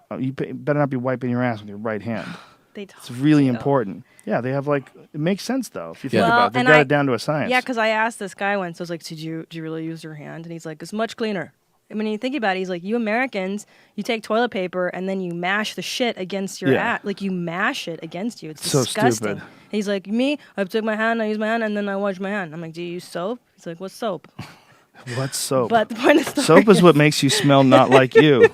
Better not be wiping your ass with your right hand. They It's really important. Yeah, they have it makes sense though if you think Yeah. about it. They've and got it down to a science. Yeah, because I asked this guy once. I was like, "Did you really use your hand?" And he's like, "It's much cleaner." And when you think about it, he's like, "You Americans, you take toilet paper and then you mash the shit against your Yeah. ass. Like you mash it against you. It's So disgusting." stupid. He's like, "Me, I take my hand, I use my hand, and then I wash my hand." I'm like, "Do you use soap?" He's like, "What soap?" What soap? But the point of the story Soap is what makes you smell not like you.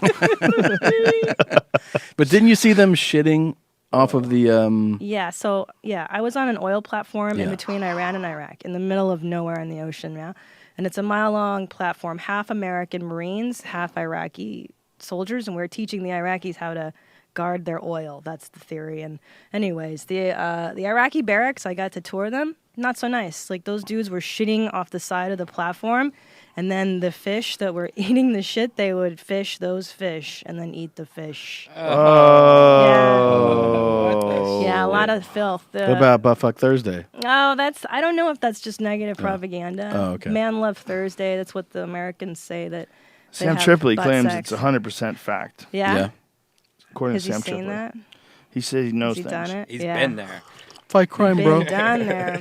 But didn't you see them shitting off of the? I was on an oil platform in Yeah. between Iran and Iraq, in the middle of nowhere in the ocean, yeah. And it's a mile-long platform, half American Marines, half Iraqi soldiers, and we're teaching the Iraqis how to guard their oil. That's the theory. And anyways, the Iraqi barracks, I got to tour them. Not so nice. Like those dudes were shitting off the side of the platform, and then the fish that were eating the shit, they would fish those fish and then eat the fish. Oh. Yeah, a lot of filth. What about Buttfuck Thursday? Oh, I don't know if that's just negative propaganda. Oh, okay. Man Love Thursday, that's what the Americans say that they Sam have Tripoli butt claims sex. it's 100% fact. Yeah? According Has to he Sam seen Tripoli. that? He said he knows Has he things. done it? He's Yeah. been there. Fight crime, Been bro. down there.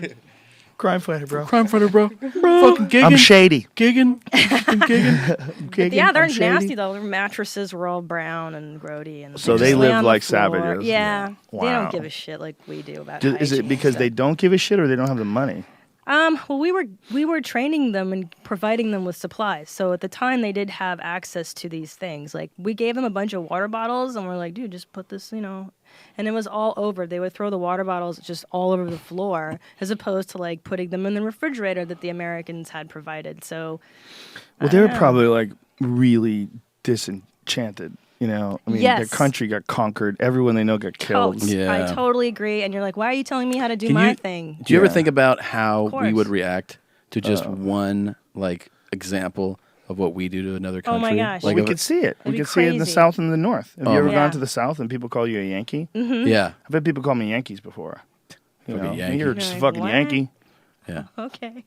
Crime fighter, bro. Crime fighter, bro. Fucking gigging. I'm shady. Gigging. Gigging. Yeah, they're I'm shady. nasty though. Their mattresses were all brown and grody, and So they just lay live on the like floor. savages. Yeah, they Wow. don't give a shit like we do about. Is it hygiene because stuff. they don't give a shit or they don't have the money? Well, we were training them and providing them with supplies. So at the time, they did have access to these things. Like we gave them a bunch of water bottles, and we're like, dude, just put this, And it was all over. They would throw the water bottles just all over the floor, as opposed to like putting them in the refrigerator that the Americans had provided. So, Well, they were probably like really disenchanted. I mean, Yes. their country got conquered. Everyone they know got killed. totes. Yeah. I totally agree. And you're like, why are you telling me how to do Can my you- thing? Do you ever Yeah. think about how we course. would react to just one like example of what we do to another Oh country? my gosh. Like we if could see it. We be could see it in the crazy. South and the North. Have you ever Yeah. gone to the South and people call you a Yankee? yeah, I've had people call me Yankees before. Fucking Yankee. You're just a Like, fucking what? Yankee. yeah. Okay.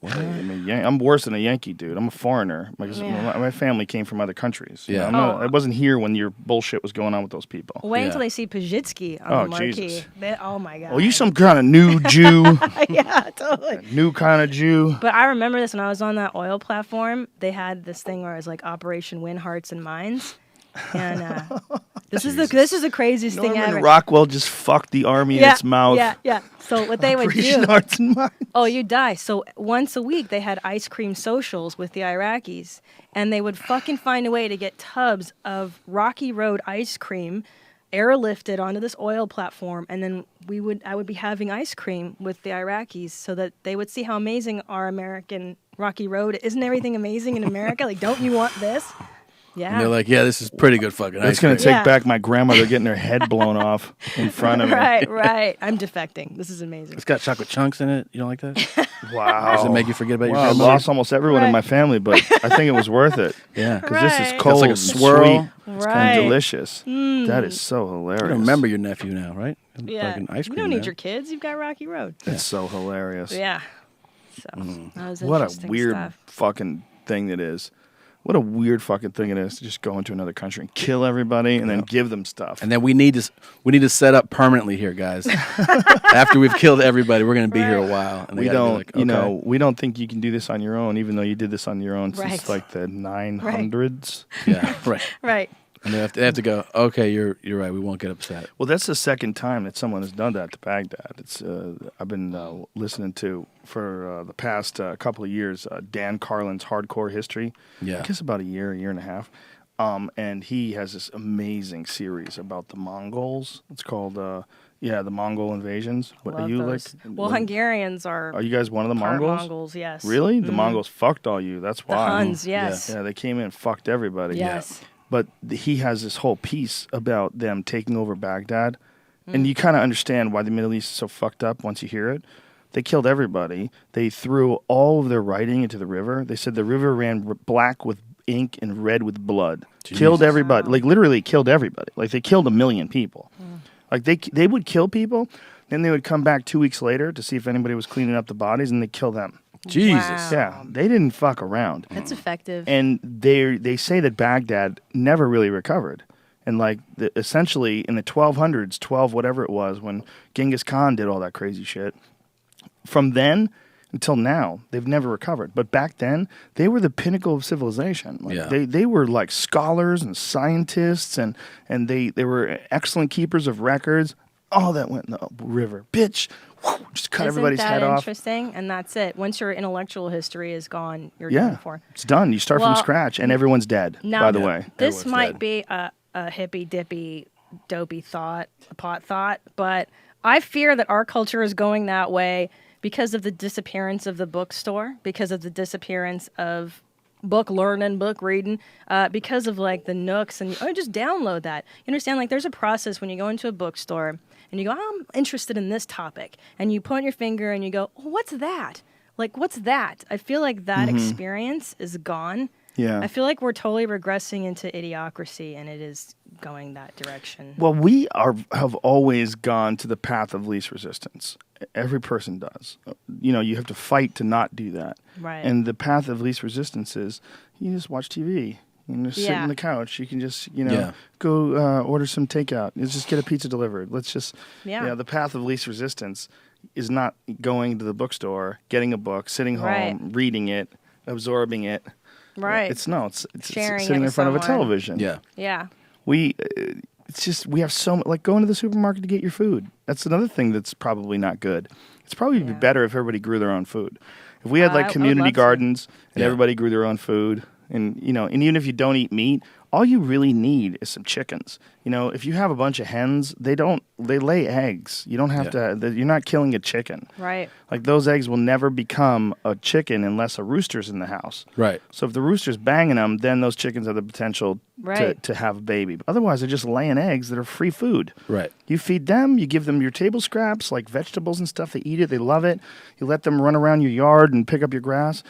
I'm worse than a Yankee, dude. I'm a foreigner. Yeah. My family came from other countries. Yeah. I wasn't here when your bullshit was going on with those people. Wait Yeah. until they see Pazsitzky on Oh, the marquee. Jesus. Oh my god. Oh, you some kind of new Jew, yeah, totally. new kind of Jew. But I remember this when I was on that oil platform. They had this thing where it was like Operation Win Hearts and Minds, and this is the craziest thing Norman ever. Rockwell just fucked the army in yeah, its mouth. Yeah. So what they would Operation do? Hearts and Minds. Oh, you die. So once a week they had ice cream socials with the Iraqis, and they would fucking find a way to get tubs of Rocky Road ice cream airlifted onto this oil platform, and then I would be having ice cream with the Iraqis so that they would see how amazing our American Rocky Road. Isn't everything amazing in America? Like, don't you want this? Yeah. And they're like, yeah, this is pretty good fucking ice It's going cream. to take Yeah. back my grandmother getting her head blown off in front of me. Right. I'm defecting. This is amazing. It's got chocolate chunks in it. You don't like that? Wow. Does it make you forget about your Wow, I grandmother? lost almost everyone in Right. my family, but I think it was worth it. Yeah. Because this is Right. cold, It's like a and swirl. sweet, Right. and delicious. That is so hilarious. You don't remember your nephew now, right? Yeah. Fucking ice You cream. don't need man. your kids. You've got Rocky Road. That's so hilarious. Yeah. So that was What a interesting weird stuff. fucking thing it is. What a weird fucking thing it is to just go into another country and kill everybody and then give them stuff. And then we need to set up permanently here, guys. After we've killed everybody, we're going to be here a while. And they we gotta be don't, like, okay. we don't think you can do this on your own, even though you did this on your own Right. since like the 900s. Yeah, right. Right. And they have to go. Okay, you're right. We won't get upset. Well, that's the second time that someone has done that to Baghdad. It's I've been listening to for the past couple of years Dan Carlin's Hardcore History. Yeah. I guess about a year and a half. And he has this amazing series about the Mongols. It's called the Mongol invasions. What, Love are you those. like? Well, Hungarians are Are you guys one of the part Mongols? Mongols, yes. Really? The Mongols fucked all you. That's The why. Huns, yes. Yeah, they came in and fucked everybody. Yes. But he has this whole piece about them taking over Baghdad. And you kind of understand why the Middle East is so fucked up once you hear it. They killed everybody. They threw all of their writing into the river. They said the river ran black with ink and red with blood. Killed everybody. Like literally killed everybody. Like they killed 1 million people. Like they would kill people. Then they would come back 2 weeks later to see if anybody was cleaning up the bodies and they'd kill them. Jesus. Wow. Yeah, they didn't fuck around. That's effective. And they say that Baghdad never really recovered. And like essentially in the 1200s, 12 whatever it was, when Genghis Khan did all that crazy shit, from then until now, they've never recovered. But back then, they were the pinnacle of civilization. Like Yeah. they were like scholars and scientists, and they were excellent keepers of records. All that went in the river. Bitch, whew, just cut everybody's head off. Interesting? And that's it. Once your intellectual history is gone, you're Yeah, done for. it's done. You start from Well, scratch, and everyone's dead, Now, by the way. this Everyone's might dead. be a hippy dippy, dopey thought, a pot thought, but I fear that our culture is going that way because of the disappearance of the bookstore, because of the disappearance of book learning, book reading, because of like the nooks and just download that. You understand? Like there's a process when you go into a bookstore and you go, I'm interested in this topic, and you point your finger and you go, oh, what's that? Like, what's that? I feel like that experience is gone. Yeah. I feel like we're totally regressing into idiocracy, and it is going that direction. Well, have always gone to the path of least resistance. Every person does. You have to fight to not do that. Right. And the path of least resistance is you just watch TV. You can just sit Yeah. on the couch. You can just, Yeah. go order some takeout. Let's just get a pizza delivered. Let's just, Yeah. the path of least resistance is not going to the bookstore, getting a book, sitting home, Right. reading it, absorbing it. Right. It's Sharing sitting it in with front of a someone. television. Yeah. Yeah. It's just we have so much, like going to the supermarket to get your food. That's another thing that's probably not good. It's probably be better if everybody grew their own food. If we had I like would community love to. gardens and Yeah. everybody grew their own food, and and even if you don't eat meat, all you really need is some chickens. If you have a bunch of hens, they lay eggs. You don't have to. You're not killing a chicken. Right. Like those eggs will never become a chicken unless a rooster's in the house. Right. So if the rooster's banging them, then those chickens have the potential Right. to have a baby. But otherwise, they're just laying eggs that are free food. Right. You feed them, you give them your table scraps, like vegetables and stuff. They eat it, they love it. You let them run around your yard and pick up your grass.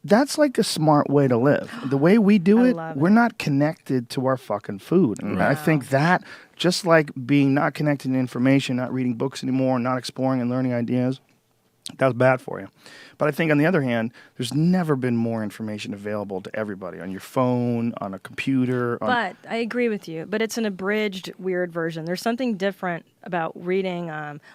That's like a smart way to live. The way we do I it, love we're it. not connected to our fucking food. And I think that, just like being not connected to information, not reading books anymore, not exploring and learning ideas, that's bad for you. But I think on the other hand, there's never been more information available to everybody on your phone, on a computer. But I agree with you. But it's an abridged, weird version. There's something different about reading.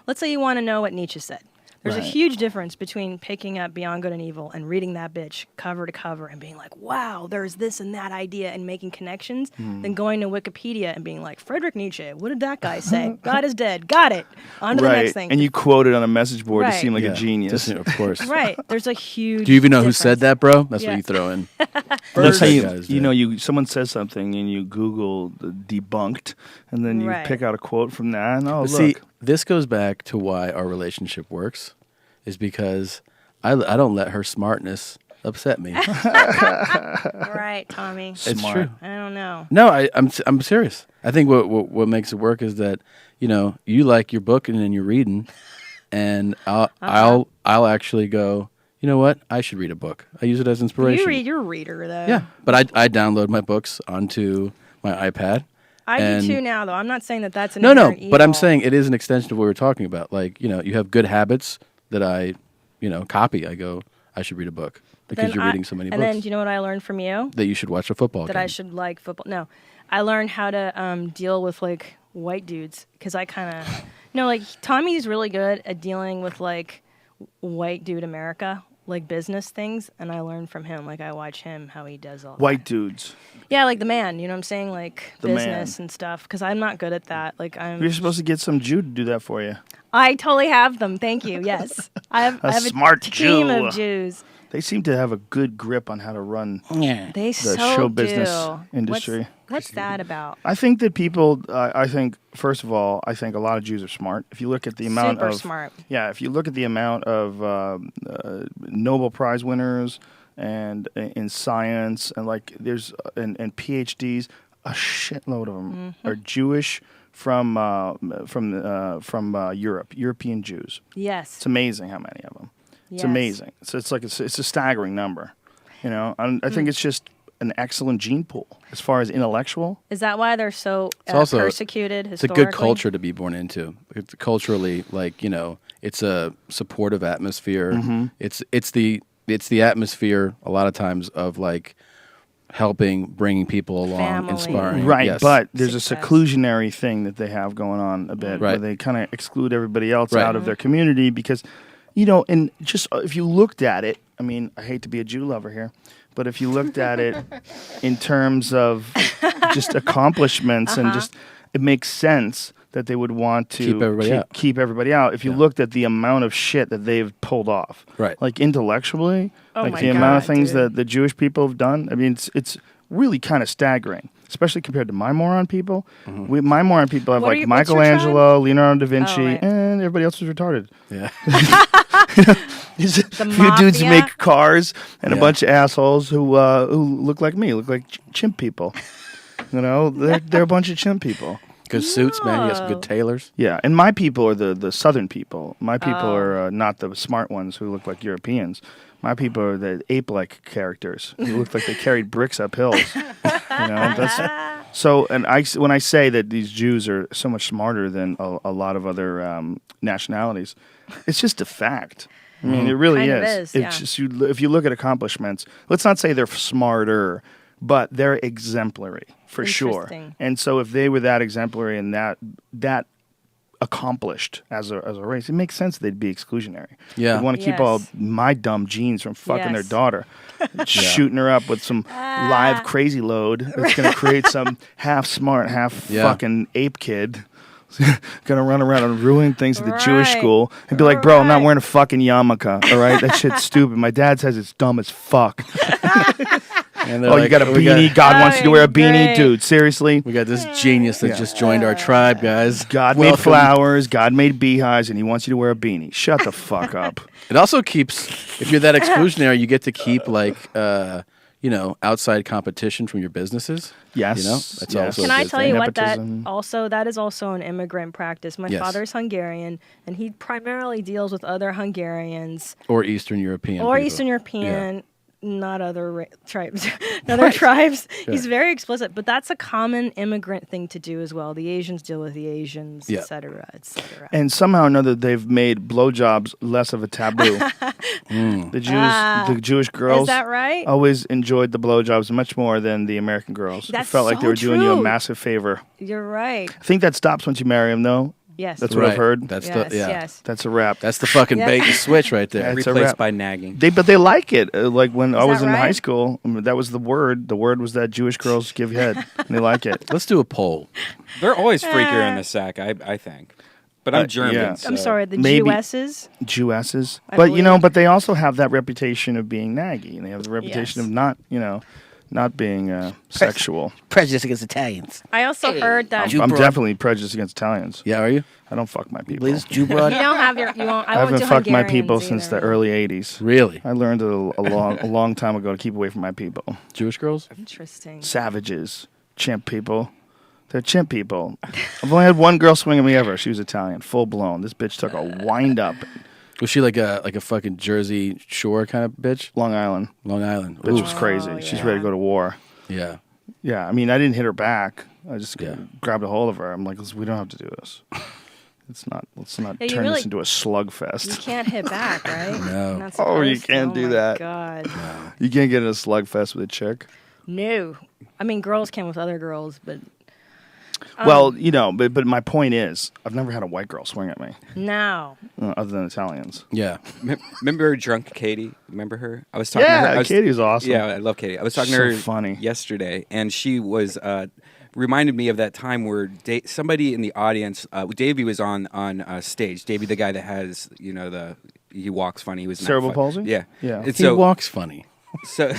Let's say you want to know what Nietzsche said. There's a Right. huge difference between picking up Beyond Good and Evil and reading that bitch cover to cover and being like, wow, there's this and that idea and making connections, than going to Wikipedia and being like, Friedrich Nietzsche, what did that guy say? God is dead. Got it. On to the next thing. And you quote it on a message board to Right. seem like Yeah. a genius. Of course. Right. There's a huge Do you even know who said difference. that, bro? That's Yeah. what you throw in. That's how That you, guy is you dead. know, someone says something and you Google the debunked, and then you Right. pick out a quote from that. And But look, see, this goes back to why our relationship works, is because I don't let her smartness upset me. Right, Tommy. It's Smart. true. I don't know. No, I'm serious. I think what makes it work is that you like your book and then you're reading, and I'll actually go. You know what? I should read a book. I use it as inspiration. You're a reader, though. Yeah, but I download my books onto my iPad. I and- do too now, though. I'm not saying that that's an No, inherent but I'm evil. saying it is an extension of what we were talking about. Like, you have good habits that I, copy. I go, I should read a book because Then you're reading so many and books. then, do you know what I learned from you? That you should watch a football That game. I should like football. No, I learned how to deal with like white dudes because I kind of like Tommy's really good at dealing with like white dude America, like business things, and I learned from him. Like I watch him how he does all white that. dudes. Yeah, like the man. You know what I'm saying? Like The business man. and stuff. Because I'm not good at that. Like You're supposed to get some Jew to do that for you. I totally have them. Thank you. Yes, I have smart a team Jew. of Jews. They seem to have a good grip on how to run. Yeah. They The so show business do. industry. What's that about? I think that people. I think first of all, I think a lot of Jews are smart. If you look at the amount Super of smart. yeah, if you look at the amount of Nobel Prize winners and in science and like there's and PhDs, a shitload of them are Jewish from Europe, European Jews. Yes. It's amazing how many of them. It's Yes. amazing. So it's like it's a staggering number. And I think it's just an excellent gene pool as far as intellectual. Is that why they're so It's also persecuted It's a historically? good culture to be born into. It's culturally, like, it's a supportive atmosphere. Mm-hmm. It's the atmosphere a lot of times of like helping, bringing people along, Family. inspiring. Right, Yes. but there's Success. a seclusionary thing that they have going on a bit where Right. they kind of exclude everybody else Right. out of their community because, and just if you looked at it, I mean, I hate to be a Jew lover here, but if you looked at it in terms of just accomplishments and just, it makes sense that they would want to Keep everybody out. If you looked at the amount of shit that they've pulled off, Right. like intellectually, Oh like my the amount of God, things dude. that the Jewish people have done. I mean, it's really kind of staggering, especially compared to my moron people. My moron people have What are like your- what's your Michelangelo, Leonardo da Vinci, right. and everybody else was retarded. Yeah. A few dudes who mafia? make cars and a Yeah. bunch of assholes who look like me, look like chimp people. They're a bunch of chimp people. Good suits, man. You got some No. good tailors. Yeah, and my people are the southern people. My people Oh. are not the smart ones who look like Europeans. My people are the ape-like characters who look like they carried bricks up hills. That's so. And when I say that these Jews are so much smarter than a lot of other nationalities, it's just a fact. I mean, it really Kind of is. is, yeah. It's just if you look at accomplishments, let's not say they're smarter, but they're exemplary for sure. Interesting. And so if they were that exemplary and that accomplished as a race. It makes sense they'd be exclusionary. Yeah. They want to keep Yes. all my dumb genes from fucking their Yes. daughter, shooting her up with some live crazy load that's going to create some half smart, half fucking ape kid. Gonna run around and ruin things at the Jewish school and be like, bro, I'm not wearing a fucking yarmulke. All right, that shit's stupid. My dad says it's dumb as fuck. And Oh, you got a beanie? God wants you to wear a beanie, great. dude. Seriously? We got this genius that just joined our tribe, guys. God made flowers, God made beehives, and he wants you to wear a beanie. Shut the fuck up. It also keeps, if you're that exclusionary, you get to keep like, outside competition from your businesses. Yes. You know, that's yes. also. Can a I good tell thing. you what Nepotism. that is also an immigrant practice. My Yes. father's Hungarian, and he primarily deals with other Hungarians Or Eastern European. or people. Eastern European, not other tribes. Other tribes. He's very explicit, but that's a common immigrant thing to do as well. The Asians deal with the Asians, Yeah. et cetera, et cetera. And somehow or another, they've made blowjobs less of a taboo. The Jewish girls Is that right? always enjoyed the blowjobs much more than the American girls. It That's felt like so they were doing you a true. massive favor. You're right. I think that stops once you marry them, though. Yes. That's what I've heard. That's yes, yeah. yes. That's a wrap. That's the fucking Yeah. bait and switch right there. That's a Replaced wrap. by nagging. But they like it. Like when I Is was that in high right? school, that was the word. The word was that Jewish girls give head, and they like it. Let's do a poll. They're always freakier in the sack, I think. But I'm German. yeah. So. I'm sorry, the Maybe- Jewesses. Jewesses, I but believe. but they also have that reputation of being naggy, and they have the reputation Yes. of not being sexual. Prejudice against Italians. I also heard that I'm definitely prejudiced against Italians. Yeah, are you? I don't fuck my people. Jew you broad? don't have your. You won't. I I won't haven't do fucked my Hungarians people since the either. early '80s. Really? I learned a long time ago to keep away from my people. Jewish girls? Interesting. Savages, chimp people. They're chimp people. I've only had one girl swing at me ever. She was Italian, full blown. This bitch took a wind up. Was she like a fucking Jersey Shore kind of bitch? Long Island. Long Island. Bitch Ooh. was crazy. She's yeah. ready to go to war. Yeah. Yeah, I mean, I didn't hit her back. I just Yeah. grabbed a hold of her. I'm like, we don't have to do this. Let's not Yeah, you turn really- this into a You slugfest. can't hit back, right? No. You're not Oh, you supposed to. can't do my that. God. You can't get in a slugfest with a chick. No. I mean, girls can with other girls, but Well, but my point is, I've never had a white girl swing at me, now. other than Italians. Yeah. Remember drunk Katie? Remember her? I was talking to her. I was, Katie was awesome. Yeah, I love Katie. I was talking So to her funny. yesterday, and she was reminded me of that time where somebody in the audience, Davey was on stage. Davey, the guy that has he walks funny. He was not Cerebral fun- palsy? Yeah, Yeah. And He walks funny. So,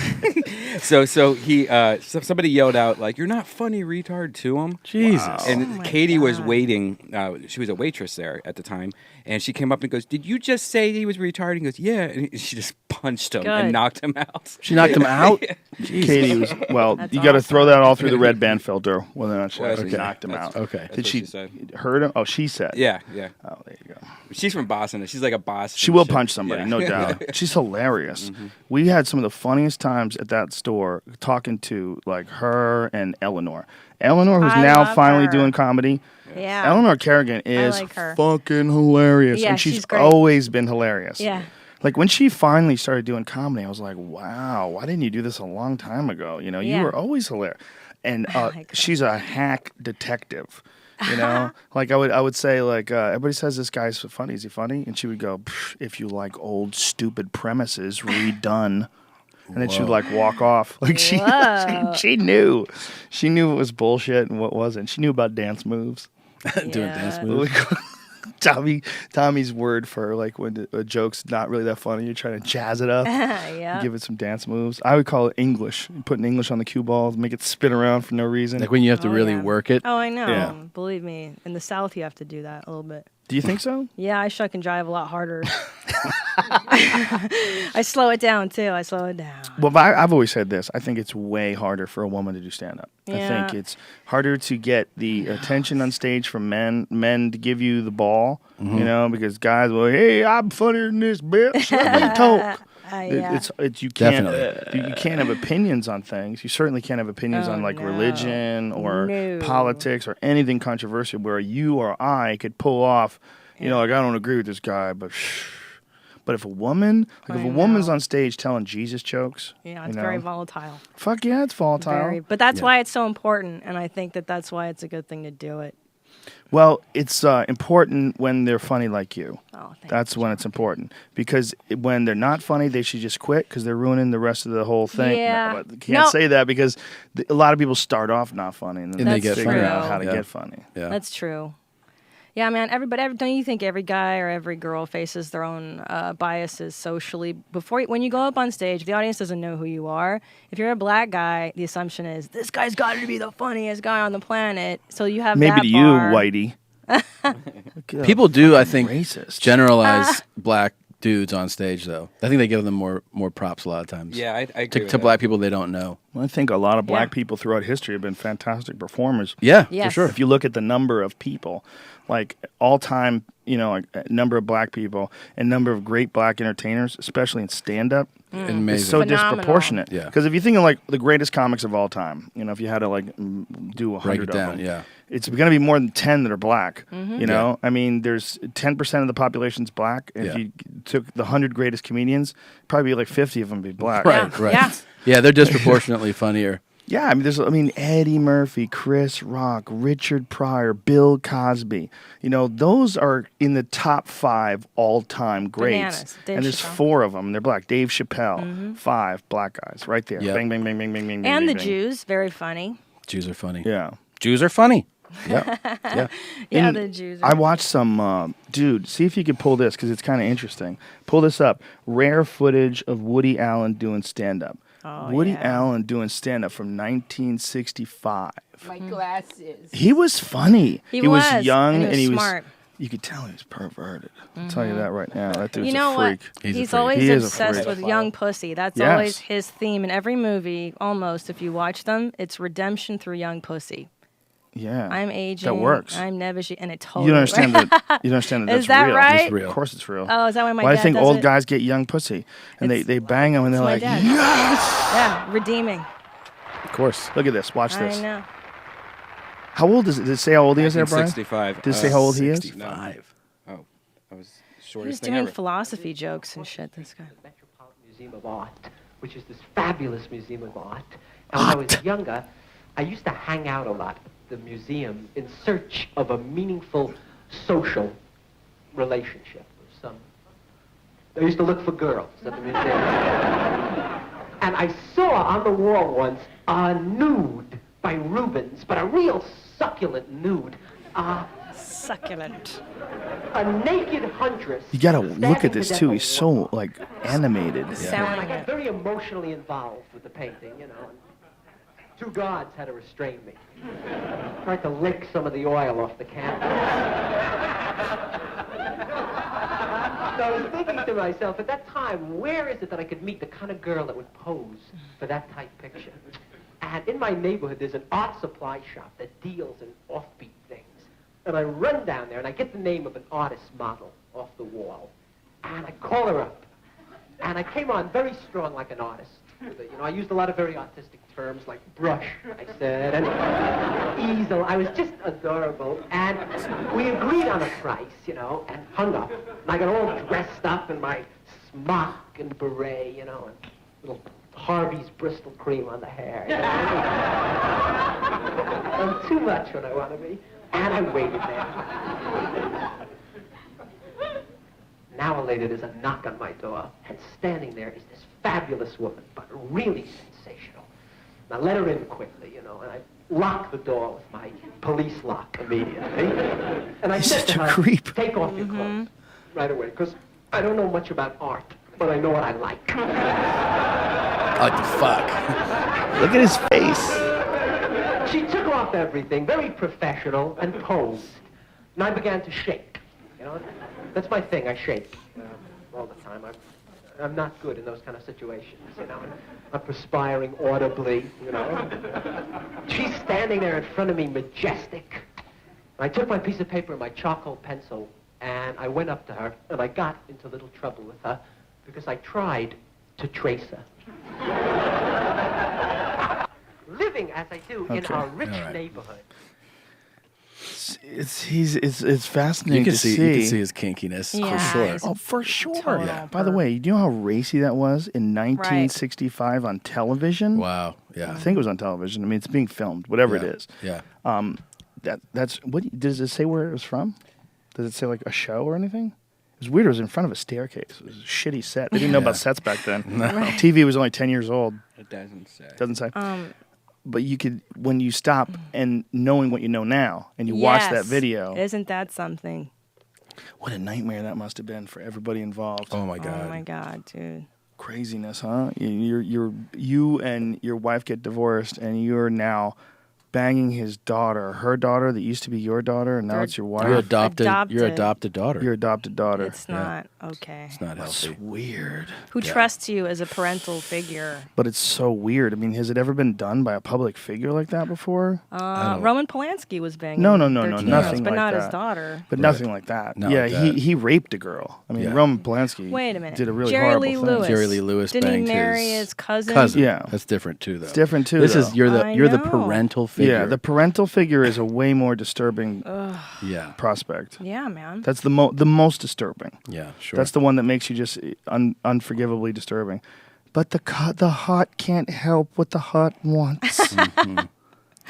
somebody yelled out like, "You're not funny, retard!" to him. Jesus. And Oh my Katie was God. waiting. She was a waitress there at the time, and she came up and goes, "Did you just say he was retarded?" He goes, "Yeah," and she just punched him and Good. knocked him out. She knocked him out? Katie was That's you got to awesome. throw that all through the red band filter. Whether or not she Well, actually that's- knocked him that's- out. Okay. That's Did what she said. hurt him? Oh, she said. Yeah. Oh, there you go. She's from Boston. She's like a boss. She will punch somebody, no doubt. Yeah. She's hilarious. Mm-hmm. We had some of the funniest times at that store talking to like her and Eleanor. Eleanor, who's I now love finally her. doing comedy. Yeah. Eleanor Kerrigan is like her. fucking hilarious, Yeah, and she's she's great. always been hilarious. Yeah. Like when she finally started doing comedy, I was like, "Wow, why didn't you do this a long time ago? You Yeah. were always hilarious." And like her. she's a hack detective. Like I would say, like everybody says this guy's funny. Is he funny? And she would go, "Pff, "If you like old stupid premises redone." And then she would like walk off. Like she knew it was bullshit and what wasn't. She knew about dance moves. Doing dance moves. Tommy's word for like when a joke's not really that funny, you're trying to jazz it up, Yeah. give it some dance moves. I would call it English. Putting English on the cue ball, make it spin around for no reason. Like when you have to really yeah. work it. Oh, I know. Yeah. Believe me. In the South, you have to do that a little bit. Do you think so? Yeah, I shuck and jive a lot harder. I slow it down, too. I slow it down. Well, I've always said this. I think it's way harder for a woman to do stand-up. I Yeah. think it's harder to get the attention on stage from men to give you the ball, because guys will, hey, I'm funnier than this bitch. Let me talk. Yeah. It's you can't Definitely. you can't have opinions on things. You certainly can't have opinions on like no. religion or No. politics or anything controversial where you or I could pull off, like I don't agree with this guy, but if a woman, like if I a woman's know. on stage telling Jesus jokes, Yeah, it's very volatile. fuck yeah, it's volatile. But that's why it's so important, and I think that's why it's a good thing to do it. Well, it's important when they're funny like you. Oh, thank That's when it's important. Because when they're not funny, they should just quit because they're ruining the rest of the whole thing. Yeah. No, but can't say that because a lot of people start off not funny and then they they get figure funny. out how to Yeah. get funny. Yeah. That's true. Yeah, man. Don't you think every guy or every girl faces their own biases socially when you go up on stage? The audience doesn't know who you are. If you're a black guy, the assumption is this guy's got to be the funniest guy on the planet. So you have Maybe that to bar. you, Whitey. People do, I think, racist. generalize black dudes on stage, though. I think they give them more props a lot of times. Yeah, I agree To with that. black people they don't know. Well, I think a lot of black Yeah. people throughout history have been fantastic performers. Yeah, Yes. for sure. If you look at the number of people, like all time, like number of black people and number of great black entertainers, especially in stand up, Amazing. it's so Phenomenal. disproportionate. Yeah. Because if you think of like the greatest comics of all time, if you had to like do 100 Break it of down, them, yeah. it's going to be more than 10 that are black. Mm-hmm. You know, I mean, there's 10% of the population's black. And Yeah. if you took the 100 greatest comedians, probably like 50 of them would be black. Right, right. Yeah. Yeah, they're disproportionately funnier. Yeah, I mean, Eddie Murphy, Chris Rock, Richard Pryor, Bill Cosby. Those are in the top 5 all-time greats. Bananas. Dave And there's Chappelle. 4 of them. They're black. Dave Chappelle, 5 black guys right there. Yep. Bang, bang, bang, bang, bang, bang, And the bang, bang. Jews, very funny. Jews are funny. Yeah. Jews are funny. Yeah. Yeah. Yeah, And the Jews. I watched some, dude, see if you can pull this because it's kind of interesting. Pull this up. Rare footage of Woody Allen doing stand-up. Woody Allen doing stand-up from 1965. My glasses. He was funny. He was, young and he was smart. You could tell he was perverted. I'll tell you that right now. That dude's You know a what? freak. He's freak. always He is a obsessed freak. with young pussy. That's Yes. always his theme in every movie, almost. If you watch them, it's redemption through young pussy. Yeah. I'm aging. That works. I'm never, and it totally. You don't understand that. You don't understand that Is that's that real. right? It's real. Of course, it's real. Oh, is that why my Well, dad I think does old it? guys get young pussy, and they bang them, and they're my like, dad. yes. Yeah, redeeming. Of course. Look at this. Watch this. I know. How old is it? Did it say how old he is there, Brian? 1965. Did it say how old he is? 65. Oh, I was He shortest was thing doing ever. philosophy jokes and shit. This guy. Metropolitan Museum of Art, which is this fabulous museum of art. And when I was younger, I used to hang out a lot at the museum in search of a meaningful social relationship with some. I used to look for girls at the museum. And I saw on the wall once a nude by Rubens, but a real succulent nude. Succulent. A naked huntress. You gotta look standing at this to too. death He's so like animated. and I got very emotionally involved with the painting, And 2 guards had to restrain me. Tried to lick some of the oil off the canvas. So I was thinking to myself, at that time, where is it that I could meet the kind of girl that would pose for that type picture? And in my neighborhood, there's an art supply shop that deals in offbeat things. And I run down there, and I get the name of an artist model off the wall. And I call her up. And I came on very strong like an artist. I used a lot of very artistic terms like brush, I said, and easel. I was just adorable. And we agreed on a price, and hung up. And I got all dressed up in my smock and beret, and little Harvey's Bristol cream on the hair. I'm too much when I want to be. And I waited there. An hour later, there's a knock on my door, and standing there is this fabulous woman, but really sensational. And I let her in quickly, and I locked the door with my police lock immediately. And I He's said such to a her, creep. take off your clothes right away, because I don't know much about art, but I know what I like. What the fuck? Look at his face. She took off everything, very professional, and posed. And I began to shake. That's my thing, I shake all the time. I'm not good in those kind of situations, I'm perspiring audibly, She's standing there in front of me, majestic. I took my piece of paper and my charcoal pencil, and I went up to her, and I got into a little trouble with her because I tried to trace her. Living as I do in Okay. our rich All right. neighborhood. It's fascinating You can to see his kinkiness Yeah, for sure. he's Oh, for sure. total Yeah. By the way, you know how racy that was in 1965 on television? Wow. Yeah. I think it was on television. I mean, it's being filmed, whatever it is. Yeah. that's what does it say where it was from? Does it say like a show or anything? It was weird. It was in front of a staircase. It was a shitty set. They didn't know about sets back then. TV was only 10 years old. It doesn't say. Doesn't say. But you could, when you stop and knowing what you know now, and you watch that video. Isn't that something? What a nightmare that must have been for everybody involved. Oh my god. Oh my god, dude. Craziness, huh? You and your wife get divorced, and you're now banging his daughter, her daughter that used to be your daughter, and now it's your wife. Your adopted daughter. Your adopted daughter. It's not okay. It's not healthy. That's weird. Who trusts you as a parental figure? But it's so weird. I mean, has it ever been done by a public figure like that before? Roman Polanski was banging. No, 13-year-olds, nothing but like not that. his daughter. But nothing like that. Not yeah, like that. he raped a girl. I mean, Roman Polanski Wait a minute. did a really Jerry horrible Lee thing. Lewis. Jerry Lee Lewis Didn't he banged marry his his cousin? Yeah. That's different too, though. It's different too. This though. is you're the know. parental figure. Yeah, the parental figure is a way more disturbing prospect. Yeah, man. That's the most disturbing. Yeah, sure. That's the one that makes you just unforgivably disturbing. But the heart can't help what the heart wants.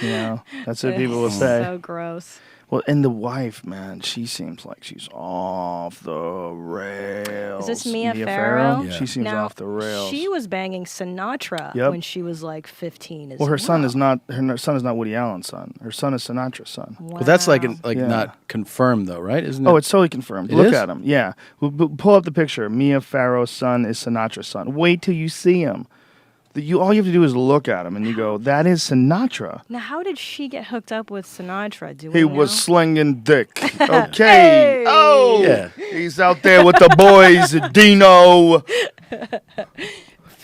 You know, that's what people will say. So gross. Well, and the wife, man, she seems like she's off the rails. Is this Mia Farrow? Farrow? Yeah. She seems Now, off the rails. She was banging Sinatra Yep. when she was like 15. Well, her son is not Woody Allen's son. Her son is Sinatra's son. Wow. Well, that's like Yeah. not confirmed though, right? Isn't it? Oh, it's totally confirmed. It Look is? at him. Yeah. Pull up the picture. Mia Farrow's son is Sinatra's son. Wait till you see him. All you have to do is look at him, and you go, "That is Sinatra." Now, how did she get hooked up with Sinatra? Do we He know? was slinging dick. Okay. Hey! Oh, Yeah. He's out there with the boys, Dino,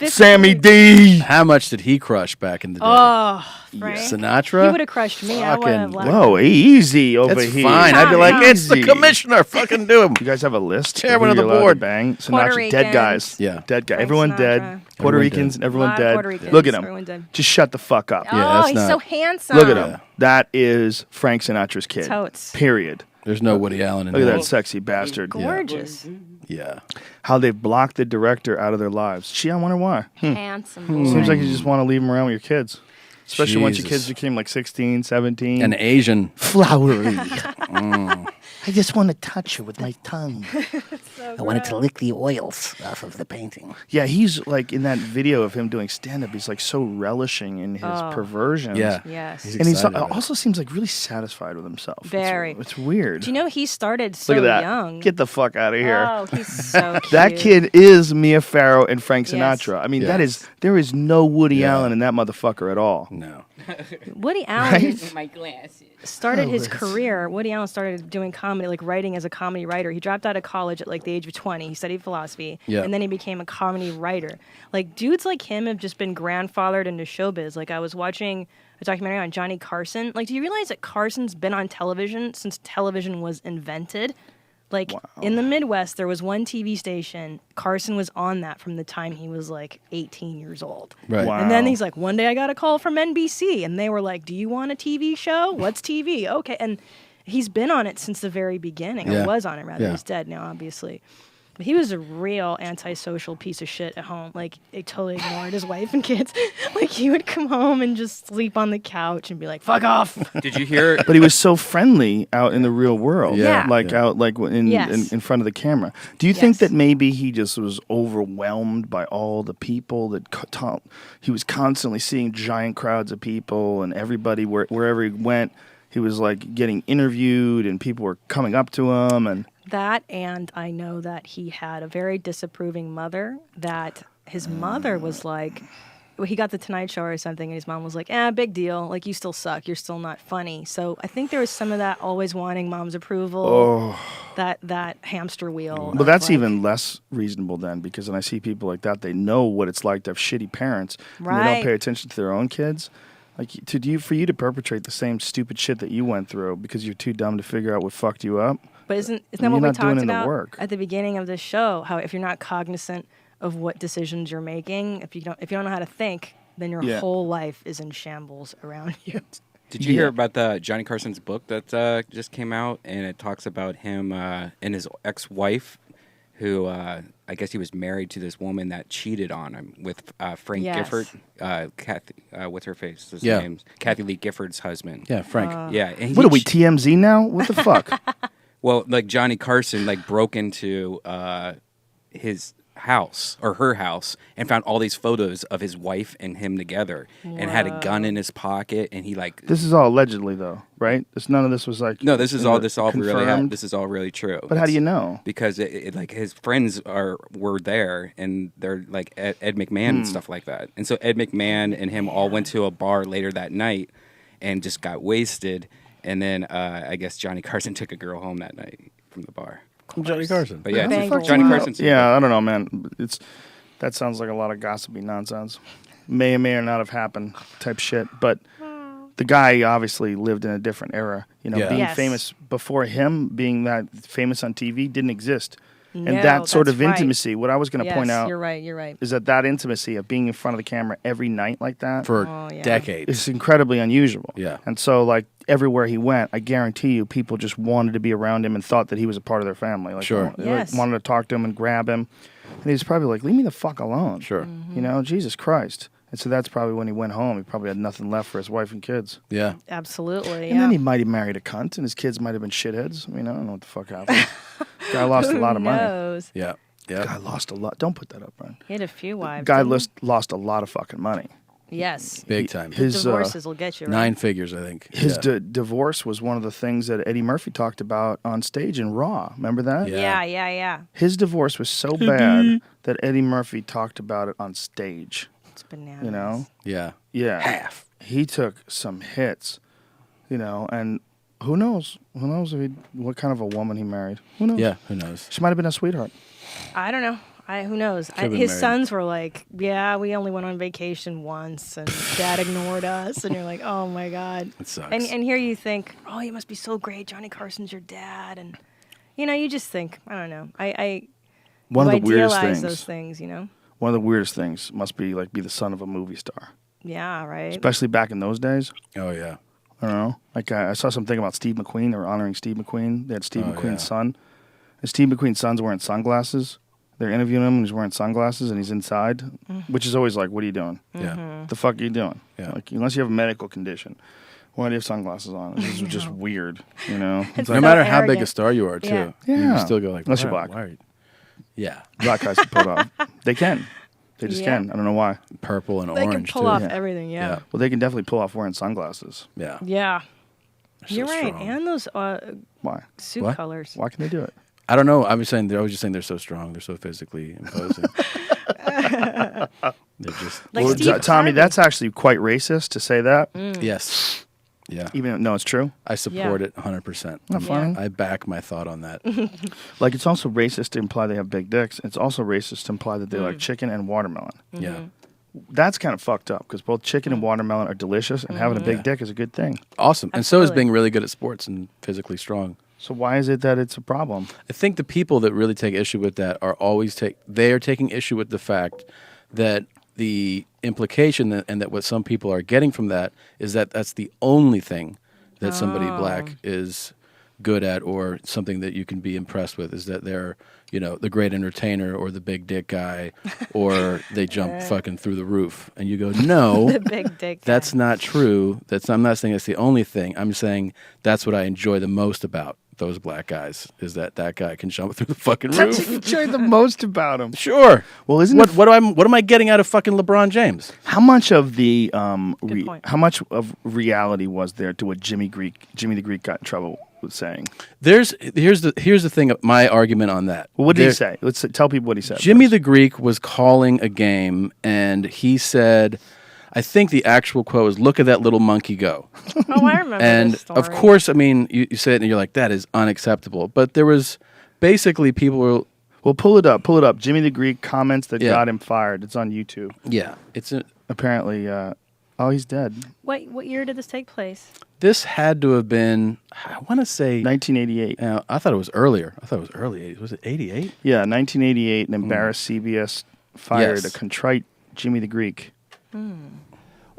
Sammy D. How much did he crush back in the day? Oh, Frank. Sinatra? He would have crushed me. I would have left. Whoa, easy over That's here. fine. I'd be like, it's the Easy. commissioner. Fucking do him. You guys have a list? Chairman who of the you're allowed to board. Bang. Puerto Sinatra, dead guys. Ricans. Yeah. Dead guy. Frank Everyone Sinatra. dead. Puerto Everyone Ricans, dead. everyone Lot of dead. Puerto Ricans, Look at him. everyone dead. Just shut the fuck up. Yeah, Oh, that's he's not- so handsome. Look at him. That is Frank Sinatra's kid. Totes. Period. There's no Woody Allen in Look at there. that sexy bastard. Gorgeous. Yeah. How they've blocked the director out of their lives. Gee, I wonder why. Handsome boy. Seems like you just want to leave them around with your kids. Especially once your Jesus. kids became like 16, 17. An Asian. Flowery. I just want to touch her with my tongue. I wanted to lick the oils off of the painting. Yeah, he's like in that video of him doing stand-up, he's like so relishing in his perversions. Yeah. Yes. He's And he's excited about it. also seems like really satisfied with himself. Very. It's weird. Do you know he started so Look at that. young? Get the fuck out of here. Oh, he's so cute. That kid is Mia Farrow and Frank Yes. Sinatra. I mean, Yes. there is no Woody Yeah. Allen in that motherfucker at all. No. Woody Allen My glasses. started his career. Woody Allen started doing comedy, like writing as a comedy writer. He dropped out of college at like the age of 20. He studied philosophy, Yeah. and then he became a comedy writer. Like dudes like him have just been grandfathered into showbiz. Like I was watching a documentary on Johnny Carson. Like, do you realize that Carson's been on television since television was invented? Like in the Midwest, there was one TV station. Carson was on that from the time he was like 18 years old. Right. Wow. And then he's like, one day I got a call from NBC, and they were like, "Do you want a TV show? What's TV?" Okay, and he's been on it since the very beginning. Yeah. Or was on it rather. Yeah. He's dead now, obviously. But he was a real antisocial piece of shit at home. Like, he totally ignored his wife and kids. Like, he would come home and just sleep on the couch and be like, "Fuck off." Did you hear? But he was so friendly out in the real world. Yeah. Like Yeah. out like Yes. in front of the camera. Do you think Yes. that maybe he just was overwhelmed by all the people that he was constantly seeing giant crowds of people and everybody wherever he went, he was like getting interviewed and people were coming up to him and That, and I know that he had a very disapproving mother, that his mother was like, well, he got the Tonight Show or something, and his mom was like, big deal. Like, you still suck. You're still not funny. So I think there was some of that always wanting mom's approval, that hamster wheel. But that's even less reasonable then, because when I see people like that, they know what it's like to have shitty parents. And they Right. don't pay attention to their own kids. Like for you to perpetrate the same stupid shit that you went through because you're too dumb to figure out what fucked you up. But isn't that You're what we not doing talked the about work. at the beginning of this show? How if you're not cognizant of what decisions you're making, if you don't know how to think, then your Yeah. whole life is in shambles around you. Did you hear about the Johnny Carson's book that just came out, and it talks about him and his ex-wife, who I guess he was married to this woman that cheated on him with Frank Yes. Gifford. Kathy, what's her face? His Yeah. name's Kathy Lee Gifford's husband. Yeah, Frank. Yeah. And What are we, TMZ now? What the fuck? Well, like Johnny Carson, like broke into his house or her house and found all these photos of his wife and him together, and had a gun in his pocket, and he like. This is all allegedly, though, right? None of this was like. No, this is all confirmed? really this is all really true. But how do you know? Because it like his friends were there, and they're like Ed McMahon and stuff like that. And so Ed McMahon and him all went to a bar later that night and just got wasted. And then I guess Johnny Carson took a girl home that night from the bar. Johnny Carson. But yeah, Banged Johnny her. Carson's. Yeah, I don't know, man. That sounds like a lot of gossipy nonsense. May or may or not have happened type shit. But the guy obviously lived in a different era. You know, Yeah. being Yes. famous before him, being that famous on TV didn't exist. No, And that sort that's of right. intimacy, what I was going to Yes, point out you're right. You're right. is that intimacy of being in front of the camera every night like that For Oh, yeah. decades. is incredibly unusual. Yeah. And so, like, everywhere he went, I guarantee you, people just wanted to be around him and thought that he was a part of their family. Like, Sure. they, Yes. wanted to talk to him and grab him. And he's probably like, leave me the fuck alone. Sure. You know, Jesus Christ. And so that's probably when he went home. He probably had nothing left for his wife and kids. Yeah. Absolutely. And then Yeah. he might have married a cunt, and his kids might have been shitheads. I mean, I don't know what the fuck happened. Guy lost a lot of Who money. knows? Yeah. Yeah. Guy lost a lot. Don't put that up, Brian. He had a few wives. Guy didn't he? lost a lot of fucking money. Yes. Big time. His Divorces will get you. Right? 9 figures, I think. his Yeah. divorce was one of the things that Eddie Murphy talked about on stage in Raw. Remember that? Yeah. Yeah. His divorce was so bad that Eddie Murphy talked about it on stage. It's bananas. You know? Yeah. Yeah. Half. He took some hits, you know, and who knows? Who knows what kind of a woman he married? Who knows? Yeah. Who knows? She might have been a sweetheart. I don't know. Who knows? Could've been His married. sons were like, "Yeah, we only went on vacation once, and Dad ignored us." And you're like, "Oh my God!" It sucks. And here you think, "Oh, he must be so great. Johnny Carson's your dad," and you know, you just think, I don't know. I One of you the weirdest idealize things. those things, you know. One of the weirdest things must be like be the son of a movie star, Yeah, right. especially back in those days. Oh, yeah. I don't know. Like I saw something about Steve McQueen. They were honoring Steve McQueen. They had Steve Oh, McQueen's yeah. son. And Steve McQueen's son's wearing sunglasses. They're interviewing him, and he's wearing sunglasses, and he's inside, which is always like, "What are you doing? Yeah. The fuck are you doing? Yeah. Like, unless you have a medical condition, why do you have sunglasses on? This is just weird, you know." It's No like, matter how big a arrogant. star you are, too. Yeah. You Yeah. still go like, Unless you're why- black. why are you- Yeah. black guys can pull it off. They can. They just Yeah. can. I don't know why. Purple and They orange, can pull too. off Yeah. everything. Yeah. Well, they can definitely pull off wearing sunglasses. Yeah. Yeah. They're so You're right. strong. And those Why? suit What? colors. Why can they do it? I don't know. I was just saying they're so strong. They're so physically imposing. They're just Like Well, Steve Tommy, Harvey. that's actually quite racist to say that. yes, yeah. Even no, it's true. I support it 100%. Not funny. I back my thought on that. Like it's also racist to imply they have big dicks. It's also racist to imply that they like chicken and watermelon. Yeah, That's kind of fucked up because both chicken and watermelon are delicious, and having a big Yeah. dick is a good thing. awesome. And so is Absolutely. being really good at sports and physically strong. So why is it that it's a problem? I think the people that really take issue with that are always taking issue with the fact that the implication and that what some people are getting from that is that that's the only thing that somebody black is good at, or something that you can be impressed with, is that they're, you know, the great entertainer or the big dick guy, or they jump fucking through the roof. And you go, no, The big dick. that's not true. I'm not saying that's the only thing. I'm saying that's what I enjoy the most about those black guys, is that guy can jump through the fucking That's what roof. you enjoy the most about him. Sure. Well, isn't What it? what am I getting out of fucking LeBron James? How much of the point. how much of reality was there to what Jimmy the Greek got in trouble with saying? Here's the thing. My argument on that. Well, what did he There- say? Let's tell people what he said. Jimmy first. the Greek was calling a game, and he said, I think the actual quote was, "Look at that little monkey go." Oh, I remember And this story. of course, I mean, you say it and you're like, that is unacceptable. But there was basically people were, Well, pull it up. Pull it up. Jimmy the Greek comments that Yeah. got him fired. It's on YouTube. yeah, Apparently, oh, he's dead. What year did this take place? this had to have been, I want to say, 1988. I thought it was earlier. I thought it was early 80s. Was it 88? Yeah, 1988. An embarrassed CBS fired Yes. a contrite Jimmy the Greek.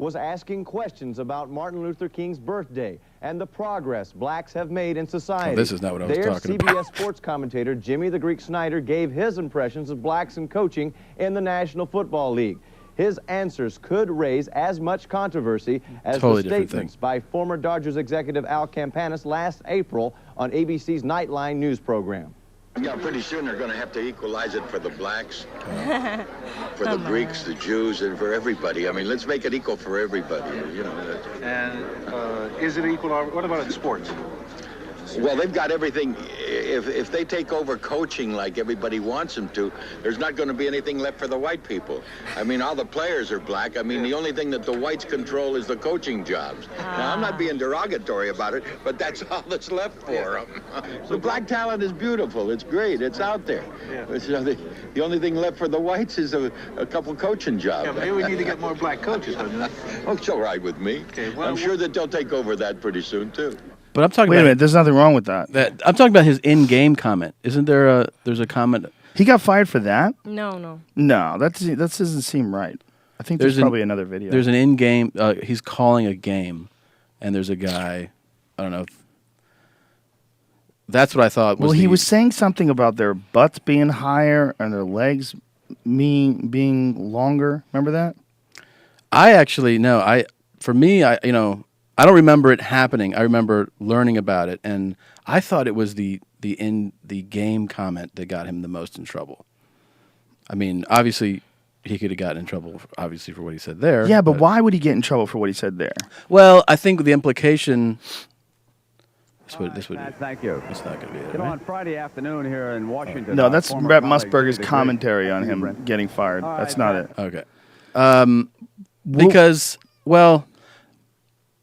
was asking questions about Martin Luther King's birthday and the progress blacks have made in society. Oh, this is not what I was talking CBS about. sports commentator Jimmy the Greek Snyder gave his impressions of blacks in coaching in the National Football League. His answers could raise as much controversy as Totally the different statements thing. by former Dodgers executive Al Campanis last April on ABC's Nightline news program. Yeah, pretty soon they're going to have to equalize it for the blacks, for the Greeks, the Jews, and for everybody. I mean, let's make it equal for everybody, you know. And is it equal? What about in sports? Well, they've got everything. If they take over coaching like everybody wants them to, there's not going to be anything left for the white people. I mean, all the players are black. I mean, the only thing that the whites control is the coaching jobs. Now, I'm not being derogatory about it, but that's all that's left for them. The black talent is beautiful. It's great. It's out there. So the only thing left for the whites is a couple coaching jobs. Yeah, maybe we need to get more black coaches, don't you? Oh, it's all right with me. Okay, well, I'm sure that they'll take over that pretty soon, too. But I'm talking Wait about a minute, there's nothing wrong with that. I'm talking about his in-game comment. Isn't there there's a comment? He got fired for that? No. No, that doesn't seem right. I think there's probably another video. There's an in-game, he's calling a game, and there's a guy, I don't know. That's what I thought was he was saying something about their butts being higher and their legs being longer. Remember that? I actually, no, for me, I don't remember it happening. I remember learning about it, and I thought it was the game comment that got him the most in trouble. I mean, obviously, he could have gotten in trouble, obviously, for what he said there. Yeah, but why would he get in trouble for what he said there? Well, I think the implication. This would. Thank you. It's not going to be it. You know, Right? on Friday afternoon here in Washington. No, that's former Brett colleague Musburger's Jimmy the commentary Greek- on him getting fired. All That's right, not it. Okay. Because, well,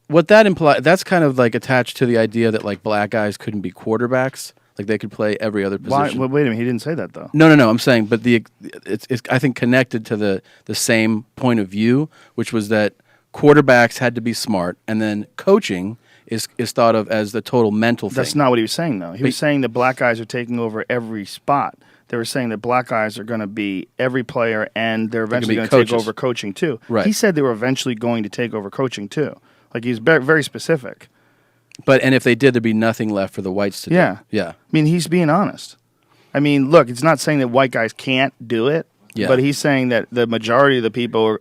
what that implies, that's kind of like attached to the idea that like black guys couldn't be quarterbacks, like they could play every other position. Why, wait a minute, he didn't say that though. No. I'm saying, but it's I think connected to the same point of view, which was that quarterbacks had to be smart, and then coaching is thought of as the total mental thing. That's not what he was saying though. He was saying that black guys are taking over every spot. They were saying that black guys are going to be every player, and they're eventually going to take over coaching too. Right. He said they were eventually going to take over coaching too. Like he's very specific. And if they did, there'd be nothing left for the whites to do. Yeah. I mean, he's being honest. I mean, look, it's not saying that white guys can't do it, but he's saying that the majority of the people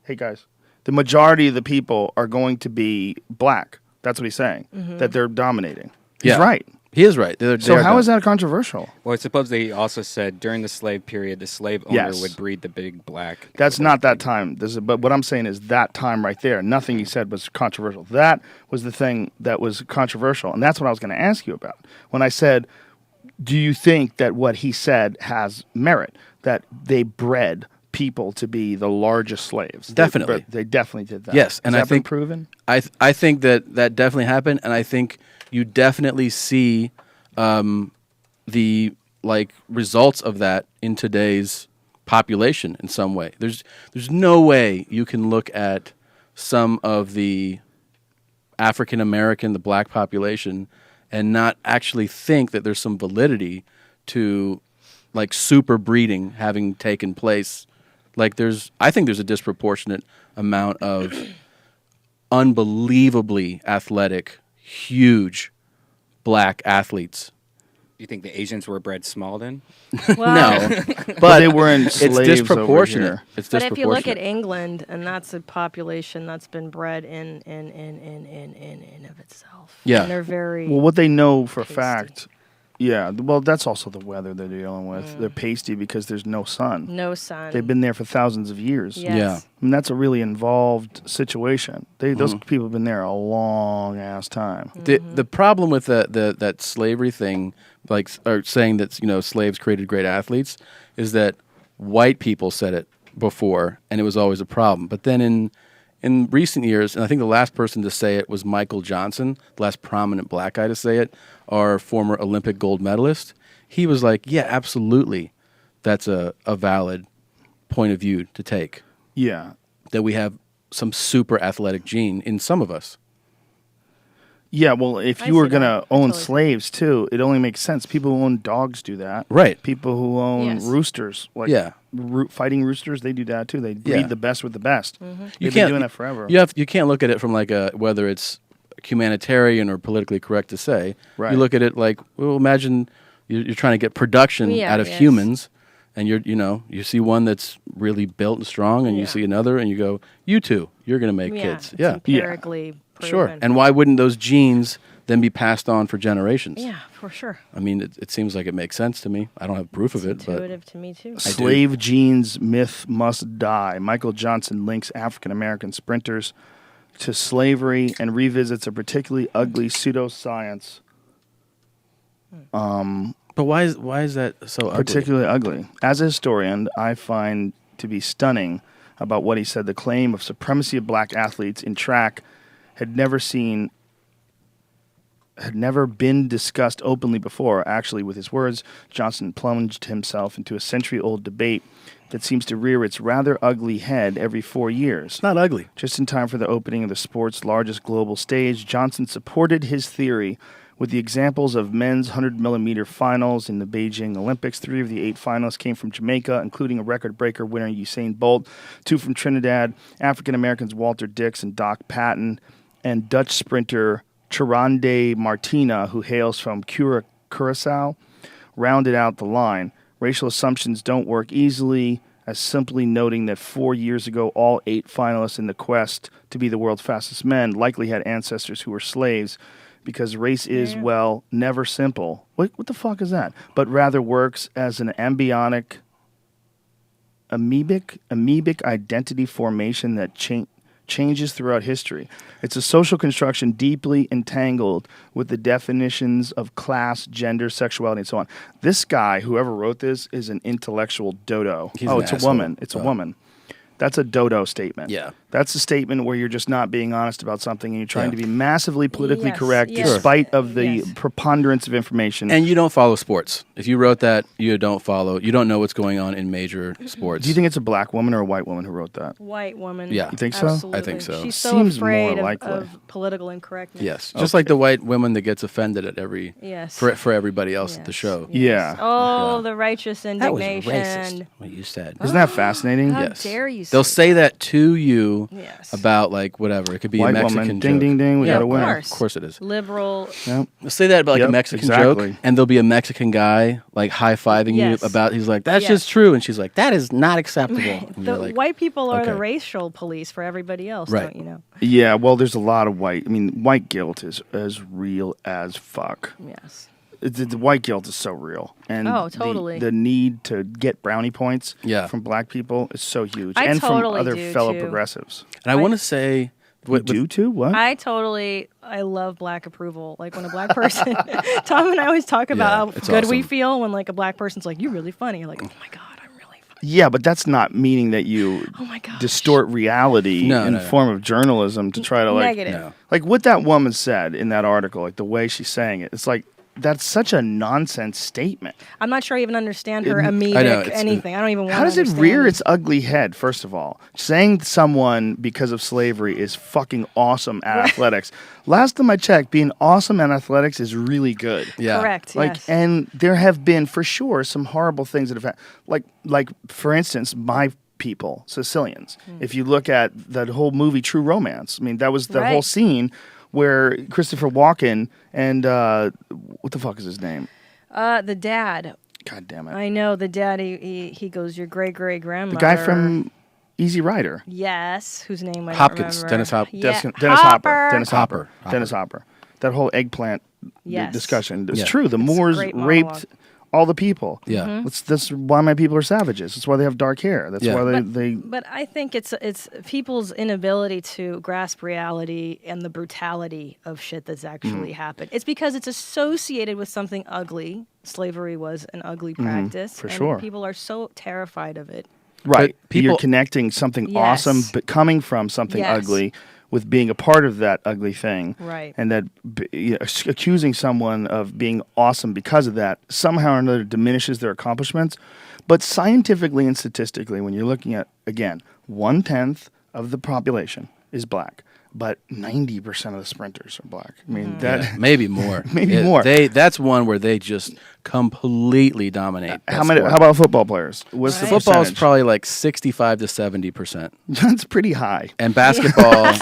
the majority of the people are going to be black. That's what he's saying, that they're dominating. He's right. He is right. So how is that controversial? Well, supposedly he also said during the slave period, the slave owner would breed the big black. That's not that time. But what I'm saying is that time right there. Nothing he said was controversial. That was the thing that was controversial, and that's what I was going to ask you about. When I said, do you think that what he said has merit, that they bred people to be the largest slaves? Definitely. They definitely did that. Yes, and Has I that been think proven? I think that definitely happened, and I think you definitely see the results of that in today's population in some way. There's no way you can look at some of the African American, the black population, and not actually think that there's some validity to like super breeding having taken place. Like I think there's a disproportionate amount of unbelievably athletic, huge black athletes. Do you think the Asians were bred small then? No, but they weren't slaves. It's disproportionate. Over here. It's But if you look disproportionate. at England, and that's a population that's been bred in of itself. Yeah. And they're very Well, what they know for a fact, well, that's also the weather they're dealing with. They're pasty because there's no sun. No sun. They've been there for thousands of years. Yes. Yeah. I mean, that's a really involved situation. Those people have been there a long ass time. The problem with that slavery thing, or saying that slaves created great athletes, is that white people said it before, and it was always a problem. But then in recent years, and I think the last person to say it was Michael Johnson, the last prominent black guy to say it, our former Olympic gold medalist. He was like, yeah, absolutely, that's a valid point of view to take. Yeah. That we have some super athletic gene in some of us. Yeah, well, if I you were see going that. to own totally see slaves too, it only makes sense. People who own dogs do that. Right. People who own Yes. roosters, like Yeah. fighting roosters, they do that too. They breed Yeah. the best with the best. Mm-hmm. They've been doing that forever. You can't look at it from like whether it's humanitarian or politically correct to say. Right. You look at it like, well, imagine you're trying to get production Yeah, out of yes. humans, and you see one that's really built and strong, and you see another, and you go, you two, you're going to make kids. It's empirically proven. Sure. And why wouldn't those genes then be passed on for generations? Yeah, for sure. I mean, it seems like it makes sense to me. I don't have proof of it, but Intuitive to me too. Slave genes myth must die. Michael Johnson links African American sprinters to slavery and revisits a particularly ugly pseudoscience. But why is that so ugly? Particularly ugly. As a historian, I find to be stunning about what he said. The claim of supremacy of black athletes in track had never been discussed openly before. Actually, with his words, Johnson plunged himself into a century-old debate that seems to rear its rather ugly head every 4 years. It's not ugly. Just in time for the opening of the sport's largest global stage, Johnson supported his theory with the examples of men's 100mm finals in the Beijing Olympics. 3 of the 8 finalists came from Jamaica, including a record-breaker winner Usain Bolt, 2 from Trinidad, African-Americans Walter Dix and Doc Patton, and Dutch sprinter Chirande Martina, who hails from Curaçao, rounded out the line. Racial assumptions don't work easily, as simply noting that 4 years ago all 8 finalists in the quest to be the world's fastest men likely had ancestors who were slaves, because race is, well, never simple. What the fuck is that? But rather works as an amoebic identity formation that changes throughout history. It's a social construction deeply entangled with the definitions of class, gender, sexuality, and so on. This guy, whoever wrote this, is an intellectual dodo. He's an it's a asshole. woman. It's a woman. That's a dodo statement. Yeah. That's a statement where you're just not being honest about something and you're trying Yeah. to be massively politically Yes, correct yes. despite of the preponderance of information. And you don't follow sports. If you wrote that, you don't know what's going on in major sports. Do you think it's a black woman or a white woman who wrote that? White woman. Yeah. You think so? Absolutely. I think so. She's so Seems afraid more of, likely. of political incorrectness. Yes. Just like the white woman that gets offended at every Yes. for everybody else at the show. Yeah. Oh, the righteous That was indignation. racist, what you said. Isn't that fascinating? How Yes. dare you They'll say say that to you Yes. about like whatever. It could be White a Mexican woman, joke. ding, ding, ding, we yeah, got a of winner. Of course it is. liberal. Yep. They'll say that about like Yep, a Mexican exactly. joke, and there'll be a Mexican guy like high-fiving Yes. you about. He's like, "That's Yes. just true," and she's like, "That is not acceptable." And The you're like, white people are the okay. racial police for everybody else, Right. don't you know? Yeah, well, there's a lot of white. I mean, white guilt is as real as fuck. Yes. The white guilt is so real, and Oh, totally. the need to get brownie points Yeah. from black people is so huge, I and totally from other do, fellow too. progressives. And I want to say, You do too? What? I love black approval. Like when a black person, Tom and I always talk about Yeah, how it's good we awesome. feel when like a black person's like, "You're really funny." You're like, "Oh my god, I'm really funny." Yeah, but that's not meaning that you Oh my gosh. distort reality No, in no, the no. form of journalism to try to like Negative. No. like what that woman said in that article, like the way she's saying it. It's like that's such a nonsense statement. I'm not sure I even understand her I know, amoebic it's- anything. I don't even want. How does it rear its ugly head, first of all? Saying someone because of slavery is fucking awesome at athletics. Last time I checked, being awesome at athletics is really good. Yeah. Correct. Like, yes. and there have been for sure some horrible things that have happened. Like for instance, my people, Sicilians. If you look at that whole movie, True Romance, I mean, that was the Right. whole scene where Christopher Walken and what the fuck is his name? The dad. God damn it! I know the dad. He goes, your great grandmother. The guy from Easy Rider. Yes, whose name I Hopkins, don't remember. Dennis Hop- Yeah. Dennis Hopper. Dennis Hopper. Hopper. Dennis Hopper. That whole eggplant Yes. discussion. It's Yeah. true. The Moors great raped monologue. all the people. Yeah. That's why my people are savages. That's why they have dark hair. That's Yeah. why they But I think it's people's inability to grasp reality and the brutality of shit that's actually happened. It's because it's associated with something ugly. Slavery was an ugly practice. for and sure. People are so terrified of it. right. But people- You're connecting something Yes. awesome, but coming from something Yes. ugly, with being a part of that ugly thing, Right. and that accusing someone of being awesome because of that somehow or another diminishes their accomplishments. But scientifically and statistically, when you're looking at, again, 1/10 of the population is black. but 90% of the sprinters are black. I mean, Yeah, maybe more. maybe more. That's one where they just completely dominate. How about football players? What's the football is percentage? probably like 65 to 70%. That's pretty high. And basketball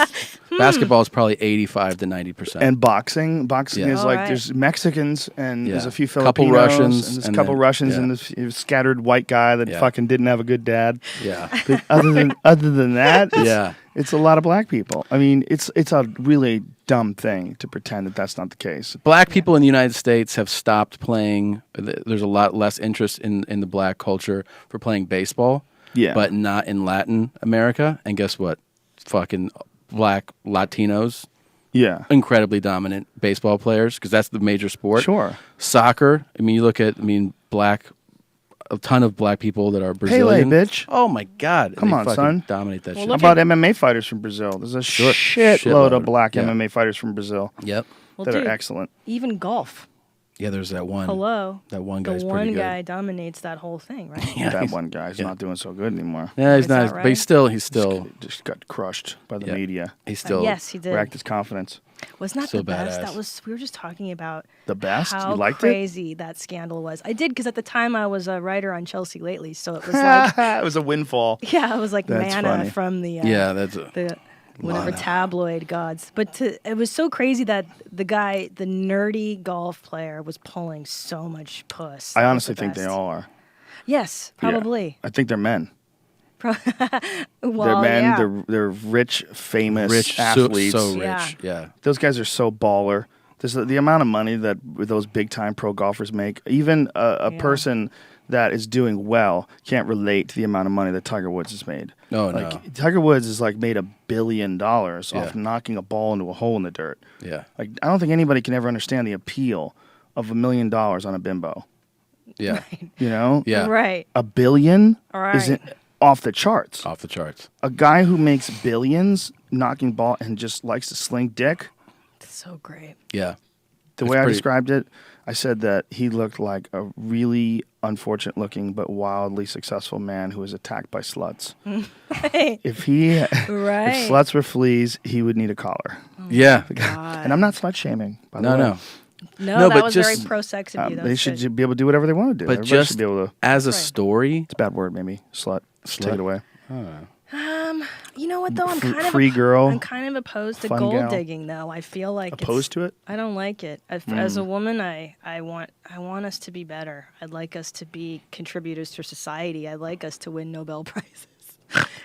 basketball is probably 85 to 90%. And boxing Yeah. is like there's Mexicans and Yeah. there's a few Couple Filipinos Russians, and there's a and couple then- Russians yeah. and this scattered white guy that Yeah. fucking didn't have a good dad. Yeah. But other than that, Yeah. it's a lot of black people. I mean, it's a really dumb thing to pretend that that's not the case. Black people in the United States have stopped playing. There's a lot less interest in the black culture for playing baseball. Yeah. But not in Latin America. And guess what? Fucking black Latinos. Yeah. Incredibly dominant baseball players because that's the major sport. Sure. Soccer. I mean, you look at, a ton of black people that are Brazilian. Pele, bitch. Oh my God. Come They on, fucking son. Dominate that shit. How about MMA fighters from Brazil? There's a shitload of black Yeah. MMA fighters from Brazil. Yep. Well, that dude, are excellent. Even golf. Yeah, there's that one. Hello. That one The guy's one pretty good. guy dominates that whole thing, right? That one guy's not doing so good anymore. Yeah, he's Is not. that But he's right? still. Just got crushed by the Yeah. media. He's still. Yes, he did. Wrecked his confidence. Wasn't that So the best? badass. That was. We were just talking about The best? How You liked it? crazy that scandal was. I did because at the time I was a writer on Chelsea Lately, so it was like it was a windfall. yeah, it was like That's manna funny. from the Yeah, that's a- the whatever Manna. tabloid gods. But it was so crazy that the guy, the nerdy golf player, was pulling so much puss. I It was honestly the think they best. all are. Yes, Yeah. probably. I think they're men. Well, They're men. yeah. They're rich, famous Rich, so athletes. rich. Yeah. Yeah. Those guys are so baller. There's the amount of money that those big time pro golfers make. Even a person that is doing well can't relate to the amount of money that Tiger Woods has made. Oh, like, no. Tiger Woods has like made $1 billion off Yeah. knocking a ball into a hole in the dirt. Yeah. Like I don't think anybody can ever understand the appeal of $1 million on a bimbo. Yeah. You know? Yeah. Right. $1 billion Right. isn't off the charts. Off the charts. A guy who makes billions knocking ball and just likes to sling dick. So great. Yeah. The It's way I pretty- described it, I said that he looked like a really unfortunate looking but wildly successful man who was attacked by sluts. Right. If he Right. if sluts were fleas, he would need a collar. Yeah. And I'm not slut shaming, by the No, way. no. No, that but was just- very pro sex of you. That They was should good. be able to do whatever they want to do. But Everybody just should be able to. as a That's right. story. It's a bad word, maybe. Slut. Take it away. You know what though? I'm kind of free girl, I'm kind of opposed to fun gold gal. digging though. I feel like Opposed to it? I don't like it. As a woman, I want us to be better. I'd like us to be contributors to society. I'd like us to win Nobel prizes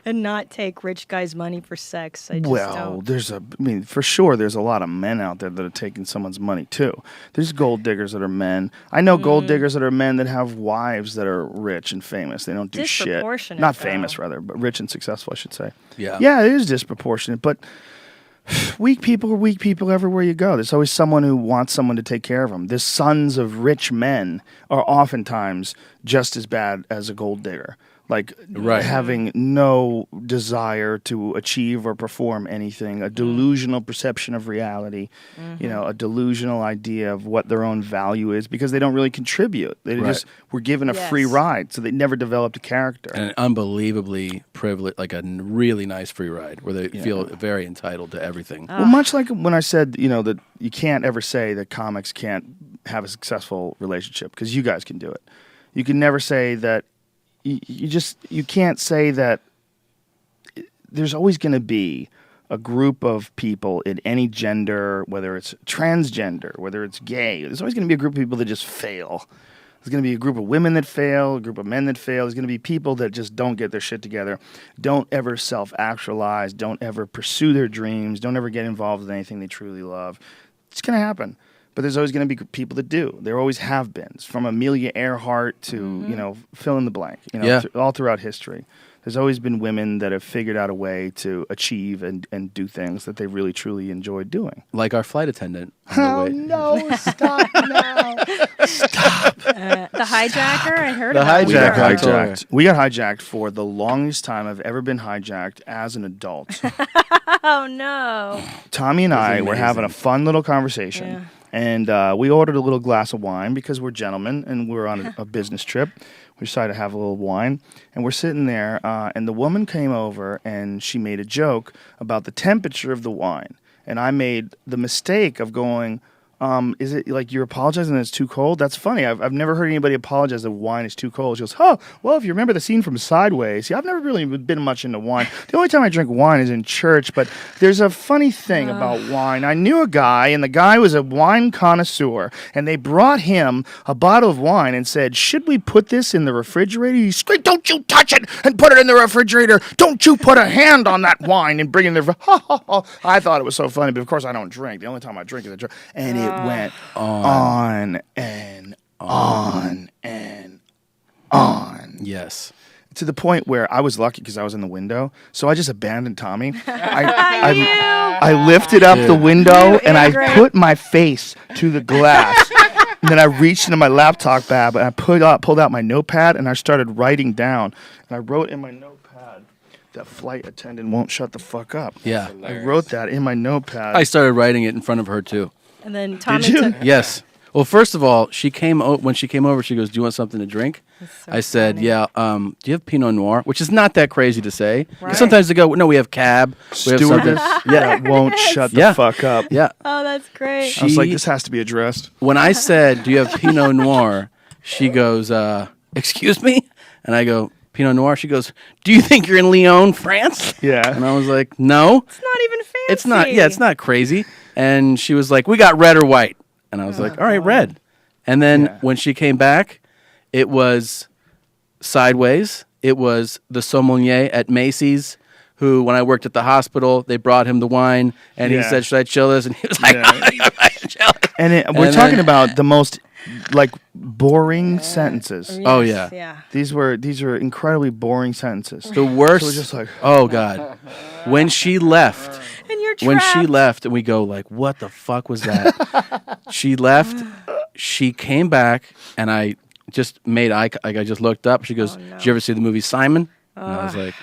and not take rich guys' money for sex. I just Well, don't. for sure, there's a lot of men out there that are taking someone's money too. There's gold diggers that are men. I know gold diggers that are men that have wives that are rich and famous. They don't do shit. Disproportionate, Not though. famous, rather, but rich and successful, I should say. Yeah. Yeah, it is disproportionate, but weak people are weak people everywhere you go. There's always someone who wants someone to take care of them. The sons of rich men are oftentimes just as bad as a gold digger. Like Right. having no desire to achieve or perform anything, a delusional perception of reality, you know, a delusional idea of what their own value is because they don't really contribute. They Right. just were given a free Yes. ride, so they never developed a character. And an unbelievably privileged, like a really nice free ride where they feel very entitled to everything. Well, much like when I said, you know, that you can't ever say that comics can't have a successful relationship because you guys can do it. You can never say that. You can't say that. There's always going to be a group of people in any gender, whether it's transgender, whether it's gay. There's always going to be a group of people that just fail. There's going to be a group of women that fail, a group of men that fail. There's going to be people that just don't get their shit together, don't ever self-actualize, don't ever pursue their dreams, don't ever get involved with anything they truly love. It's going to happen. But there's always going to be people that do. There always have been, from Amelia Earhart to, you know, fill in the blank, you know, Yeah. all throughout history. There's always been women that have figured out a way to achieve and do things that they really, truly enjoyed doing. Like our flight attendant. on the way. no, stop now. The hijacker. I heard The about We hijacker. got that. hijacked. We got hijacked for the longest time I've ever been hijacked as an adult. Oh no. Tommy and I were amazing. having a fun little conversation, Yeah. And we ordered a little glass of wine because we're gentlemen and we're on a business trip. We decided to have a little wine. And we're sitting there, and the woman came over and she made a joke about the temperature of the wine. And I made the mistake of going, is it like you're apologizing that it's too cold? That's funny. I've never heard anybody apologize that wine is too cold. She goes, oh, well, if you remember the scene from Sideways. See, I've never really been much into wine. The only time I drink wine is in church, but there's a funny thing about wine. I knew a guy, and the guy was a wine connoisseur, and they brought him a bottle of wine and said, should we put this in the refrigerator? He screamed, don't you touch it and put it in the refrigerator. Don't you put a hand on that wine and bring it in the refrigerator. I thought it was so funny, but of course I don't drink. The only time I drink is a drink. And it went on and on and on. Yes. To the point where I was lucky because I was in the window, so I just abandoned Tommy. I lifted up the window and I put my face to the glass. And then I reached into my laptop bag and I pulled out my notepad and I started writing down. And I wrote in my notepad, that flight attendant won't shut the fuck up. Yeah. I wrote that in my notepad. I started writing it in front of her too. And then Tommy Did you? took... Yes. Well, first of all, when she came over, she goes, "Do you want something to drink?" So I said, funny. "Yeah. Do you have Pinot Noir?" Which is not that crazy to say. 'Cause Right. sometimes they go, "No, we have Cab. We have something." Stewardess that won't shut the fuck up. Yeah. Oh, that's great. I was like, this has to be addressed. When I said, "Do you have Pinot Noir?" she goes, "Excuse me," and I go, "Pinot Noir." She goes, "Do you think you're in Lyon, France?" Yeah. And I was like, "No, It's not even fancy. it's not. Yeah, it's not crazy." And she was like, "We got red or white," and I was like, "All right, red." And then when she came back, it was Sideways. It was the sommelier at Macy's, who, when I worked at the hospital, they brought him the wine, and he said, "Should I chill this?" And he was like, "Chill." And we're talking about the most boring sentences. Oh yeah. These were incredibly boring sentences. The worst. So we're just like, oh god, when she left. And you're When she trapped. left, and we go like, "What the fuck was that?" She left. She came back, and I just made I just looked up. She goes, "Did you ever see the movie Simon?" And I was like,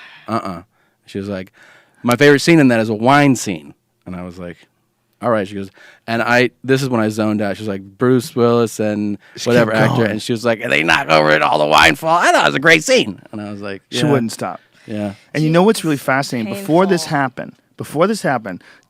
She was like, "My favorite scene in that is a wine scene." And I was like, "All right." She goes, this is when I zoned out. She was like, Bruce Willis and whatever kept actor. going. And she was like, "And they knock over it, all the wine fall." I thought it was a great scene. And I was like, she wouldn't stop. Yeah. And you know what's really fascinating? Before this happened,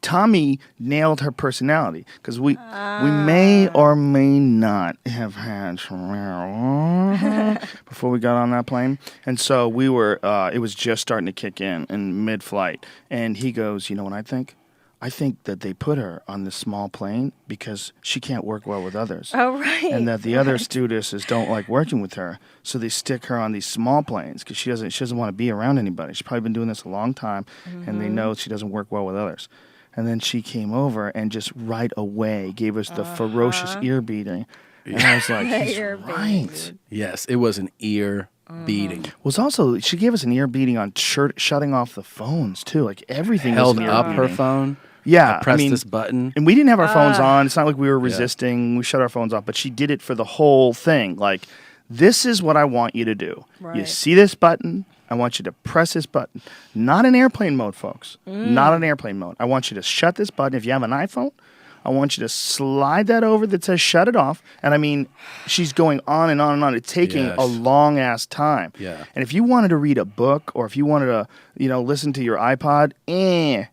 Tommy nailed her personality because we may or may not have had some marijuana before we got on that plane, and so we were. It was just starting to kick in mid-flight, and he goes, "You know what I think? I think that they put her on this small plane because she can't work well with others. Oh, right. And that the other stewardesses don't like working with her, so they stick her on these small planes because she doesn't want to be around anybody. She's probably been doing this a long time, and they know she doesn't work well with others." And then she came over and just right away gave us the ferocious ear beating. And I was like, he's right. Yes, it was an ear beating. Was also, she gave us an ear beating on shutting off the phones, too. Like, everything Held was an ear up her beating. phone. Yeah. Press this button. And we didn't have our phones on. It's not like we were resisting. We shut our phones off. But she did it for the whole thing. Like, this is what I want you to do. You Right. see this button? I want you to press this button. Not in airplane mode, folks. Not in airplane mode. I want you to shut this button. If you have an iPhone, I want you to slide that over that says shut it off. And I mean, she's going on and on and on. It's taking a long ass time. Yeah. And if you wanted to read a book or if you wanted to, listen to your iPod,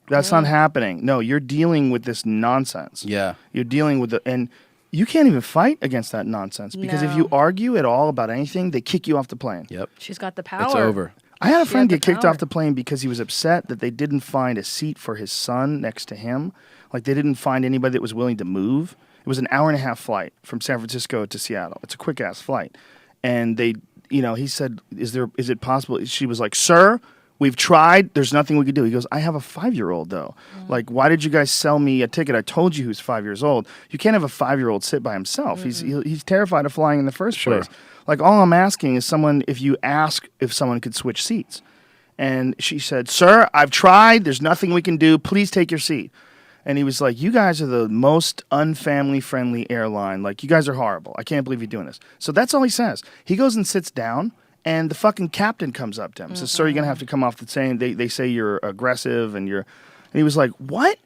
that's not happening. No, you're dealing with this nonsense. Yeah. You're dealing with and you can't even fight against that nonsense because if you argue at all about anything, they kick you off the plane. Yep. She's got the power. It's over. I had a She friend had get the kicked power. off the plane because he was upset that they didn't find a seat for his son next to him. Like they didn't find anybody that was willing to move. It was an hour and a half flight from San Francisco to Seattle. It's a quick ass flight. And they, he said, is it possible? She was like, "Sir, we've tried. There's nothing we could do." He goes, "I have a 5-year-old though. Like, why did you guys sell me a ticket? I told you he was 5 years old. You can't have a 5-year-old sit by himself. He's terrified of flying in the first place. Like, all I'm asking is if you ask if someone could switch seats." And she said, "Sir, I've tried. There's nothing we can do. Please take your seat." And he was like, "You guys are the most unfamily-friendly airline. Like, you guys are horrible. I can't believe you're doing this." So that's all he says. He goes and sits down, and the fucking captain comes up to him and says, "Sir, you're going to have to come off the plane. They say you're aggressive, and you're..." And he was like, "What?"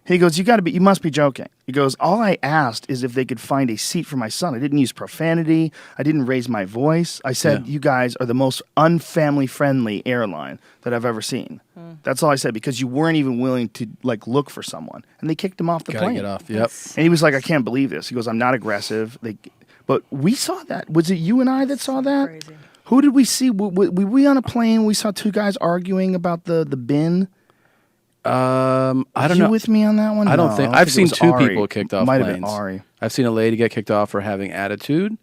He goes, you must be joking. He goes, all I asked is if they could find a seat for my son. I didn't use profanity. I didn't raise my voice. I said, you guys are the most unfamily-friendly airline that I've ever seen. That's all I said, because you weren't even willing to like look for someone. And they kicked him off the plane. Get off, yep. And he was like, I can't believe this. He goes, I'm not aggressive. But we saw that. Was it you and I that saw that? Crazy. Who did we see? Were we on a plane? We saw two guys arguing about the bin. I don't you know. with me on that one? I don't think. I've seen two Ari. people kicked off Might planes. have been Ari. I've seen a lady get kicked off for having attitude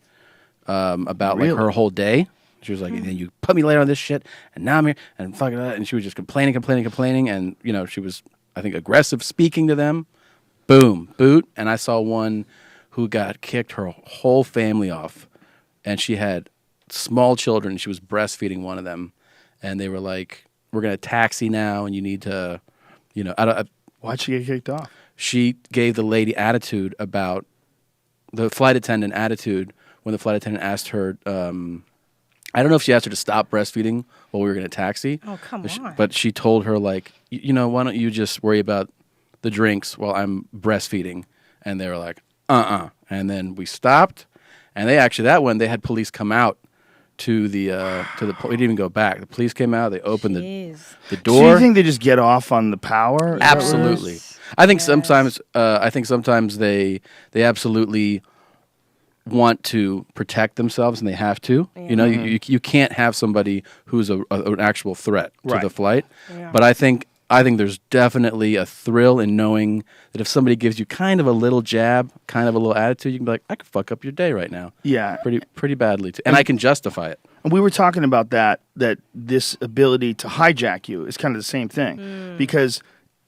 about like her whole day. She was like, "Then you put me later on this shit, and now I'm here, and fucking," and she was just complaining, and she was, I think, aggressive speaking to them. Boom, boot, and I saw one who got kicked her whole family off, and she had small children. And she was breastfeeding one of them, and they were like, "We're gonna taxi now, and you need to." Why'd she get kicked off? She gave the lady attitude about the flight attendant attitude when the flight attendant asked her. I don't know if she asked her to stop breastfeeding while we were going to taxi. Oh, come on. But she told her, like, why don't you just worry about the drinks while I'm breastfeeding? And they were like, And then we stopped, and they had police come out to the we didn't even go back. The police came out. They opened the door. So you think they just get off on the power? Absolutely. I think sometimes they absolutely want to protect themselves, and they have to. Yeah. You can't have somebody who's an actual threat to the flight. Yeah. But I think there's definitely a thrill in knowing that if somebody gives you kind of a little jab, kind of a little attitude, you can be like, I could fuck up your day right now. Yeah. Pretty badly too. And I can justify it. And we were talking about that this ability to hijack you is kind of the same thing. Because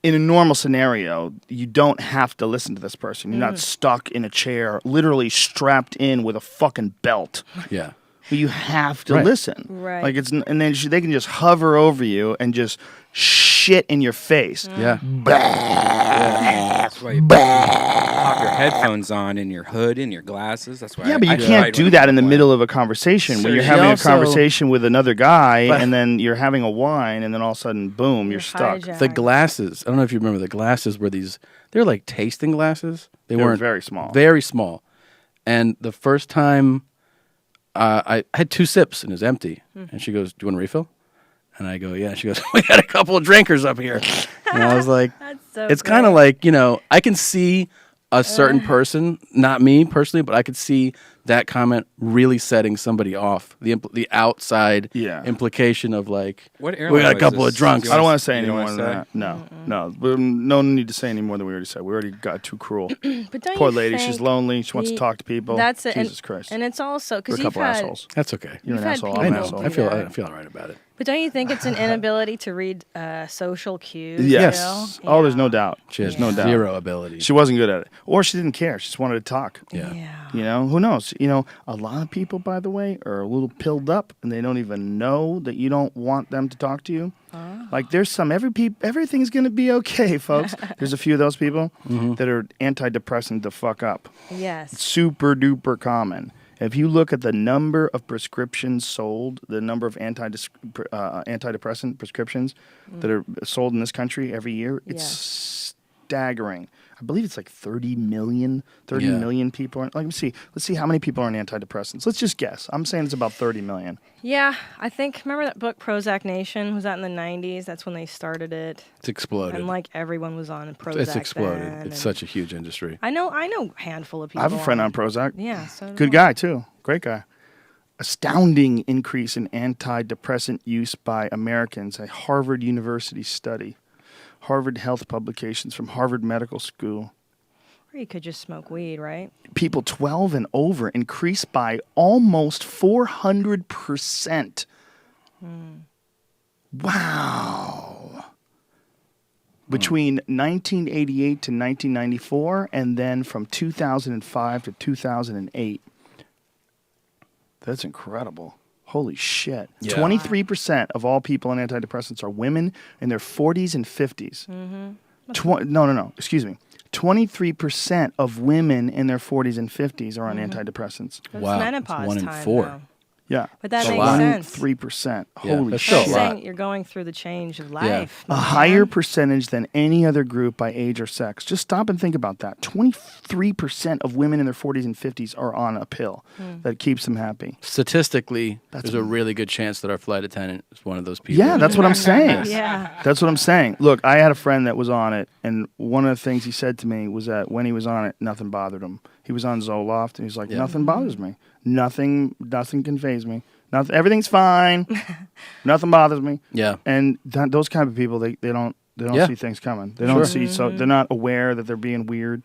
in a normal scenario, you don't have to listen to this person. You're not stuck in a chair, literally strapped in with a fucking belt. Yeah. But you have to listen. Right. Like and then they can just hover over you and just shit in your face. Yeah. That's why you pop your headphones on in your hood, in your glasses. That's why. Yeah, but you can't do that in the middle of a conversation when you're having a conversation with another guy, and then you're having a wine, and then all of a sudden, boom, you're stuck. The glasses. I don't know if you remember. The glasses were they're like tasting glasses. They weren't very small. Very small. And the first time, I had 2 sips and it was empty. And she goes, "Do you want a refill?" And I go, "Yeah." She goes, "We got a couple of drinkers up here." And I was like, it's kind of like, I can see a certain person, not me personally, but I could see that comment really setting somebody off. The outside implication of like, we got a couple of drunks. I don't want to say any more than that. No. No need to say any more than we already said. We already got too cruel. But don't Poor you lady, think she's lonely. She wants to talk to people. That's it. Jesus Christ. And it's also because We're a couple assholes. That's okay. You're an asshole. I I'm an know. asshole. I feel all right about it. But don't you think it's an inability to read social cues? Yes. Still? Oh, there's no doubt. She has no doubt. zero ability. She wasn't good at it. Or she didn't care. She just wanted to talk. Yeah. Who knows? A lot of people, by the way, are a little pilled up and they don't even know that you don't want them to talk to you. Like there's everything's going to be okay, folks. There's a few of those people that are antidepressant to fuck up. Yes. It's super duper common. If you look at the number of prescriptions sold, the number of antidepressant prescriptions that are sold in this country every year, it's staggering. I believe it's like 30 million people. Let's see how many people are on antidepressants. Let's just guess. I'm saying it's about 30 million. Yeah, I think, remember that book Prozac Nation? Was that in the 90s? That's when they started it. It's exploded. And like everyone was on Prozac. It's exploded. Then, it's such a huge industry. I know a handful of people. I have a friend on Prozac. Yeah, so good guy too. Great guy. Astounding increase in antidepressant use by Americans. A Harvard University study. Harvard Health publications from Harvard Medical School. Or you could just smoke weed, right? People 12 and over increased by almost 400%. Wow. Between 1988 to 1994, and then from 2005 to 2008. That's incredible. Holy shit. Yeah. 23% of all people on antidepressants are women in their 40s and 50s. No. Excuse me. 23% of women in their 40s and 50s are on antidepressants. It's menopause 1 in time 4. now. Yeah. But that A makes lot. sense. 3%. Yeah, Holy that's shit. still I'm a lot. saying you're going through the change of life. A higher percentage than any other group by age or sex. Just stop and think about that. 23% of women in their 40s and 50s are on a pill that keeps them happy. Statistically, there's a really good chance that our flight attendant is one of those people. Yeah, that's what I'm saying. Yeah. That's what I'm saying. Look, I had a friend that was on it, and one of the things he said to me was that when he was on it, nothing bothered him. He was on Zoloft, and he's like, nothing bothers me. Nothing can faze me. Nothing, everything's fine. Nothing bothers me. Yeah. And those kind of people, they don't see things coming. They don't see, so they're not aware that they're being weird.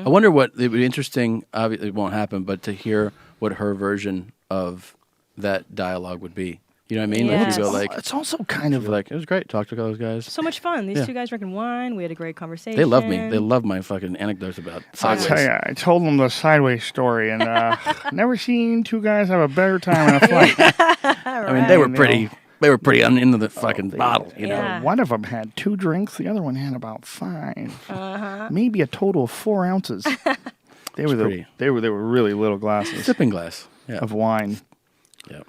I wonder what it would be interesting. Obviously, it won't happen, but to hear what her version of that dialogue would be. You know what I mean? Yes. Like, you go like, it's also kind of like, it was great. Talk to those guys. So much fun. These Yeah. two guys drinking wine. We had a great conversation. They love me. They love my fucking anecdotes about sideways. I'll tell you, I told them the sideways story, and never seen two guys have a better time on a flight. I mean, they were pretty. They were pretty into the fucking bottle. You know. Yeah. One of them had 2 drinks, the other one had about 5. Maybe a total of 4 ounces. They were pretty. they were really little glasses Sipping glass. Yeah. of wine. Yeah.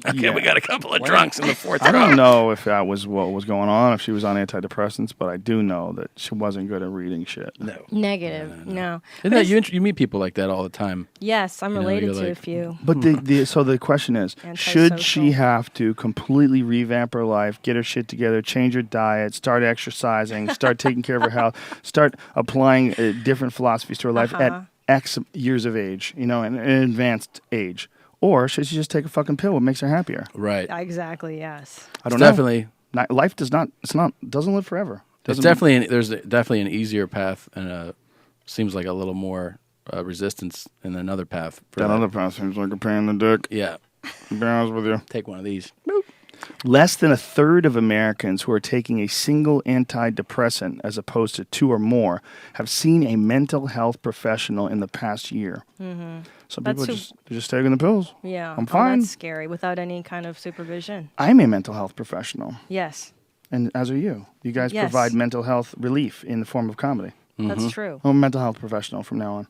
Okay, Yeah. we got a couple of drunks in the fourth I row. don't know if that was what was going on, if she was on antidepressants, but I do know that she wasn't good at reading shit. No. Negative. No. Isn't that, you meet people like that all the time. Yes, I'm You know, related you're to a like- few. But so the question is, should she have to completely revamp her life, get her shit together, change her diet, start exercising, start taking care of her health, start applying different philosophies to her life at X years of age, you know, an advanced age? Or should she just take a fucking pill? What makes her happier? Right. Exactly. Yes. I don't Definitely. know. Life doesn't live forever. There's definitely an easier path, and seems like a little more resistance in another path. That other path seems like a pain in the dick. Yeah. To be honest with you. Take one of these. Less than a third of Americans who are taking a single antidepressant, as opposed to 2 or more, have seen a mental health professional in the past year. Mm-hmm. Some people they're just taking the pills. Yeah. I'm fine. That's scary without any kind of supervision. I'm a mental health professional. Yes. And as are you. You guys Yes. provide mental health relief in the form of comedy. That's true. I'm a mental health professional from now on.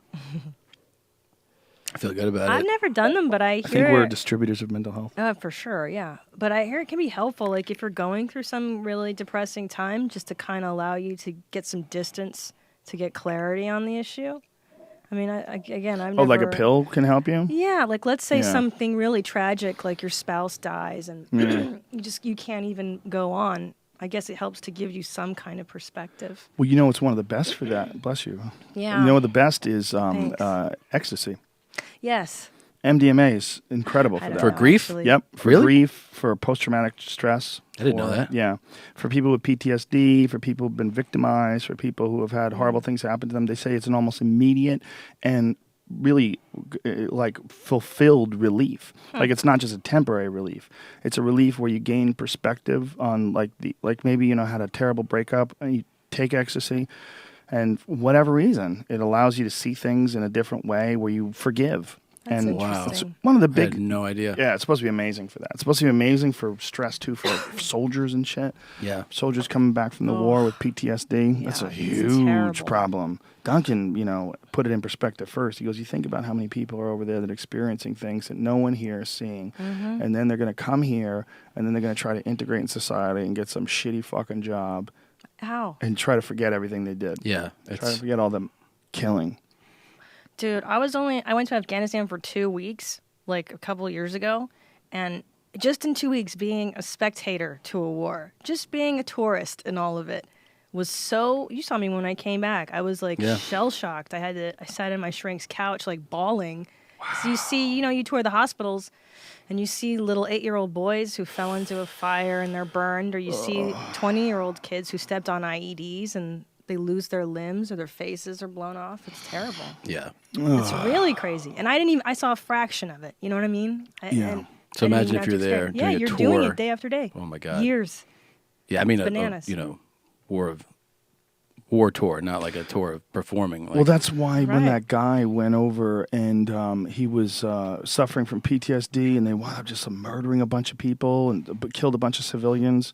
I feel good about I've it. never done them, but I hear. I think we're distributors of mental health. For sure, yeah. But I hear it can be helpful, like if you're going through some really depressing time, just to kind of allow you to get some distance, to get clarity on the issue. I mean, I've never... like a pill can help you? Yeah, like let's say Yeah. something really tragic, like your spouse dies, and Yeah. you can't even go on. I guess it helps to give you some kind of perspective. Well, you know what's one of the best for that? Bless you. Yeah. You know what the best is? Thanks. Ecstasy. Yes. MDMA is incredible for I that. don't know, grief? actually. Yep. For Really? grief, for post-traumatic stress. I didn't know that. Yeah. For people with PTSD, for people who've been victimized, for people who have had horrible things happen to them, they say it's an almost immediate and really like fulfilled relief. Like it's not just a temporary relief. It's a relief where you gain perspective on like maybe had a terrible breakup and you take ecstasy. And for whatever reason, it allows you to see things in a different way where you forgive. That's and interesting. it's one of the I big. had no idea. Yeah, it's supposed to be amazing for that. It's supposed to be amazing for stress too, for soldiers and shit. Yeah. Soldiers coming back from the war with PTSD. That's a huge terrible. problem. Duncan, put it in perspective first. He goes, you think about how many people are over there that are experiencing things that no one here is seeing. Mm-hmm. And then they're going to come here, and then they're going to try to integrate in society and get some shitty fucking job. Ow. And try to forget everything they did. Yeah. Try to forget all the killing. Dude, I went to Afghanistan for 2 weeks, like a couple of years ago, and just in 2 weeks being a spectator to a war, just being a tourist in all of it was so, you saw me when I came back. I was like shell shocked. I sat in my shrink's couch like bawling. Wow. So you see, you tour the hospitals and you see little 8-year-old boys who fell into a fire and they're burned, or you see 20-year-old kids who stepped on IEDs and they lose their limbs or their faces are blown off. It's terrible. Yeah. It's really crazy. And I saw a fraction of it. You know what I mean? So imagine if you're there doing yeah, a you're tour. doing it day after day. Oh my God. Years. Yeah, I mean, Bananas. war tour, not like a tour of performing. Like, Well, that's why when that guy went over and he was suffering from PTSD, and they wound up just murdering a bunch of people and killed a bunch of civilians.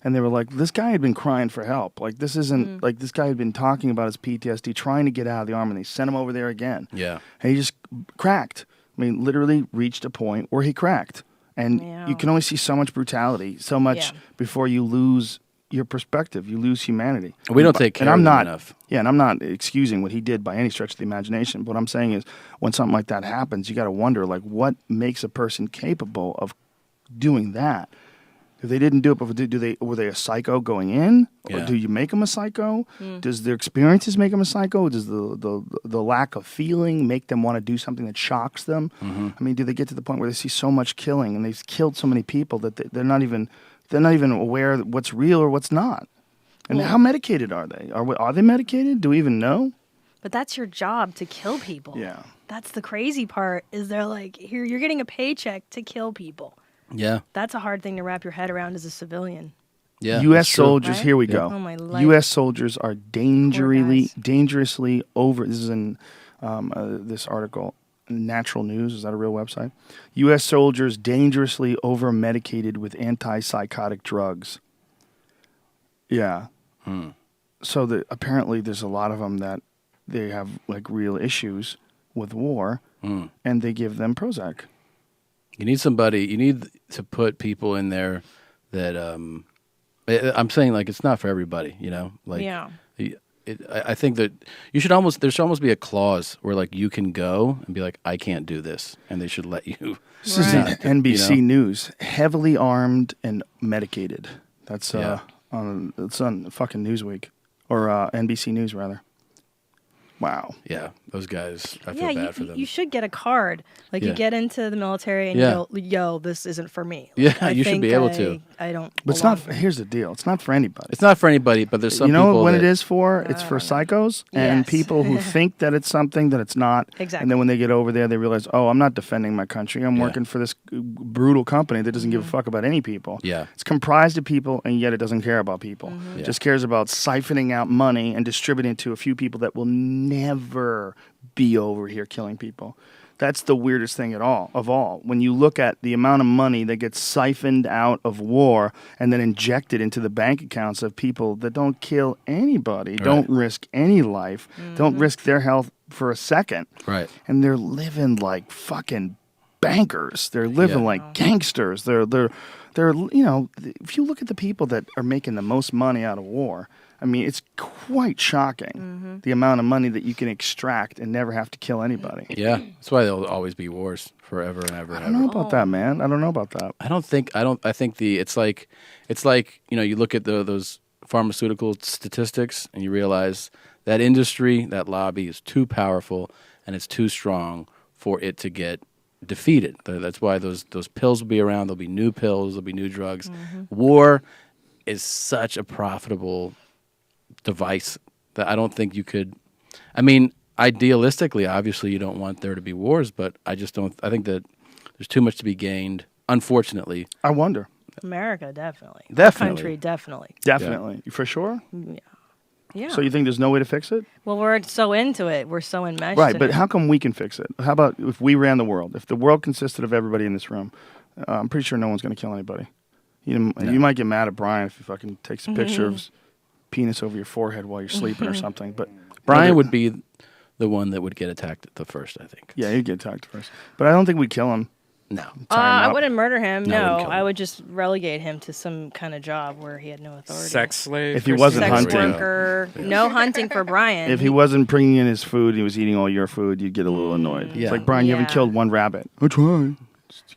And they were like, this guy had been crying for help. Like, this isn't, like, this guy had been talking about his PTSD, trying to get out of the army, and they sent him over there again. Yeah. And he just cracked. I mean, literally reached a point where he cracked. And you can only see so much brutality, so much before you lose your perspective. You lose humanity. We don't take care of them enough. Yeah, and I'm not excusing what he did by any stretch of the imagination. What I'm saying is when something like that happens, you got to wonder, like, what makes a person capable of doing that? If they didn't do it, were they a psycho going in? Or do you make them a psycho? Does their experiences make them a psycho? Does the lack of feeling make them want to do something that shocks them? I mean, do they get to the point where they see so much killing and they've killed so many people that they're not even aware of what's real or what's not? And how medicated are they? Are they medicated? Do we even know? But that's your job, to kill people. Yeah. That's the crazy part, is they're like, here, you're getting a paycheck to kill people. Yeah. That's a hard thing to wrap your head around as a civilian. Yeah. U.S. soldiers, Right? here we go. Oh, my life. U.S. soldiers are dangerously over. This is in this article, Natural News. Is that a real website? U.S. soldiers dangerously over medicated with antipsychotic drugs. Yeah. So apparently there's a lot of them that they have like real issues with war, and they give them Prozac. You need to put people in there that I'm saying, like, it's not for everybody, you know? Like, I think that there should almost be a clause where, like, you can go and be like, I can't do this, and they should let you. This is NBC News. Heavily armed and medicated. That's it's on fucking Newsweek, or NBC News rather. Wow. Yeah, those guys, I feel bad for them. You should get a card. Like, you get into the military and you go, yo, this isn't for me. Yeah, Like, you should be able to. I don't. But it's not. Here's the deal. It's not for anybody. It's not for anybody, but there's some people. You know when it is for? It's for psychos and people who think that it's something that it's not. Exactly. And then when they get over there, they realize, oh, I'm not defending my country. I'm working for this brutal company that doesn't give a fuck about any people. Yeah. It's comprised of people, and yet it doesn't care about people. It just cares about siphoning out money and distributing it to a few people that will never be over here killing people. That's the weirdest thing of all. When you look at the amount of money that gets siphoned out of war and then injected into the bank accounts of people that don't kill anybody, don't risk any life, don't risk their health for a second. Right. And they're living like fucking bankers. They're living like gangsters. They're you know, if you look at the people that are making the most money out of war, I mean, it's quite shocking the amount of money that you can extract and never have to kill anybody. Yeah, that's why there'll always be wars forever and ever. I don't know about that, man. I don't know about that. I think it's like you know, you look at those pharmaceutical statistics and you realize that industry, that lobby is too powerful and it's too strong for it to get defeated. That's why those pills will be around. There'll be new pills. There'll be new drugs. War is such a profitable device that I don't think you could. I mean, idealistically, obviously, you don't want there to be wars, but I just don't. I think that there's too much to be gained. Unfortunately, I wonder. America, definitely. Definitely. Our country, definitely. Definitely. For sure? Yeah. So you think there's no way to fix it? Well, we're so into it. We're so enmeshed. Right, in but it. how come we can fix it? How about if we ran the world? If the world consisted of everybody in this room, I'm pretty sure no one's going to kill anybody. You might get mad at Brian if he fucking takes a picture of his penis over your forehead while you're sleeping or something. But Brian would be the one that would get attacked the first, I think. Yeah, he'd get attacked first. But I don't think we'd kill him. No. I wouldn't murder him. No, I wouldn't No, kill I would just relegate him to some kind of job where he had no authority. Sex slave. If he wasn't Sex hunting. worker. No hunting for Brian. If he wasn't bringing in his food, he was eating all your food, you'd get a little annoyed. Yeah. It's like, Brian, you haven't killed one rabbit. I tried.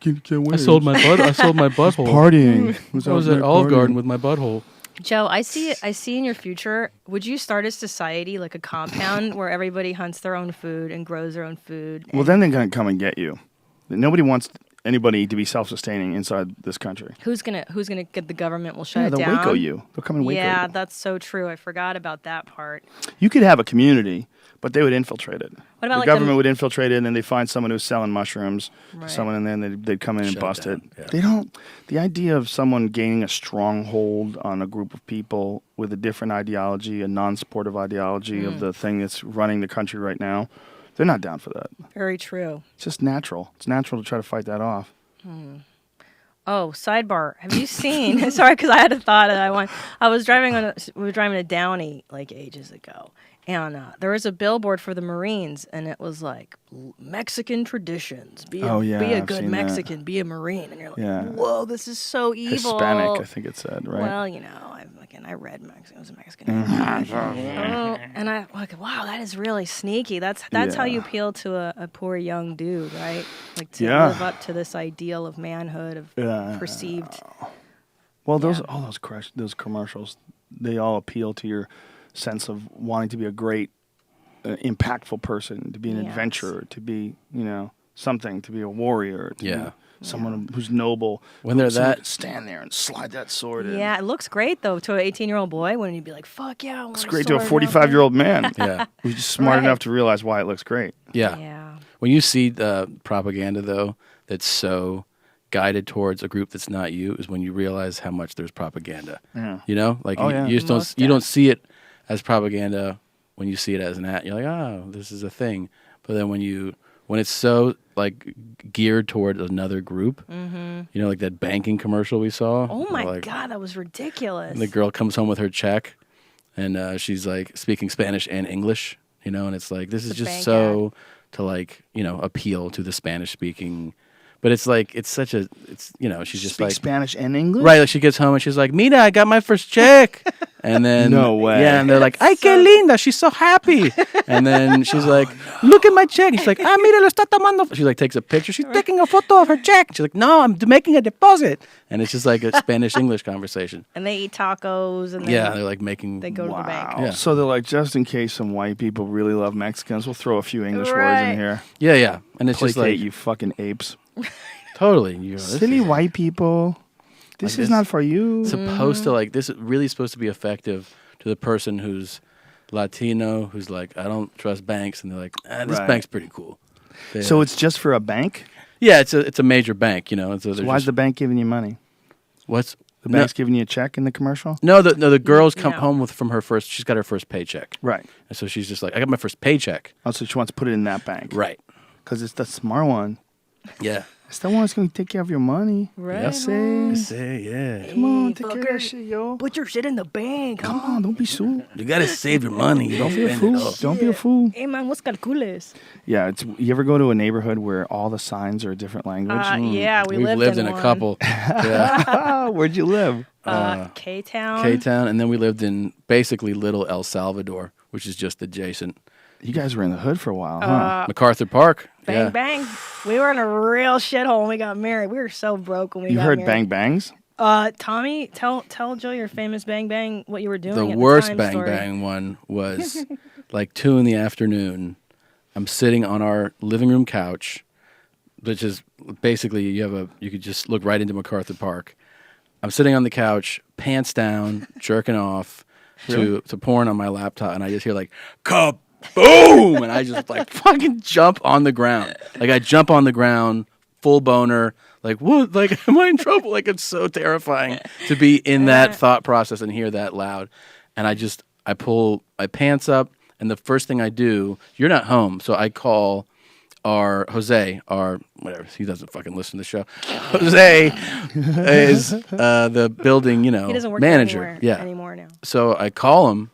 I sold my butthole. Partying. I was at Olive Garden with my butthole. Joe, I see in your future, would you start a society, like a compound, where everybody hunts their own food and grows their own food? Well, then they're going to come and get you. Nobody wants anybody to be self-sustaining inside this country. Who's gonna get the government will shut Yeah, it they'll down? Waco you. They'll come and Waco Yeah, you. that's so true. I forgot about that part. You could have a community, but they would infiltrate it. What about the like government would infiltrate it, and then they find someone who's selling mushrooms, Right. someone, and then they'd come in and Shut bust down, it. yeah. They don't. The idea of someone gaining a stronghold on a group of people with a different ideology, a non-supportive ideology of the thing that's running the country right now, they're not down for that. Very true. It's just natural. It's natural to try to fight that off. Oh, sidebar. Have you seen? Sorry, because I had a thought that we were driving to Downey like ages ago, And there was a billboard for the Marines, and it was like Mexican traditions. Be a I've good seen Mexican. that. Be a Marine. And you're like, Yeah. whoa, this is so evil. Hispanic, I think it said, right? Well, I read Mexican. I was a Mexican. And I like, wow, that is really sneaky. That's how you appeal to a poor young dude, right? Like to live up to this ideal of manhood, of perceived. Well, those commercials, they all appeal to your sense of wanting to be a great, impactful person, to be an adventurer, to be something, to be a warrior, to be someone who's noble. When they're that, stand there and slide that sword in. Yeah, it looks great though to an 18-year-old boy. When you'd be like, "Fuck yeah!" I want It's great to a 45-year-old man. Who's just smart enough to realize why it looks great. Yeah. When you see the propaganda though, that's so guided towards a group that's not you, is when you realize how much there's propaganda. Yeah. You just don't see it as propaganda when you see it as an act. You're like, oh, this is a thing. But then when it's so like geared toward another group, like that banking commercial we saw. Oh my God, that was ridiculous. And the girl comes home with her check, and she's like speaking Spanish and English, and it's like, this is just so to appeal to the Spanish speaking. But it's like, she's just Speak like Spanish and English? Right, like she gets home and she's like, Mira, I got my first check. And then No way. Yeah, and they're like, ay, qué linda, she's so happy. And then she's like, look at my check. And she's like, mira, lo está tomando. She like takes a picture. She's taking a photo of her check. She's like, no, I'm making a deposit. And it's just like a Spanish-English conversation. And they eat tacos. And they're like making. They go to the bank. Yeah. So they're like, just in case some white people really love Mexicans, we'll throw a few English words in here. Yeah. And it's just Placate like, you fucking apes. Totally. Silly white people. This is not for you. Supposed to this is really supposed to be effective to the person who's Latino, who's like, I don't trust banks, and they're like, this bank's pretty cool. So it's just for a bank? Yeah, it's a major bank, So why's the bank giving you money? What's the bank's giving you a check in the commercial? No, the girls come home from her first. She's got her first paycheck, right? And so she's just like, I got my first paycheck. Oh, so she wants to put it in that bank, right? Because it's the smart one. Yeah. It's the one that's going to take care of your money. Right. Yes, yeah. Come on, take care of that shit, yo. Put your shit in the bank. Come on, don't be sued. You got to save your money. You Don't be a fool. Don't be a fool. Hey, man, what's calcules? Yeah, you ever go to a neighborhood where all the signs are a different language? Yeah, We've lived in a one. couple. Yeah. Where'd you live? K-Town. K-Town, and then we lived in basically Little El Salvador, which is just adjacent. You guys were in the hood for a while, huh? MacArthur Park. Bang, bang. We were in a real shithole when we got married. We were so broke when we You got heard married. bang bangs? Tommy, tell Joe your famous bang bang, what you were doing. The at worst the time bang story. bang one was like 2 PM. I'm sitting on our living room couch, which is basically you could just look right into MacArthur Park. I'm sitting on the couch, pants down, jerking off to porn on my laptop, and I just hear like kaboom, and I just like fucking jump on the ground. Like I jump on the ground, full boner. Like what? Like am I in trouble? Like it's so terrifying to be in that thought process and hear that loud. And I pull my pants up, and the first thing I do, you're not home, so I call Jose, whatever, he doesn't fucking listen to the show. Jose is the building, He doesn't work manager. anymore now. So I call him,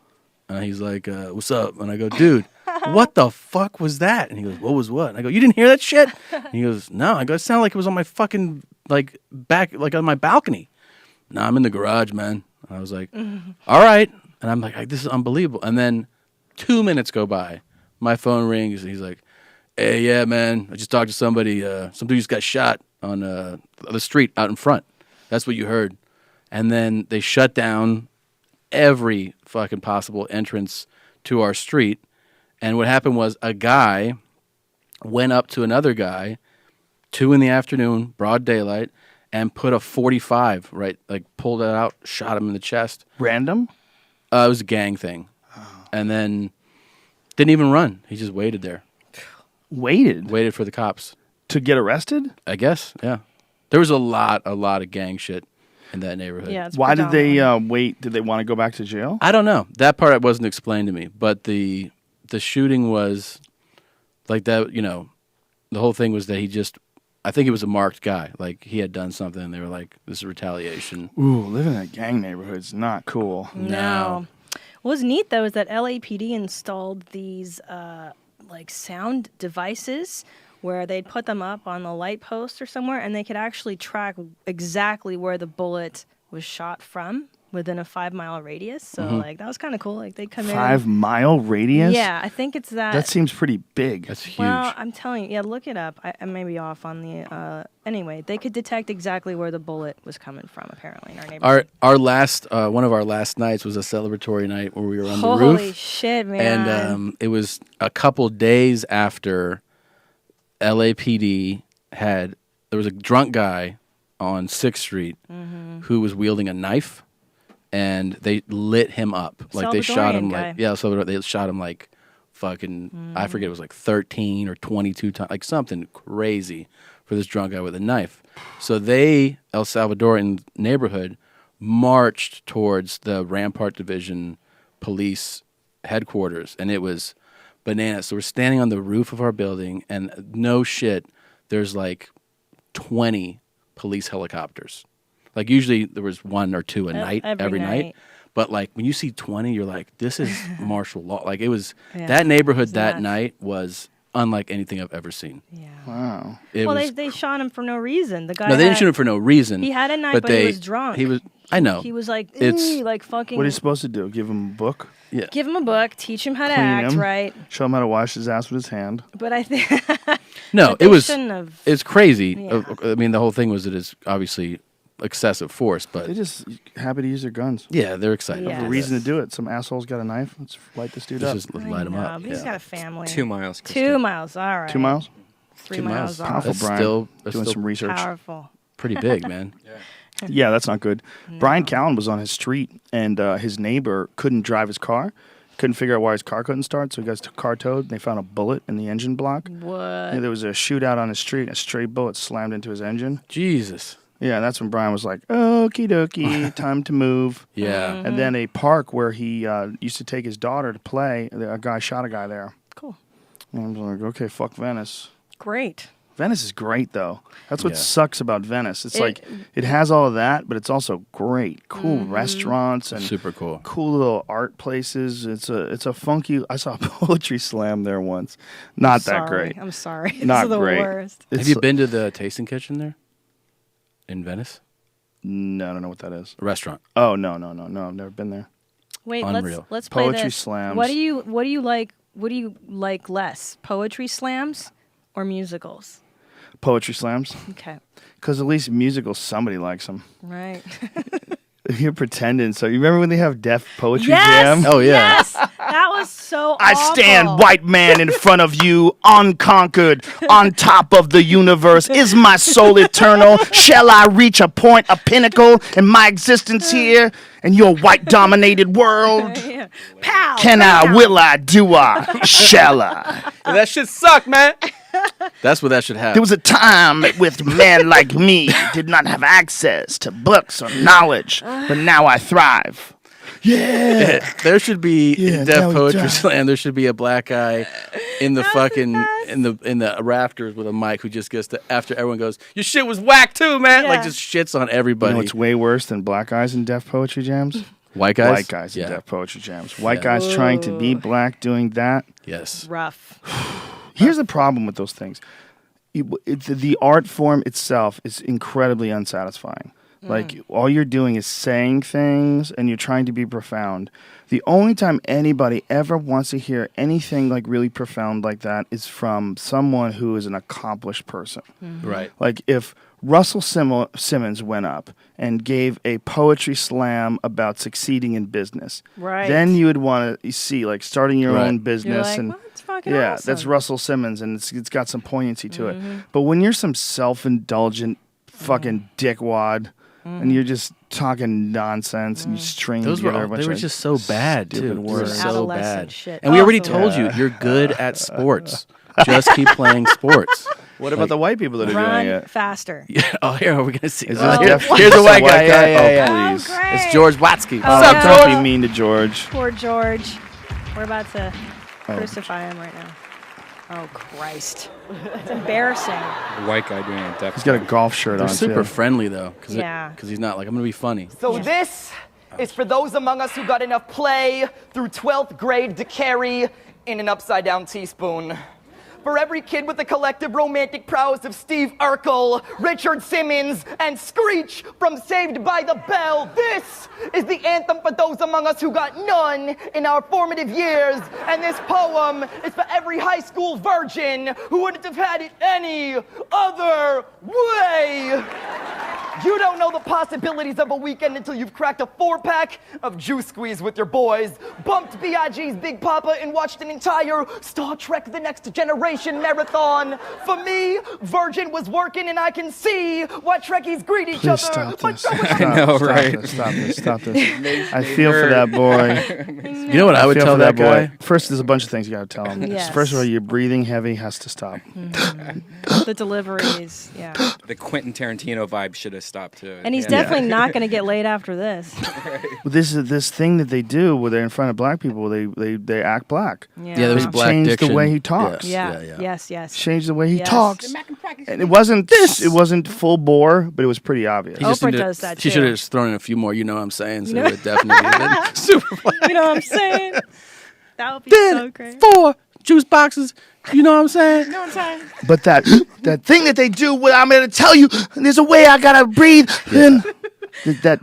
and he's like, "What's up?" And I go, "Dude, what the fuck was that?" And he goes, "What was what?" And I go, "You didn't hear that shit?" And he goes, "No." I go, "It sounded like it was on my fucking back, like on my balcony." "No, I'm in the garage, man." And I was like, "All right." And I'm like, "This is unbelievable." And then 2 minutes go by, my phone rings, and he's like, "Hey, yeah, man, I just talked to somebody. Some dude just got shot on the street out in front. That's what you heard." And then they shut down every fucking possible entrance to our street. And what happened was a guy went up to another guy, 2 PM, broad daylight, and put a 45, right? Like pulled it out, shot him in the chest. Random? It was a gang thing. And then didn't even run. He just waited there. Waited for the cops. To get arrested? I guess, yeah. There was a lot of gang shit in that neighborhood. Yeah, it's Why did they wait? Did they want to go back to jail? I don't know. That part wasn't explained to me. But the shooting was like that, the whole thing was that I think he was a marked guy. Like he had done something and they were like, this is retaliation. Ooh, living in a gang neighborhood is not cool. No. What was neat though is that LAPD installed these like sound devices where they'd put them up on the light post or somewhere, and they could actually track exactly where the bullet was shot from within a 5-mile radius. So like that was kind of cool. Like they'd come 5-mile radius? in. Yeah, I think it's that. That seems pretty big. That's huge. Well, I'm telling you, yeah, look it up. I may be off on the. Anyway, they could detect exactly where the bullet was coming from. Apparently, in our neighborhood. Our last one of our last nights was a celebratory night where we were on the roof. Holy shit, man! And it was a couple days after LAPD there was a drunk guy on 6th Street who was wielding a knife, and they lit him up. Like they shot him guy. they shot him like fucking I forget, it was like 13 or 22 times, like something crazy for this drunk guy with a knife. So El Salvadorian neighborhood marched towards the Rampart Division police headquarters, and it was bananas. So we're standing on the roof of our building, and no shit, there's like 20 police helicopters. Like usually there was 1 or 2 a night, every night. But like when you see 20, you're like, this is martial law. Like it was, that neighborhood that night was unlike anything I've ever seen. Yeah. Wow. They shot him for no reason. The guy. No, they didn't shoot him for no reason. He had a knife, but he was drunk. I know. He was like, It's like fucking. What are you supposed to do? Give him a book? Yeah. Give him a book, teach him how to Clean act him, right. Show him how to wash his ass with his hand. But I think. No, shouldn't have. It's crazy. Yeah. I mean, the whole thing was it is obviously excessive force, but They're just happy to use their guns. Yeah, they're excited. They have a reason to do it. Some asshole's got a knife. Let's light this dude up. Just light him up. But he's got a family. 2 miles. 2 miles. All right. 2 miles? 3 miles. Powerful, That's Brian. that's Doing some research. Powerful. Pretty big, man. Yeah, that's not good. Brian Callen was on his street, and his neighbor couldn't drive his car. Couldn't figure out why his car couldn't start, so he got his car towed. And they found a bullet in the engine block. What? And there was a shootout on his street. A stray bullet slammed into his engine. Jesus. Yeah, that's when Brian was like, okie dokie, time to move. Yeah. Mm-hmm. And then a park where he used to take his daughter to play, a guy shot a guy there. Cool. And I was like, okay, fuck Venice. Great. Venice is great, though. That's what Yeah. sucks about Venice. It's like, it has all of that, but it's also great. Cool restaurants and Super cool. cool little art places. It's a funky, I saw a poetry slam there once. Not that great. I'm sorry. Not This is the great. worst. Have you been to the tasting kitchen there in Venice? No, I don't know what that is. A restaurant. Oh, no, I've never been there. Wait, Unreal. let's play Poetry this. slams. What do you like less? Poetry slams or musicals? Poetry slams. Okay. Because at least musicals, somebody likes them. Right. You're pretending. So you remember when they have deaf poetry Yes! jam? Oh, yeah. Yes. That was so I awful. stand, white man, in front of you, unconquered, on top of the universe. Is my soul eternal? Shall I reach a point, a pinnacle in my existence here in your white-dominated world? Yeah. Pow. Can I, will I, do I, shall I? That shit sucked, man. That's what that should have. There was a time with men like me did not have access to books or knowledge, but now I thrive. Yeah. There should be Yeah, in now Deaf we Poetry die. Slam. There should be a black guy in the fucking in the rafters with a mic who just gets to, after everyone goes, your shit was whack too, man. Yeah. Like just shits on everybody. You know, it's way worse than black guys in deaf poetry jams. White guys. White guys in Yeah. deaf poetry jams. White guys trying to be black doing that. Yes. Rough. Here's the problem with those things. The art form itself is incredibly unsatisfying. Like, all you're doing is saying things and you're trying to be profound. The only time anybody ever wants to hear anything like really profound like that is from someone who is an accomplished person. Right. Like, if Russell Simmons went up and gave a poetry slam about succeeding in business, Right. then you would want to see, like, starting your Right. own You're business. like, and well, it's fucking yeah, awesome. that's Russell Simmons, and it's got some poignancy to it. But when you're some self-indulgent fucking dickwad, and you're just talking nonsense and you string Those were together a all, bunch they were of just so bad stupid too. They were words. so Adolescent bad. shit. And we already Also- told you you're good at sports. Just keep playing sports. What about the white people that are Run doing it? faster. Yeah. Oh, here are we gonna see? Is Oh, this here- deaf- here's a this white guy. Yeah, yeah, Oh, yeah. please. Oh, great. It's George Watsky. Oh, What's up, no. Don't George? be mean to George. Poor George. We're about to Oh. crucify him right now. Oh, Christ. It's embarrassing. A white guy doing a deaf. He's got a golf shirt They're on, super too. friendly though, because Yeah. he's not like I'm gonna be funny. So this is for those among us who got enough play through 12th grade to carry in an upside-down teaspoon. For every kid with the collective romantic prowess of Steve Urkel, Richard Simmons, and Screech from Saved by the Bell, this is the anthem for those among us who got none in our formative years. And this poem is for every high school virgin who wouldn't have had it any other way. You don't know the possibilities of a weekend until you've cracked a 4-pack of Juice Squeeze with your boys, bumped B.I.G.'s Big Papa, and watched an entire Star Trek The Next Generation marathon. For me, Virgin was working, and I can see why Trekkies greet each Please other. stop this. I know, right? Stop this. I feel for that boy. You know what I would feel tell for that guy? First, there's a bunch of things you got to tell him. Yes. First of all, your breathing heavy has to stop. The deliveries, yeah. The Quentin Tarantino vibe should have stopped too. And he's definitely not going to get laid after this. Well, this is this thing that they do where they're in front of black people. They act black. Yeah, there was They black change diction. the way he talks. Yeah. Yes. Change the way he Yes. talks. And it wasn't It wasn't full bore, but it was pretty obvious. He just Oprah needed- does that, She too. should have just thrown in a few more. You know what I'm saying? So You know- it would definitely have been super black. You know what I'm saying? That would be so great. 4 juice boxes. You know what I'm saying? You know what I'm saying? But that thing that they do, what I'm going to tell you, there's a way I gotta breathe. And that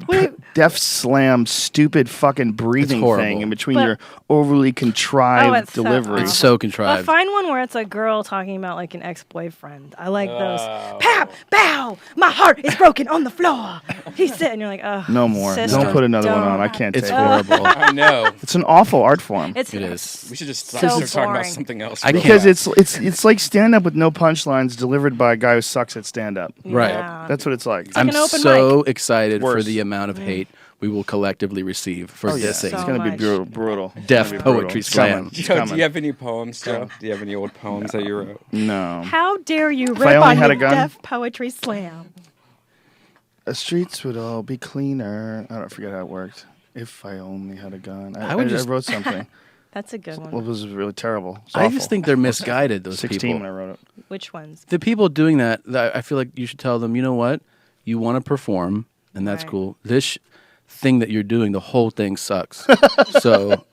deaf slam, stupid fucking breathing horrible. thing in between But- your overly contrived it's so delivery. It's so But contrived. find one where it's a girl talking about like an ex-boyfriend. I like those. Pow, bow, my heart is broken on the floor. He said, and you're like, oh, No more. sister, Don't put another one on. I don't. can't It's take horrible. I know. it. It's an awful art form. It's It is. We should just So start talking about boring. something else. I real can't- Because fast. it's like stand up with no punchlines delivered by a guy who sucks at stand up. Right. Yeah. That's what it's like. like I'm an open so excited for Worse. the amount of hate we will collectively receive for Oh, yeah. dissing. It's So going to be much. brutal. Deaf It's gonna be brutal. poetry It's slam. coming. It's Joe, do coming. you have any poems, Joe? Do you have any old poems that you wrote? No. How dare you If I rip only on had your a gun. deaf poetry slam? The streets would all be cleaner. I don't forget how it worked. If I only had a gun. I would just- wrote something. That's a good one. Well, it was really terrible. It's I awful. just think they're misguided, those 16 people. when I wrote it. Which ones? The people doing that, I feel like you should tell them, you know what? You want to perform, and that's Right. cool. This thing that you're doing, the whole thing sucks. So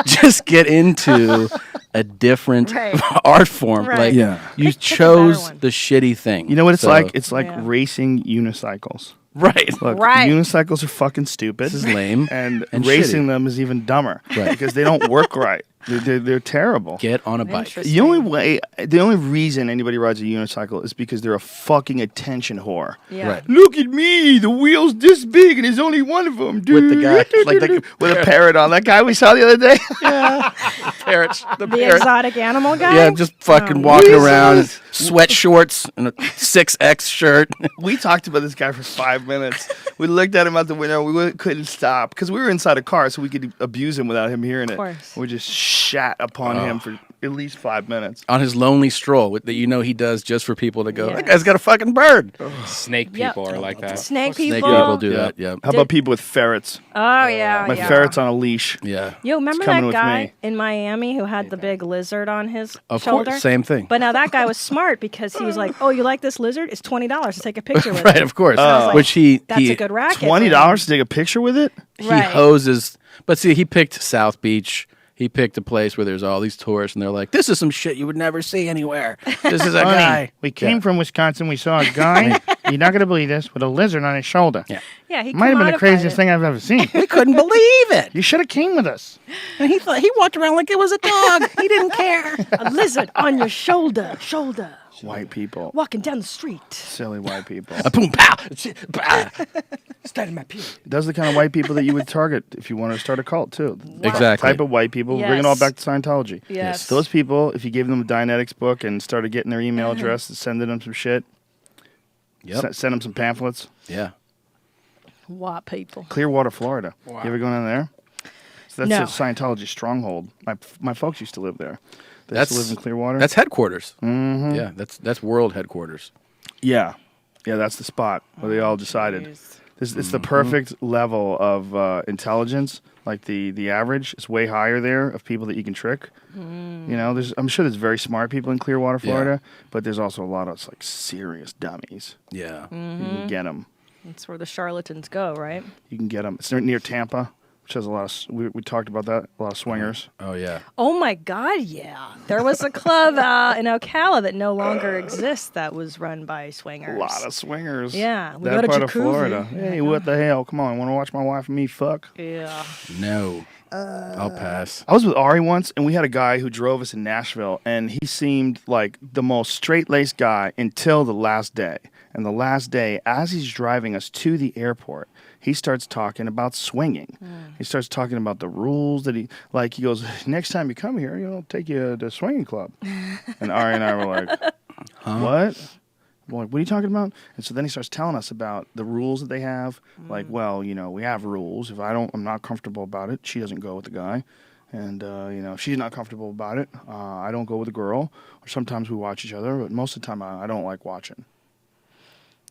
just get into a different Right. art form. Right. Like Yeah. you Pick a better chose one. the shitty thing. You know what it's So- like? It's like Yeah. racing unicycles. right. Look, Right. unicycles are fucking stupid. This is lame And, and racing shitty. them is even dumber. Right. Because they don't work right. They're terrible. Get on a bike. The only reason anybody rides a unicycle is because they're a fucking attention whore. Yeah. Right. Look at me, the wheel's this big and there's only one of them, dude. With the guy, like with a parrot on. That guy we saw the other day. parrots. The exotic animal guy? Yeah, just fucking Oh. walking Jesus. around, sweat shorts, and a 6X shirt. We talked about this guy for 5 minutes. We looked at him out the window. We couldn't stop because we were inside a car, so we could abuse him without him hearing it. course. We just shat upon him for at least 5 minutes. On his lonely stroll that he does just for people to go, Yes. that guy's got a fucking bird. Snake Yep. people are like that. Snake people. Snake people do that, yeah. How about people with ferrets? Oh, yeah. My yeah. ferret's on a leash. Yeah. Yo, remember coming that with guy me. in Miami who had the big lizard on his Of shoulder? course, same thing. But now that guy was smart because he was like, "Oh, you like this lizard? It's $20 to take a picture with Right, it." of course. I was like, Which that's a good racket. $20 to take a picture with it? He Right. hoses. But see, he picked South Beach. He picked a place where there's all these tourists, and they're like, this is some shit you would never see anywhere. This is a Honey, guy. we came from Wisconsin. We saw a guy, you're not going to believe this, with a lizard on his shoulder. Yeah. Yeah, he Might have been the commodified craziest it. thing I've ever seen. We couldn't believe it. You should have came with us. And he thought he walked around like it was a dog. He didn't care. A lizard on your shoulder. White people. Walking down the street. Silly white people. A boom, pow. Starting my period. Those are the kind of white people that you would target if you want to start a cult, too. Exactly. Type of white people. Bring it all Yes. back to Scientology. Yes. Those people, if you gave them a Dianetics book and started getting their email address and sending them some shit, Yep. send them some pamphlets. Yeah. White people. Clearwater, Florida. Wow. You ever gone down there? So that's No. a Scientology stronghold. My folks used to live there. They That's used to live in Clearwater. That's headquarters. Mm-hmm. Yeah, that's world headquarters. Yeah, that's the spot where they all decided. It's the perfect level of intelligence. Like the average is way higher there of people that you can trick. You know, I'm sure there's very smart people in Clearwater, Florida, but there's also a lot of like serious dummies. Yeah. You can get them. That's where the charlatans go, right? You can get them. It's near Tampa, which has a lot of. We talked about that. A lot of swingers. Oh yeah. Oh my God, yeah. There was a club in Ocala that no longer exists that was run by swingers. A lot of swingers. Yeah, we that got a part of jacuzzi. Florida. Hey, what the hell? Come on, want to watch my wife and me fuck? Yeah. No. I'll pass. I was with Ari once, and we had a guy who drove us in Nashville, and he seemed like the most straight-laced guy until the last day. And the last day, as he's driving us to the airport, he starts talking about swinging. He starts talking about the rules that he goes, next time you come here, I'll take you to the swinging club. And Ari and I were like, what? I'm like, what are you talking about? And so then he starts telling us about the rules that they have. Like, well, we have rules. If I'm not comfortable about it, she doesn't go with the guy. And, if she's not comfortable about it, I don't go with the girl. Or sometimes we watch each other, but most of the time I don't like watching.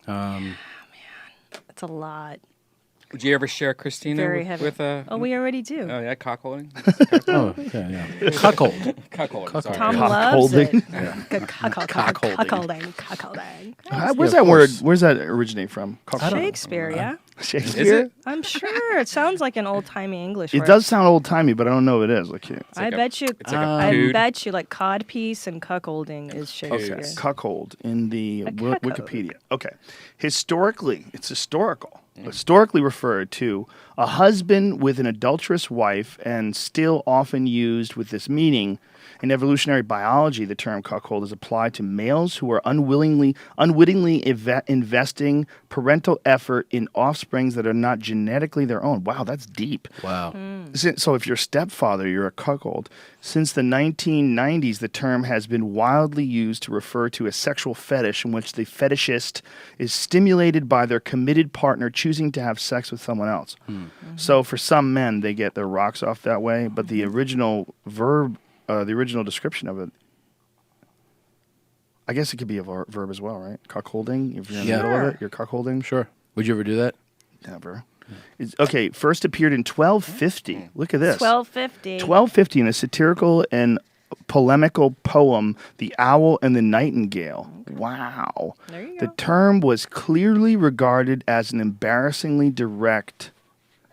Man, that's a lot. Would you ever share Christina Very with, heavy. with Oh, we already do. Oh, yeah, cockholding? Oh, yeah. Cuckold. Cuckold. Sorry. Tom loves it. Cuckolding. Cuckolding. Where's that word? Where's that originate from? Shakespeare, yeah. Shakespeare? Is it? I'm sure. It sounds like an old-timey English It word. does sound old-timey, but I don't know if it is. I bet you like codpiece and cuckolding is Shakespeare. Okay. Cuckold in the Wikipedia. Okay. Historically, it's historical. Historically referred to a husband with an adulterous wife, and still often used with this meaning. In evolutionary biology, the term cuckold is applied to males who are unwittingly investing parental effort in offsprings that are not genetically their own. Wow, that's deep. Wow. So if you're a stepfather, you're a cuckold. Since the 1990s, the term has been wildly used to refer to a sexual fetish in which the fetishist is stimulated by their committed partner choosing to have sex with someone else. So for some men, they get their rocks off that way, but the original verb, the original description of it, I guess it could be a verb as well, right? Cuckolding. If you're in the middle of it, you're cuckolding. Sure. Would you ever do that? Never. Okay, first appeared in 1250. Look at this. 1250. 1250 in a satirical and polemical poem, The Owl and the Nightingale. Wow. There you The go. term was clearly regarded as embarrassingly direct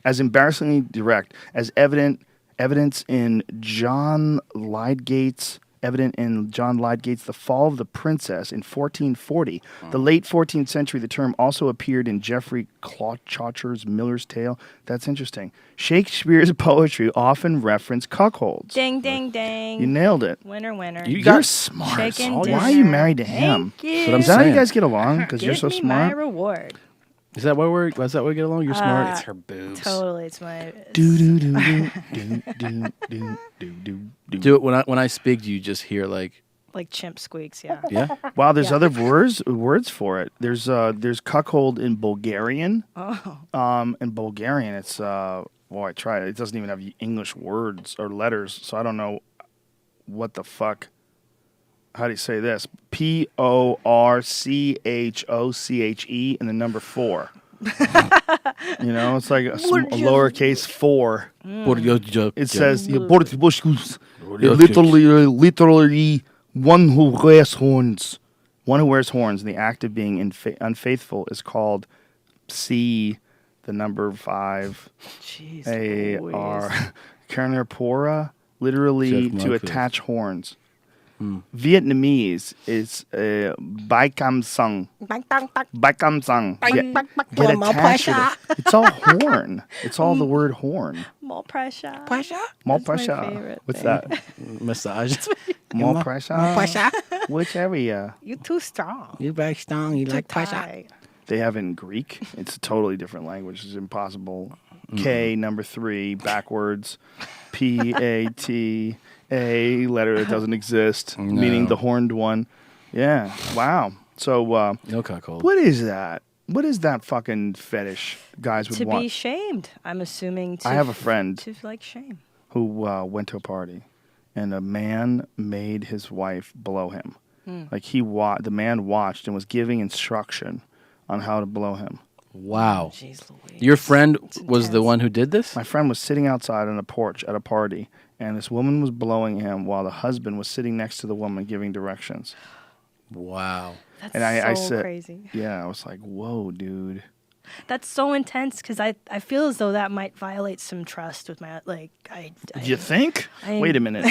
as evidence in John Lydgate's The Fall of the Princess in 1440. The late 14th century, the term also appeared in Geoffrey Chaucer's Miller's Tale. That's interesting. Shakespeare's poetry often referenced cuckolds. Ding, ding, ding. You nailed it. Winner, winner. You're smart. Chicken Why are you dinner. married to him? Thank you. That's what I'm Is that how you saying. guys get along? Because you're Give so me smart. my reward. Is that why we get along? You're smart. It's her boobs. Totally, it's my. Do do do do do do do do do. Do it when I speak. Do you just hear like? Like chimp squeaks, yeah. Yeah. Wow, there's other words for it. There's cuckold in Bulgarian. Oh. In Bulgarian, it's I tried it. It doesn't even have English words or letters, so I don't know what the fuck. How do you say this? Porchoche and the number 4. It's like a lowercase 4. It says literally one who wears horns. One who wears horns. And the act of being unfaithful is called C, the number 5. Jeez. A-R. Carnipora, literally Chef to Marcus. attach horns. Vietnamese is Bai Kam Sung. Bai Kam Sung. Get attached to it. It's all horn. It's all the word horn. More pressure. More That's my pressure. favorite What's thing. that? Massage. More pressure. Which area? You too strong. You very strong. You like pressure. Tight. They have it in Greek. It's a totally different language. It's impossible. K, number 3, backwards. P-A-T. A letter that doesn't exist, meaning the horned one. Yeah. Wow. So, No cuckold. what is that? What is that fucking fetish guys would To want? be shamed, I'm assuming. I have a friend To like shame. who went to a party, and a man made his wife blow him. Like the man watched and was giving instruction on how to blow him. Wow. Jeez Louise. Your friend was the one who did this? My friend was sitting outside on a porch at a party, and this woman was blowing him while the husband was sitting next to the woman giving directions. Wow. That's And I so said, crazy. yeah, I was like, whoa, dude. That's so intense because I feel as though that might violate some trust with my You think? Wait a minute.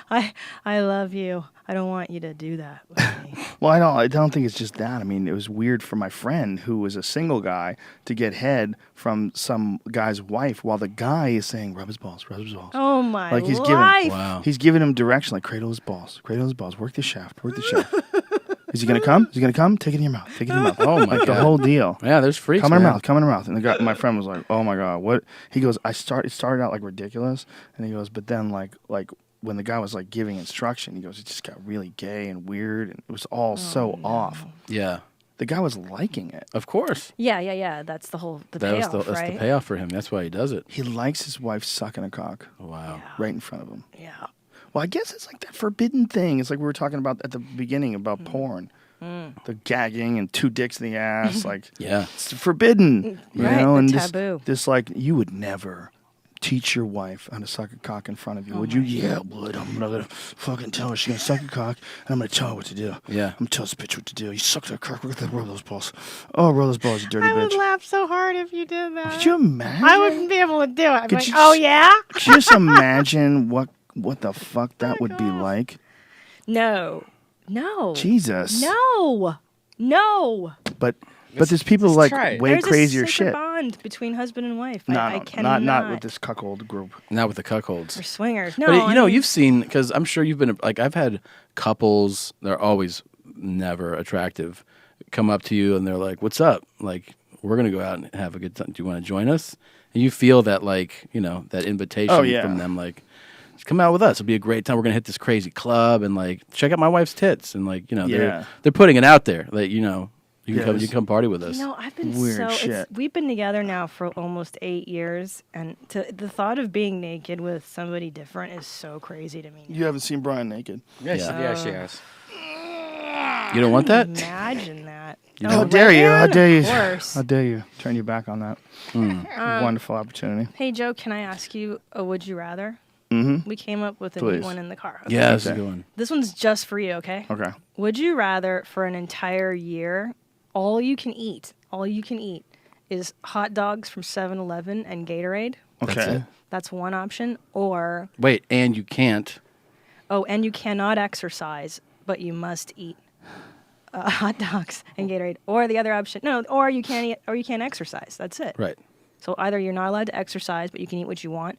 I love you. I don't want you to do that with me. Well, I don't think it's just that. I mean, it was weird for my friend who was a single guy to get head from some guy's wife while the guy is saying, rub his balls, rub his balls. Oh my like he's life. He's giving him direction, like cradle his balls, work the shaft, Is he gonna come? Is he gonna come? Take it in your mouth. Take it in your mouth. Oh my like God. the whole deal. Yeah, there's freaks. Come in her man. mouth. Come in her mouth. And the guy, my friend was like, "Oh my God, what?" He goes, It started out like ridiculous, and he goes, but then like when the guy was like giving instruction, he goes, it just got really gay and weird, and it was all off. Yeah. The guy was liking it. Of course. Yeah. That's the whole payoff, That's right? the payoff for him. That's why he does it. He likes his wife sucking a cock. Wow. Right in front of him. Yeah. Well, I guess it's like that forbidden thing. It's like we were talking about at the beginning about porn. The gagging and 2 dicks in the ass, like it's forbidden, you Right, know. the And taboo. this like you would never teach your wife how to suck a cock in front of you, would you? Yeah, would. I'm gonna fucking tell her she's gonna suck a cock, and I'm gonna tell her what to do. Yeah, I'm gonna tell this bitch what to do. You suck that cock, roll those balls. Oh, roll those balls, you dirty I bitch. would laugh so hard if you did that. Could you imagine? I wouldn't be able to do it. I'd be Could like, you oh just- yeah? Could you just imagine what the fuck that would be like? No. Jesus. No. But there's people like way There's crazier a sacred shit. bond between husband and wife. No, I cannot. not with this cuckold group. Not with the cuckolds. Or swingers. No. But I mean, you've seen, because I'm sure you've been, like, I've had couples, they're always never attractive, come up to you and they're like, what's up? Like, we're going to go out and have a good time. Do you want to join us? And you feel that, like, that invitation from them, like, come out with us. It'll be a great time. We're going to hit this crazy club and, like, check out my wife's tits. And, like, they're putting it out there. Like, you can come party with us. I've been Weird shit. we've been together now for almost 8 years, and the thought of being naked with somebody different is so crazy to me. You haven't seen Brian naked. Yeah, she has. You don't want that? Imagine that. How dare you? How dare you? Of course. How dare you? Turn your back on that. Wonderful opportunity. Hey, Joe, can I ask you a would you rather? Mm-hmm. We came up with a Please. new one in the car. Okay? Yeah, that's a good one. This one's just for you, okay? Okay. Would you rather for an entire year, all you can eat is hot dogs from 7-Eleven and Gatorade? Okay. That's one option. Or, Wait, and you can't. and you cannot exercise, but you must eat hot dogs and Gatorade. Or the other option, or you can't eat, or you can't exercise. That's it. Right. So either you're not allowed to exercise, but you can eat what you want,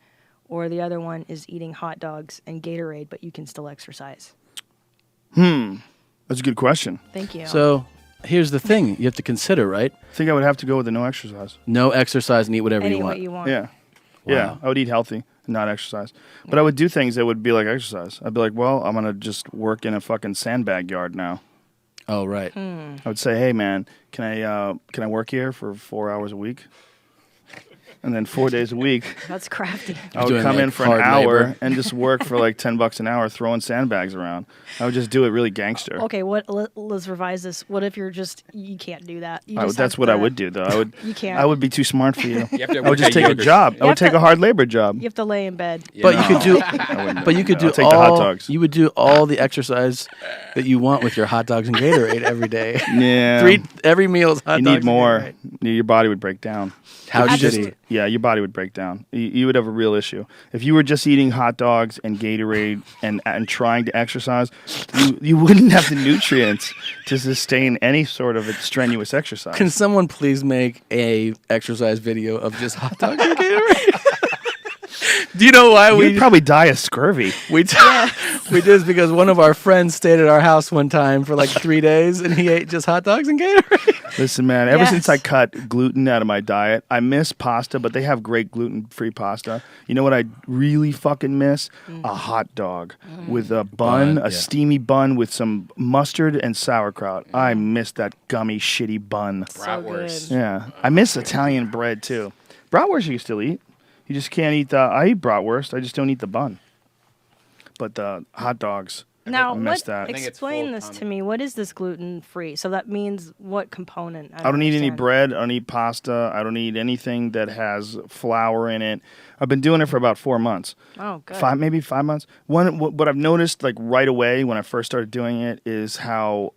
or the other one is eating hot dogs and Gatorade, but you can still exercise. That's a good question. Thank you. So here's the thing you have to consider, right? I think I would have to go with the no exercise. No exercise and eat whatever Any you want. what you want. Yeah. Wow. Yeah. I would eat healthy and not exercise. But I would do things that would be like exercise. I'd be like, well, I'm going to just work in a fucking sandbag yard now. Oh, right. I would say, hey, man, can I work here for 4 hours a week? And then 4 days a week, That's crafty. I would Doing, come like, in for an hard hour labor. and just work for like $10 an hour throwing sandbags around. I would just do it really gangster. Okay, let's revise this. What if you can't do that? You just That's have what I to- would do, though. You can't. I would be too smart for you. You have to I would work just at take a yogurt. job. I have would take to- a hard labor job. You have to lay in bed. But you could do, but you could I'll do take the hot all. dogs. You would do all the exercise that you want with your hot dogs and Gatorade every day. Yeah. Every meal is hot You dogs. need more. And Gatorade. Your body would break down. How If you shitty. Yeah, your body would break down. You would have a real issue. If you were just eating hot dogs and Gatorade and trying to exercise, you wouldn't have the nutrients to sustain any sort of strenuous exercise. Can someone please make a exercise video of just hot dogs and Gatorade? Do you know why You'd probably die of scurvy. we did this because one of our friends stayed at our house one time for like 3 days and he ate just hot dogs and Gatorade. Listen, man, ever Yes. since I cut gluten out of my diet, I miss pasta, but they have great gluten-free pasta. You know what I really fucking miss? A hot dog with a bun, a steamy bun with some mustard and sauerkraut. I miss that gummy, shitty bun. Bratwurst. Yeah. I miss Italian bread, too. Bratwurst you can still eat. You just can't eat I eat bratwurst. I just don't eat the bun. But the hot dogs, Now, I miss that. explain this to me. What is this gluten free? So that means what component? I don't eat any understand. bread. I don't eat pasta. I don't eat anything that has flour in it. I've been doing it for about 4 months. Oh, good. Maybe 5 months. What I've noticed, like right away when I first started doing it, is how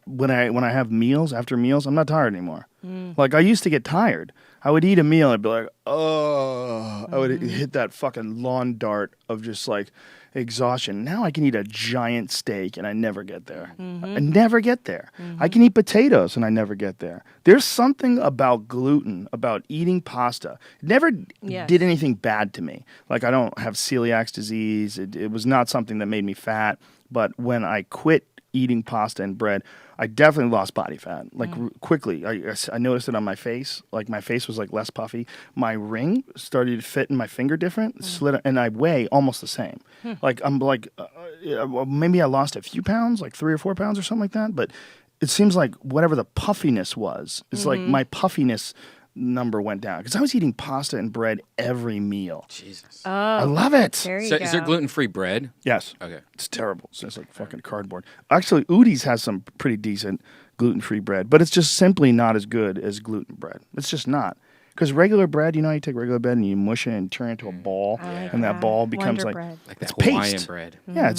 when I have meals, after meals, I'm not tired anymore. Mm. Like I used to get tired. I would eat a meal and I'd be like, oh, I would hit that fucking lawn dart of just like exhaustion. Now I can eat a giant steak and I never get there. I never get there. I can eat potatoes and I never get there. There's something about gluten, about eating pasta. It never did anything bad to me. Like I don't have celiac disease. It was not something that made me fat. But when I quit eating pasta and bread, I definitely lost body fat, like quickly. I noticed it on my face. Like my face was like less puffy. My ring started to fit in my finger different, slid, and I weigh almost the same. Like I'm like, maybe I lost a few pounds, like 3 or 4 pounds or something like that. But it seems like whatever the puffiness was, it's like my puffiness number went down because I was eating pasta and bread every meal. Jesus. Oh, I love it. There you So go. is there gluten-free bread? Yes. Okay. It's terrible. It's just like fucking cardboard. Actually, Udi's has some pretty decent gluten-free bread, but it's just simply not as good as gluten bread. It's just not. Because regular bread, you know, you take regular bread and you mush it and turn it into a ball, and that ball becomes Wonder like bread. Like it's that Hawaiian paste. bread. Yeah,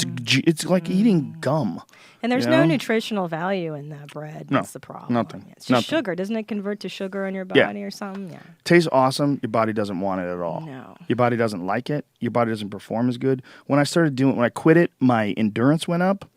it's like eating gum. And there's you no know? nutritional value in that bread. No, That's the problem. nothing. It's just Nothing. sugar. Doesn't it convert to sugar in your Yeah. body or something? Yeah. Tastes awesome. Your body doesn't want it at all. No. Your body doesn't like it. Your body doesn't perform as good. When I quit it, my endurance went up.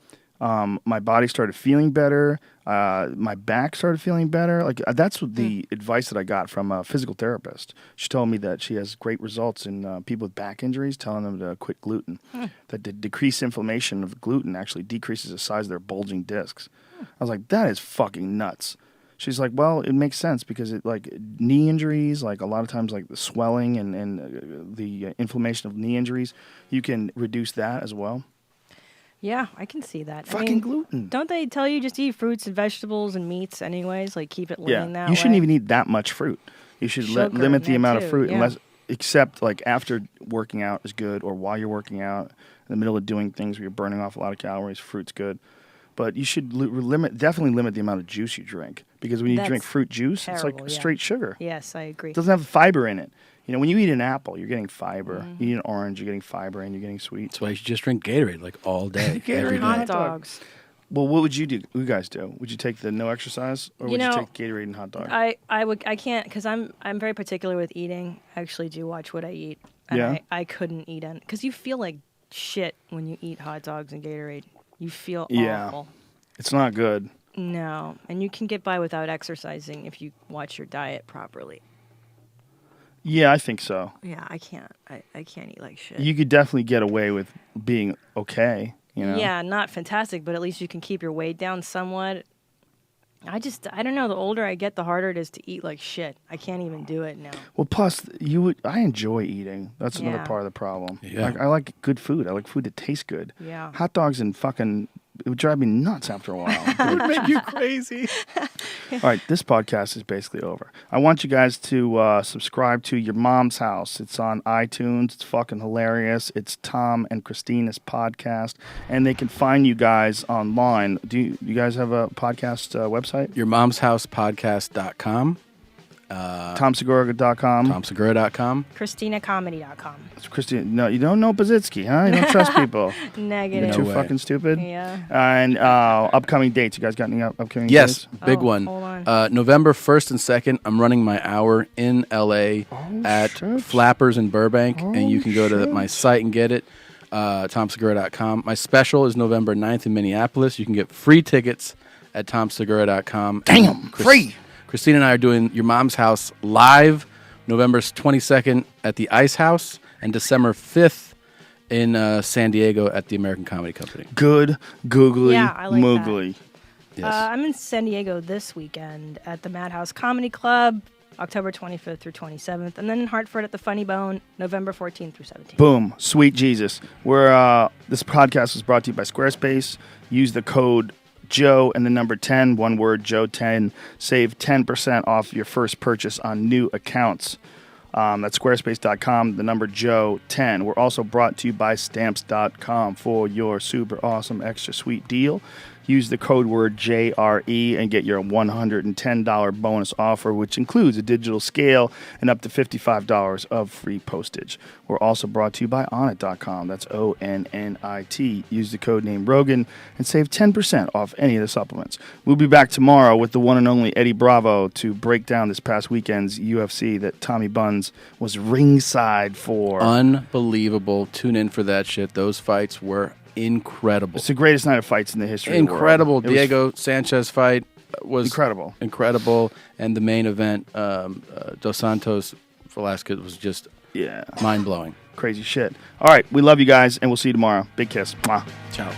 My body started feeling better. My back started feeling better. Like that's what the advice that I got from a physical therapist. She told me that she has great results in people with back injuries, telling them to quit gluten. That the decreased inflammation of gluten actually decreases the size of their bulging discs. I was like, that is fucking nuts. She's like, well, it makes sense because it like knee injuries, like a lot of times like the swelling and the inflammation of knee injuries, you can reduce that as well. Yeah, I can see that. Fucking gluten. Don't they tell you just eat fruits and vegetables and meats anyways? Like keep it lean that way? You shouldn't even eat that much fruit. You should Sugar limit in the that amount of too, fruit, yeah. except like after working out is good, or while you're working out, in the middle of doing things where you're burning off a lot of calories. Fruit's good, but you should definitely limit the amount of juice you drink because when you drink That's fruit juice, terrible, it's like yeah. straight sugar. Yes, I agree. It doesn't have fiber in it. You know, when you eat an apple, you're getting fiber. You eat an orange, you're getting fiber, and you're getting sweet. That's why you should just drink Gatorade like all day, Gatorade every day. Hot dogs. Well, what would you do? You guys do? Would you take the no exercise, or You would know, you take Gatorade and hot dog? I can't because I'm very particular with eating. I actually do watch what I eat. And Yeah? I couldn't eat it because you feel like shit when you eat hot dogs and Gatorade. You feel Yeah. awful. It's not good. No, and you can get by without exercising if you watch your diet properly. Yeah, I think so. Yeah, I can't. I can't eat like shit. You could definitely get away with being okay, you know? Yeah, not fantastic, but at least you can keep your weight down somewhat. I don't know. The older I get, the harder it is to eat like shit. I can't even do it now. Well, plus, I enjoy eating. That's another Yeah. part of the problem. Yeah. I like good food. I like food that tastes good. Yeah. Hot dogs and fucking, it would drive me nuts after a while. It would make you crazy. All right, this podcast is basically over. I want you guys to subscribe to Your Mom's House. It's on iTunes. It's fucking hilarious. It's Tom and Christina's podcast, and they can find you guys online. Do you guys have a podcast website? YourMom'sHousePodcast.com. TomSegura.com. TomSegura.com. ChristinaComedy.com. It's Christina. No, you don't know Pazsitzky, huh? You don't trust people. Negative. You're too way. fucking stupid. Yeah. And upcoming dates. You guys got any upcoming Yes, dates? big Oh, one. hold on. November 1st and 2nd, I'm running my hour in LA at shit. Flappers in Burbank, and you can go to my site and get it, TomSegura.com. My special is November 9th in Minneapolis. You can get free tickets at TomSegura.com. Damn, free. Christina and I are doing Your Mom's House live November 22nd at the Ice House and December 5th in San Diego at the American Comedy Company. Good, googly, Yeah, I like that. moogly. Yes. I'm in San Diego this weekend at the Madhouse Comedy Club, October 25th through 27th, and then in Hartford at the Funny Bone, November 14th through 17th. Boom. Sweet Jesus. This podcast is brought to you by Squarespace. Use the code Joe and the number 10, one word, Joe 10. Save 10% off your first purchase on new accounts. That's squarespace.com, the number Joe 10. We're also brought to you by stamps.com for your super awesome extra sweet deal. Use the code word JRE and get your $110 bonus offer, which includes a digital scale and up to $55 of free postage. We're also brought to you by Onnit.com. That's ONNIT. Use the code name Rogan and save 10% off any of the supplements. We'll be back tomorrow with the one and only Eddie Bravo to break down this past weekend's UFC that Tommy Buns was ringside for. Unbelievable. Tune in for that shit. Those fights were incredible. It's the greatest night of fights in the history of the world. Incredible. Diego Sanchez fight was incredible. And the main event, Dos Santos Velasquez, was just mind-blowing. Crazy shit. All right, we love you guys, and we'll see you tomorrow. Big kiss. Mwah. Ciao.